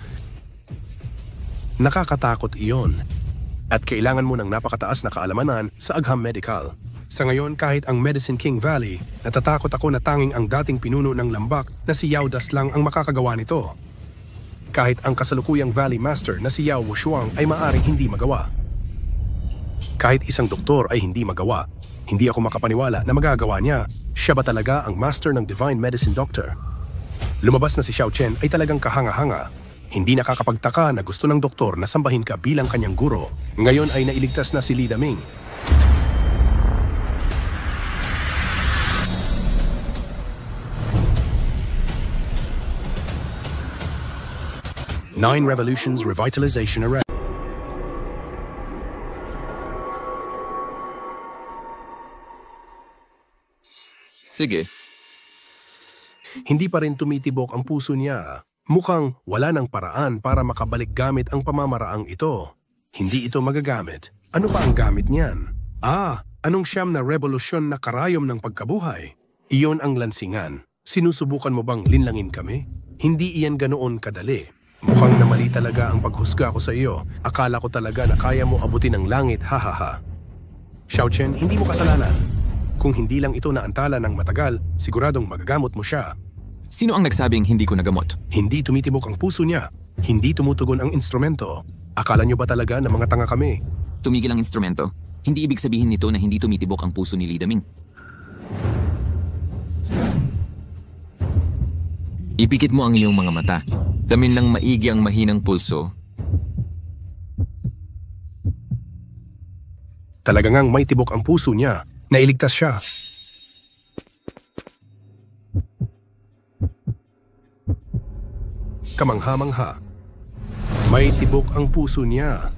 Speaker 1: nakakatakot iyon. At kailangan mo ng napakataas na kaalamanan sa agham medical. Sa ngayon, kahit ang Medicine King Valley, natatakot ako na tanging ang dating pinuno ng lambak na si Yao Das lang ang makakagawa nito. Kahit ang kasalukuyang Valley Master na si Yao Wushuang ay maaaring hindi magawa. Kahit isang doktor ay hindi magawa. Hindi ako makapaniwala na magagawa niya. Siya ba talaga ang master ng Divine Medicine Doctor? Lumabas na si Xiao Chen ay talagang kahanga-hanga. Hindi nakakapagtaka na gusto ng doktor na sambahin ka bilang kanyang guro. Ngayon ay nailigtas na si Li Daming. Nine Revolutions Revitalization Arrest.
Speaker 3: Sige.
Speaker 1: Hindi pa rin tumitibok ang puso niya. Mukhang wala ng paraan para makabalik gamit ang pamamaraang ito. Hindi ito magagamit. Ano pa ang gamit niyan? Anong siyam na revolusyon na karayom ng pagkabuhay? Iyon ang lansingan. Sinusubukan mo bang linlangin kami? Hindi iyan ganoon kadali. Mukhang na mali talaga ang paghusga ko sa iyo. Akala ko talaga na kaya mo abutin ang langit, hahaha. Xiao Chen, hindi mo kasalanan. Kung hindi lang ito naantala ng matagal, siguradong magagamot mo siya.
Speaker 3: Sino ang nagsabing hindi ko nagamot?
Speaker 1: Hindi tumitibok ang puso niya. Hindi tumutugon ang instrumento. Akala niyo ba talaga na mga tanga kami?
Speaker 3: Tumigil ang instrumento. Hindi ibig sabihin nito na hindi tumitibok ang puso ni Lidaming. Ipikit mo ang iyong mga mata. Damin ng maigi ang mahinang pulso.
Speaker 1: Talaga ngang may tibok ang puso niya. Nailigtas siya. Kamangha-mangha. May tibok ang puso niya.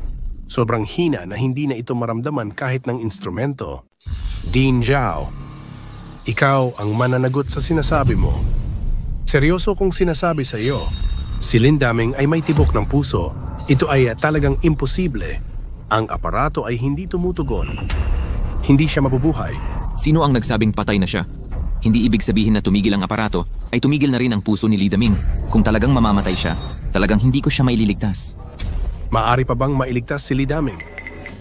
Speaker 1: Sobrang hina na hindi na ito maramdaman kahit ng instrumento. Dean Zhao, ikaw ang mananagot sa sinasabi mo. Seryoso kong sinasabi sa iyo, si Lidaming ay may tibok ng puso. Ito ay talagang imposible. Ang aparato ay hindi tumutugon. Hindi siya mabubuhay.
Speaker 3: Sino ang nagsabing patay na siya? Hindi ibig sabihin na tumigil ang aparato, ay tumigil na rin ang puso ni Lidaming. Kung talagang mamamatay siya, talagang hindi ko siya maililigtas.
Speaker 1: Maari pa bang mailigtas si Lidaming?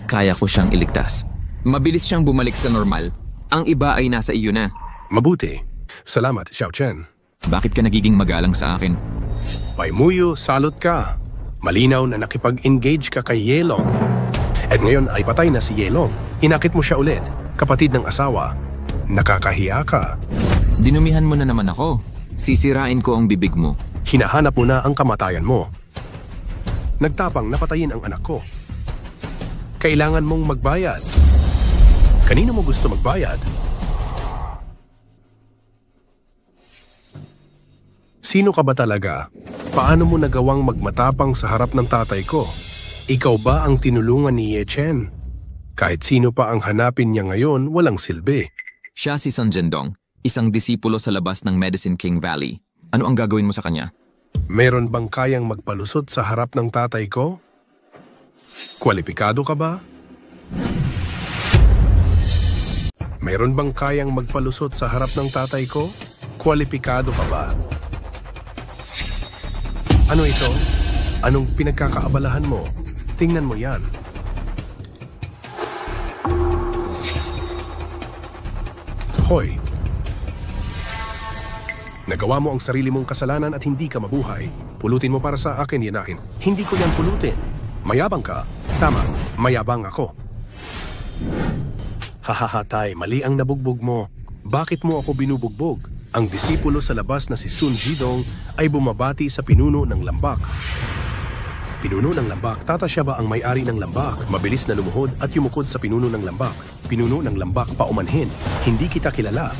Speaker 3: Kaya ko siyang iligtas. Mabilis siyang bumalik sa normal. Ang iba ay nasa iyo na.
Speaker 1: Mabuti. Salamat, Xiao Chen.
Speaker 3: Bakit ka nagiging magalang sa akin?
Speaker 1: Paimuyo, salot ka. Malinaw na nakipag-engage ka kay Yelong. At ngayon ay patay na si Yelong. Inakit mo siya ulit, kapatid ng asawa. Nakakahiya ka.
Speaker 3: Dinumihan mo na naman ako. Sisirain ko ang bibig mo.
Speaker 1: Hinahanap mo na ang kamatayan mo. Nagtapang na patayin ang anak ko. Kailangan mong magbayad. Kanino mo gusto magbayad? Sino ka ba talaga? Paano mo nagawang magmatapang sa harap ng tatay ko? Ikaw ba ang tinulungan ni Ye Chen? Kahit sino pa ang hanapin niya ngayon, walang silbi.
Speaker 3: Siya si Sun Jiandong, isang disipulo sa labas ng Medicine King Valley. Ano ang gagawin mo sa kanya?
Speaker 1: Meron bang kayang magpalusot sa harap ng tatay ko? Kwalipikado ka ba? Meron bang kayang magpalusot sa harap ng tatay ko? Kwalipikado ka ba? Ano ito? Anong pinagkakaabalahan mo? Tingnan mo yan. Hoy! Nagawa mo ang sarili mong kasalanan at hindi ka mabuhay. Pulutin mo para sa akin, yanahin. Hindi ko yan pulutin. Mayabang ka. Tama, mayabang ako. Hahaha, Tay, mali ang nabugbog mo. Bakit mo ako binubugbog? Ang disipulo sa labas na si Sun Jiandong ay bumabati sa pinuno ng lambak. Pinuno ng lambak, tata siya ba ang may-ari ng lambak? Mabilis na lumuhod at yumukod sa pinuno ng lambak. Pinuno ng lambak, paumanhin. Hindi kita kilala.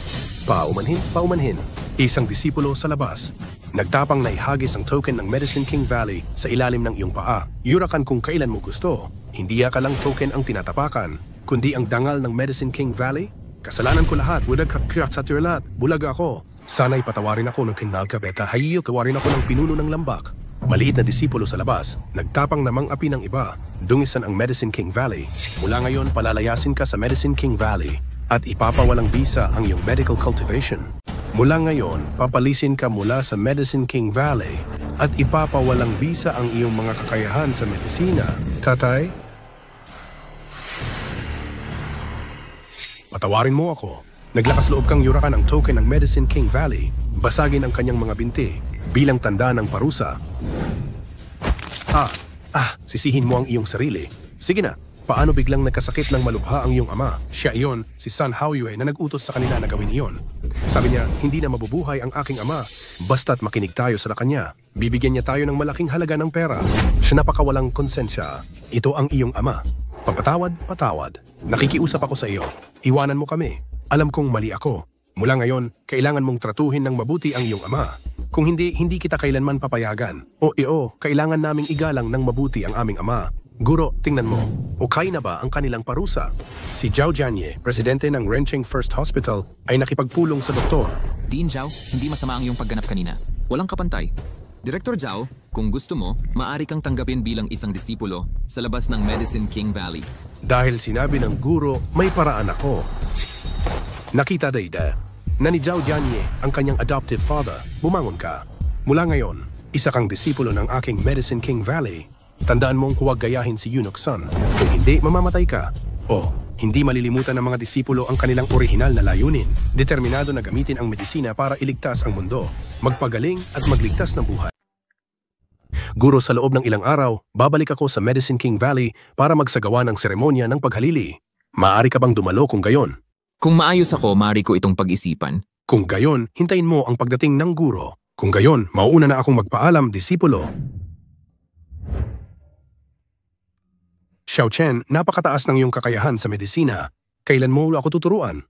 Speaker 1: Paumanhin, paumanhin. Isang disipulo sa labas. Nagtapang na ihagis ang token ng Medicine King Valley sa ilalim ng iyong paa. Yurakan kung kailan mo gusto. Hindi ka lang token ang tinatapakan, kundi ang dangal ng Medicine King Valley. Kasalanan ko lahat, bulag kakyak sa tirlat, bulag ako. Sana'y patawarin ako ng kinalkabeta, hayiyo kawarin ako ng pinuno ng lambak. Maliit na disipulo sa labas, nagtapang namang api ng iba, dungisan ang Medicine King Valley. Mula ngayon, palalayasin ka sa Medicine King Valley at ipapawalang bisa ang iyong medical cultivation. Mula ngayon, papalisin ka mula sa Medicine King Valley at ipapawalang bisa ang iyong mga kakayahan sa medisina. Tatay? Patawarin mo ako. Naglakas loob kang yurakan ang token ng Medicine King Valley. Basagin ang kanyang mga binti bilang tanda ng parusa. Sisihin mo ang iyong sarili. Sige na, paano biglang nagkasakit ng malubha ang iyong ama? Siya iyon, si Sun Haoyue na nag-utos sa kanila na gawin iyon. Sabi niya, hindi na mabubuhay ang aking ama. Basta't makinig tayo sa kanya. Bibigyan niya tayo ng malaking halaga ng pera. Siya napakawalang konsensya. Ito ang iyong ama. Papatawad, patawad. Nakikiusap ako sa iyo. Iwanan mo kami. Alam kong mali ako. Mula ngayon, kailangan mong tratuhin ng mabuti ang iyong ama. Kung hindi, hindi kita kailanman papayagan. Kailangan naming igalang ng mabuti ang aming ama. Guro, tingnan mo. Okay na ba ang kanilang parusa? Si Zhao Jianye, presidente ng Rencheng First Hospital, ay nakipagpulong sa doktor.
Speaker 3: Dean Zhao, hindi masama ang iyong pagganap kanina. Walang kapantay. Director Zhao, kung gusto mo, maaari kang tanggapin bilang isang disipulo sa labas ng Medicine King Valley.
Speaker 1: Dahil sinabi ng guro, may paraan ako. Nakita Dayda na ni Zhao Jianye ang kanyang adoptive father. Bumangon ka. Mula ngayon, isa kang disipulo ng aking Medicine King Valley. Tandaan mong huwag gayahin si Yunok Sun. Kung hindi, mamamatay ka. O, hindi malilimutan ng mga disipulo ang kanilang orihinal na layunin. Determinado na gamitin ang medisina para iligtas ang mundo, magpagaling at magligtas ng buhay. Guro, sa loob ng ilang araw, babalik ako sa Medicine King Valley para magsagawa ng seremonya ng paghalili. Maaari ka bang dumalo kung gayon?
Speaker 3: Kung maayos ako, maaari ko itong pag-isipan.
Speaker 1: Kung gayon, hintayin mo ang pagdating ng guro. Kung gayon, mauuna na akong magpaalam, disipulo. Xiao Chen, napakataas ng iyong kakayahan sa medisina. Kailan mo ako tuturuan?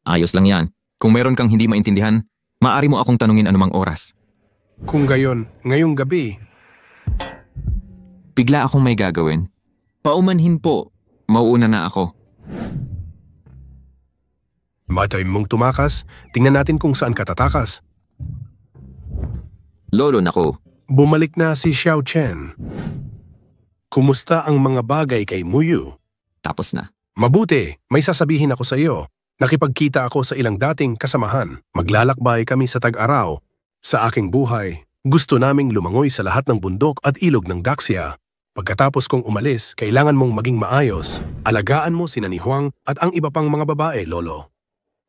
Speaker 3: Ayos lang yan. Kung meron kang hindi maintindihan, maaari mo akong tanungin anumang oras.
Speaker 1: Kung gayon, ngayong gabi.
Speaker 3: Bigla akong may gagawin. Paumanhin po. Mauuna na ako.
Speaker 1: Matay mong tumakas, tingnan natin kung saan ka tatakas.
Speaker 3: Lolo, nako.
Speaker 1: Bumalik na si Xiao Chen. Kumusta ang mga bagay kay Muyu?
Speaker 3: Tapos na.
Speaker 1: Mabuti, may sasabihin ako sa iyo. Nakipagkita ako sa ilang dating kasamahan. Maglalakbay kami sa tag-araw. Sa aking buhay, gusto naming lumangoy sa lahat ng bundok at ilog ng Daxia. Pagkatapos kong umalis, kailangan mong maging maayos. Alagaan mo si Nani Huang at ang iba pang mga babae, Lolo.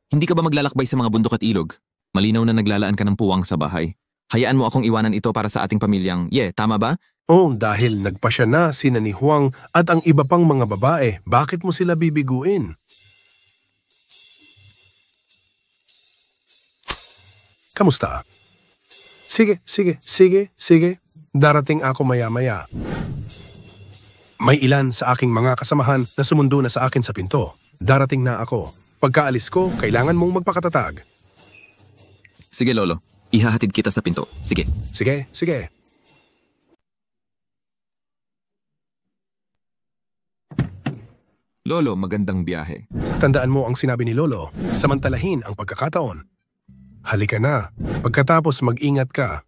Speaker 3: Hindi ka ba maglalakbay sa mga bundok at ilog? Malinaw na naglalaan ka ng puwang sa bahay. Hayaan mo akong iwanan ito para sa ating pamilyang, tama ba?
Speaker 1: Oh, dahil nagpasya na si Nani Huang at ang iba pang mga babae, bakit mo sila bibiguin? Kamusta? Sige. Darating ako maya-maya. May ilan sa aking mga kasamahan na sumundo na sa akin sa pinto. Darating na ako. Pagkaalis ko, kailangan mong magpakatatag.
Speaker 3: Sige, Lolo. Ihahatid kita sa pinto. Sige.
Speaker 1: Sige.
Speaker 3: Lolo, magandang biyahe.
Speaker 1: Tandaan mo ang sinabi ni Lolo. Samantalahin ang pagkakataon. Halika na. Pagkatapos mag-ingat ka.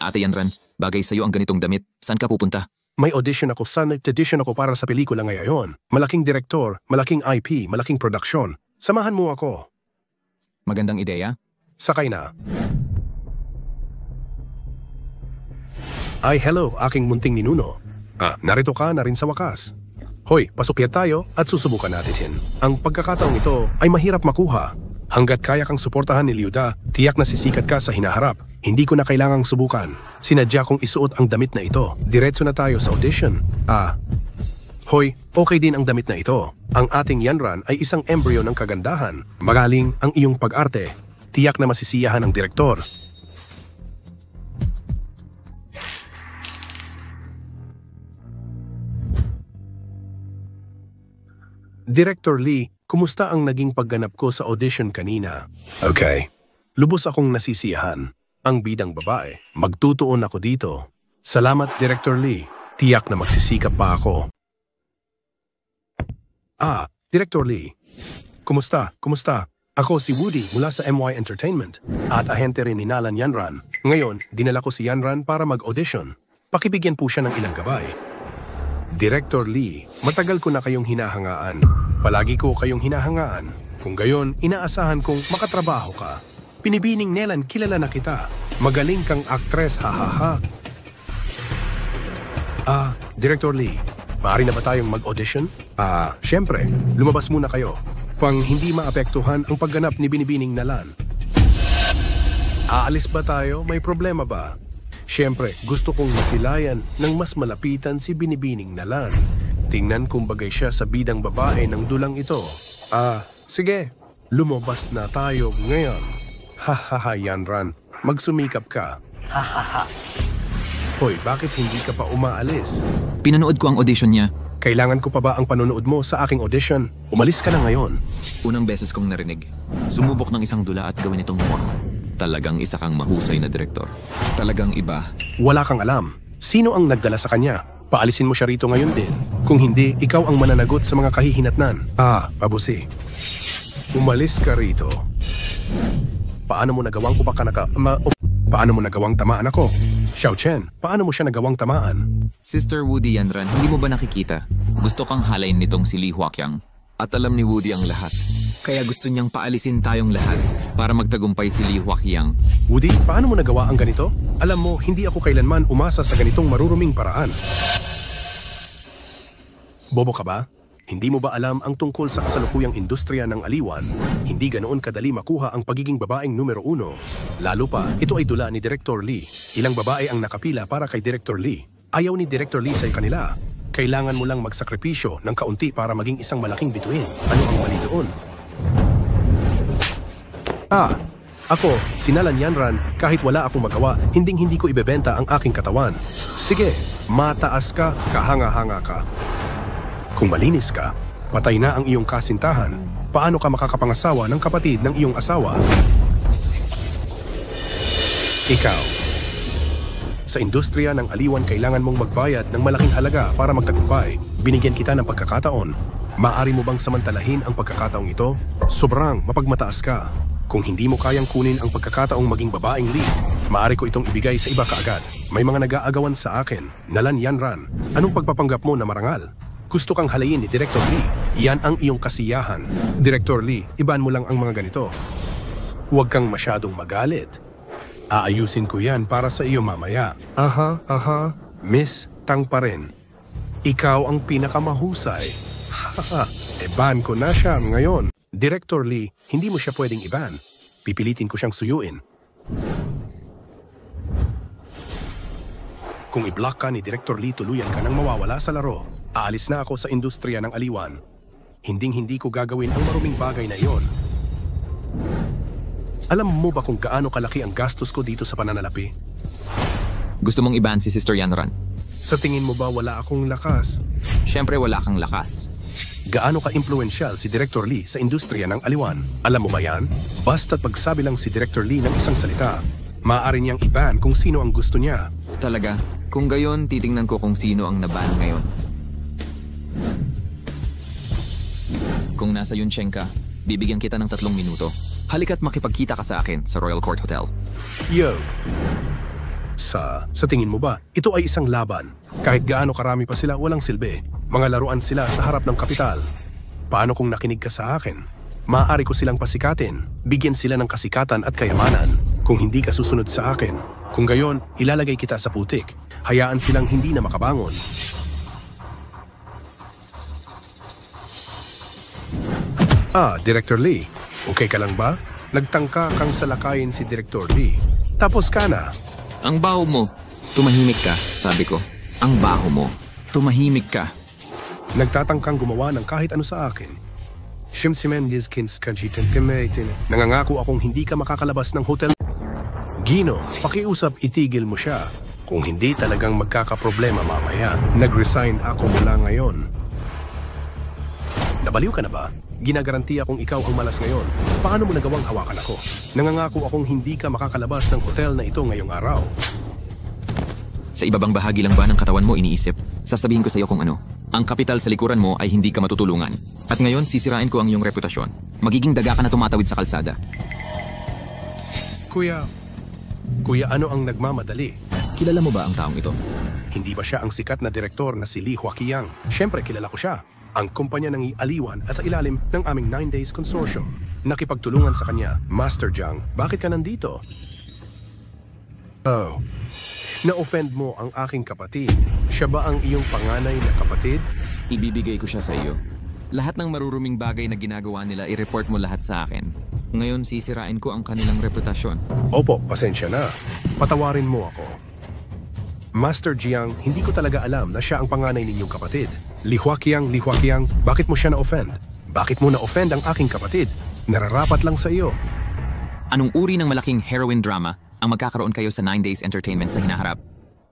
Speaker 3: Ate Yanran, bagay sa'yo ang ganitong damit. Saan ka pupunta?
Speaker 1: May audition ako para sa pelikula ngayon. Malaking direktor, malaking IP, malaking produksyon. Samahan mo ako.
Speaker 3: Magandang ideya.
Speaker 1: Sakay na. Ay, hello, aking munting ninuno. Narito ka na rin sa wakas. Hoy, pasok tayo at susubukan natin. Ang pagkakataong ito ay mahirap makuha. Hanggat kaya kang suportahan ni Liuda, tiyak na sisikat ka sa hinaharap. Hindi ko na kailangang subukan. Sinadya kong isuot ang damit na ito. Diretso na tayo sa audition. Hoy, okay din ang damit na ito. Ang ating Yanran ay isang embryo ng kagandahan. Magaling ang iyong pag-arte. Tiyak na masisiyahan ang direktor. Director Lee, kumusta ang naging pagganap ko sa audition kanina? Okay. Lubos akong nasisiyahan. Ang bidang babae. Magtutuon ako dito. Salamat, Director Lee. Tiyak na magsisikap pa ako. Director Lee. Kumusta? Ako si Woody mula sa MY Entertainment at ahente rin ni Nalan Yanran. Ngayon, dinala ko si Yanran para mag-audition. Pakibigyan po siya ng ilang gabay. Director Lee, matagal ko na kayong hinahangaan. Palagi ko kayong hinahangaan. Kung gayon, inaasahan kong makatrabaho ka. Pinibining Nelan, kilala na kita. Magaling kang aktres, hahaha. Director Lee, maaari na ba tayong mag-audition? Syempre, lumabas muna kayo. Pang hindi maapektuhan ang pagganap ni Binibining Nalan. Aalis ba tayo? May problema ba? Syempre, gusto kong masilayan ng mas malapitan si Binibining Nalan. Tingnan kung bagay siya sa bidang babae ng dulang ito. Sige. Lumabas na tayo ngayon. Hahaha, Yanran. Magsumikap ka. Hahaha. Hoy, bakit hindi ka pa umaalis?
Speaker 3: Pinanood ko ang audition niya.
Speaker 1: Kailangan ko pa ba ang panonood mo sa aking audition? Umalis ka na ngayon.
Speaker 3: Unang beses kong narinig. Sumubok ng isang dula at gawin itong forma. Talagang isa kang mahusay na direktor. Talagang iba.
Speaker 1: Wala kang alam. Sino ang nagdala sa kanya? Paalisin mo siya rito ngayon din. Kung hindi, ikaw ang mananagot sa mga kahihinatnan. Pabusi. Umalis ka rito. Paano mo nagawang paano mo nagawang tamaan ako? Xiao Chen, paano mo siya nagawang tamaan?
Speaker 3: Sister Woody Yanran, hindi mo ba nakikita? Gusto kang halayin nitong si Li Huaqiang. At alam ni Woody ang lahat. Kaya gusto niyang paalisin tayong lahat para magtagumpay si Li Huaqiang.
Speaker 1: Woody, paano mo nagawa ang ganito? Alam mo, hindi ako kailanman umasa sa ganitong maruruming paraan. Bobo ka ba? Hindi mo ba alam ang tungkol sa kasalukuyang industriya ng aliwan? Hindi ganoon kadali makuha ang pagiging babaeng numero 1. Lalo pa, ito ay dula ni Director Lee. Ilang babae ang nakapila para kay Director Lee. Ayaw ni Director Lee sa kanila. Kailangan mo lang magsakripisyo ng kaunti para maging isang malaking bituin. Ano ang mali doon? Ako, sinalan Yanran, kahit wala akong magawa, hindi ko ibebenta ang aking katawan. Sige, mataas ka, kahanga-hanga ka. Kung malinis ka, patay na ang iyong kasintahan, paano ka makakapangasawa ng kapatid ng iyong asawa? Ikaw, sa industriya ng aliwan kailangan mong magbayad ng malaking halaga para magtagumpay. Binigyan kita ng pagkakataon. Maaari mo bang samantalahin ang pagkakataong ito? Sobrang mapagmataas ka. Kung hindi mo kayang kunin ang pagkakataong maging babaeng lead, maaari ko itong ibigay sa iba kaagad. May mga nag-aagawan sa akin. Nalan Yanran, anong pagpapanggap mo na marangal? Gusto kang halayin ni Director Lee. Yan ang iyong kasiyahan. Director Lee, iban mo lang ang mga ganito. Huwag kang masyadong magalit. Aayusin ko yan para sa iyo mamaya. Miss Tang pa rin. Ikaw ang pinakamahusay. Ban ko na siya ngayon. Director Lee, hindi mo siya pwedeng iban. Pipilitin ko siyang suyuin. Kung i-block ka ni Director Lee, tuluyan ka nang mawawala sa laro. Aalis na ako sa industriya ng aliwan. Hinding-hindi ko gagawin ang maruming bagay na iyon. Alam mo ba kung gaano kalaki ang gastos ko dito sa pananalapi?
Speaker 3: Gusto mong i-ban si Sister Yanran?
Speaker 1: Sa tingin mo ba wala akong lakas?
Speaker 3: Siyempre wala kang lakas.
Speaker 1: Gaano ka-influential si Director Lee sa industriya ng aliwan? Alam mo ba yan? Basta't pagsabi lang si Director Lee ng isang salita, maaari niyang i-ban kung sino ang gusto niya.
Speaker 3: Talaga? Kung gayon, titingnan ko kung sino ang naban ngayon. Kung nasa Yuncheng ka, bibigyan kita ng 3 minuto. Halika't makipagkita ka sa akin sa Royal Court Hotel.
Speaker 1: Yo! Sa tingin mo ba, ito ay isang laban? Kahit gaano karami pa sila, walang silbi. Mga laruan sila sa harap ng kapital. Paano kung nakinig ka sa akin? Maaari ko silang pasikatin. Bigyan sila ng kasikatan at kayamanan. Kung hindi ka susunod sa akin. Kung gayon, ilalagay kita sa putik. Hayaan silang hindi na makabangon. Director Lee. Okay ka lang ba? Nagtangka kang salakayin si Director Lee. Tapos ka na.
Speaker 3: Ang baho mo. Tumahimik ka, sabi ko. Ang baho mo. Tumahimik ka.
Speaker 1: Nagtatangkang gumawa ng kahit ano sa akin. Nangangako akong hindi ka makakalabas ng hotel. Gino, pakiusap itigil mo siya. Kung hindi talagang magkakaproblema mamaya. Nag-resign ako mula ngayon. Nabaliw ka na ba? Ginagarantiya kong ikaw ang malas ngayon. Paano mo nagawang hawakan ako? Nangangako akong hindi ka makakalabas ng hotel na ito ngayong araw.
Speaker 3: Sa ibabang bahagi lang ba ng katawan mo iniisip? Sasabihin ko sa iyo kung ano. Ang kapital sa likuran mo ay hindi ka matutulungan. At ngayon sisirain ko ang iyong reputasyon. Magiging daga ka na tumatawid sa kalsada.
Speaker 1: Kuya, ano ang nagmamadali?
Speaker 3: Kilala mo ba ang taong ito?
Speaker 1: Hindi ba siya ang sikat na direktor na si Li Huaqiang? Siyempre kilala ko siya. Ang kumpanya ng aliwan at sa ilalim ng aming 9 Days Consortium. Nakipagtulungan sa kanya. Master Jiang, bakit ka nandito? Na-offend mo ang aking kapatid. Siya ba ang iyong panganay na kapatid?
Speaker 3: Ibibigay ko siya sa iyo. Lahat ng maruruming bagay na ginagawa nila, i-report mo lahat sa akin. Ngayon sisirain ko ang kanilang reputasyon.
Speaker 1: Opo, pasensya na. Patawarin mo ako. Master Jiang, hindi ko talaga alam na siya ang panganay ninyong kapatid. Li Huaqiang, bakit mo siya na-offend? Bakit mo na-offend ang aking kapatid? Nararapat lang sa iyo.
Speaker 3: Anong uri ng malaking heroine drama ang magkakaroon kayo sa 9 Days Entertainment sa hinaharap?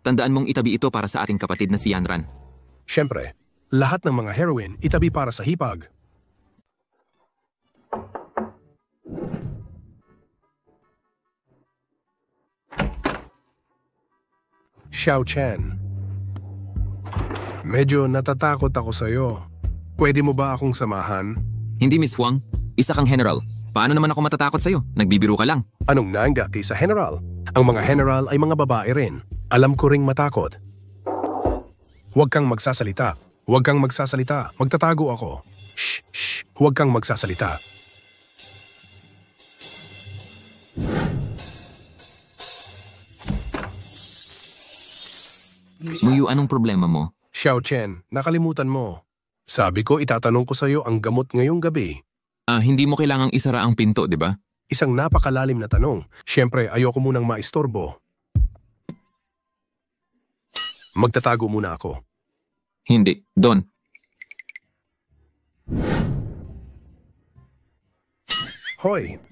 Speaker 3: Tandaan mong itabi ito para sa ating kapatid na si Yanran.
Speaker 1: Siyempre, lahat ng mga heroine itabi para sa hipag. Xiao Chen. Medyo natatakot ako sa'yo. Pwede mo ba akong samahan?
Speaker 3: Hindi, Miss Huang. Isa kang general. Paano naman ako matatakot sa'yo? Nagbibiro ka lang.
Speaker 1: Anong nanga kaysa general? Ang mga general ay mga babae rin. Alam ko ring matakot. Huwag kang magsasalita. Huwag kang magsasalita. Magtatago ako. Shh, shh. Huwag kang magsasalita.
Speaker 3: Muyu, anong problema mo?
Speaker 1: Xiao Chen, nakalimutan mo. Sabi ko itatanong ko sa'yo ang gamot ngayong gabi.
Speaker 3: Hindi mo kailangang isara ang pinto, di ba?
Speaker 1: Isang napakalalim na tanong. Siyempre, ayoko munang maistorbo. Magtatago muna ako.
Speaker 3: Hindi. Don.
Speaker 1: Hoy!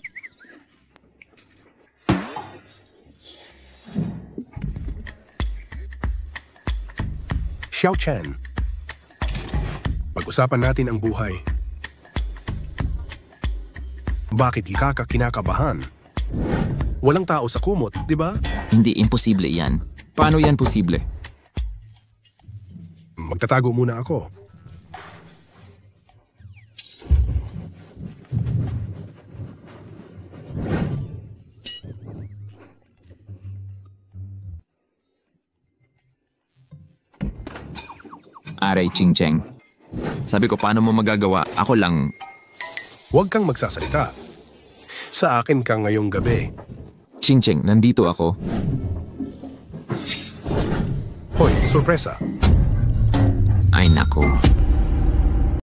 Speaker 1: Xiao Chen. Pag-usapan natin ang buhay. Bakit ka kinakabahan? Walang tao sa kumot, di ba?
Speaker 3: Hindi, imposible yan. Paano yan posible?
Speaker 1: Magtatago muna ako.
Speaker 3: Aray, Ching Cheng. Sabi ko, paano mo magagawa? Ako lang.
Speaker 1: Huwag kang magsasalita. Sa akin ka ngayong gabi.
Speaker 3: Ching Cheng, nandito ako.
Speaker 1: Hoy, sorpresa.
Speaker 3: Ay nako.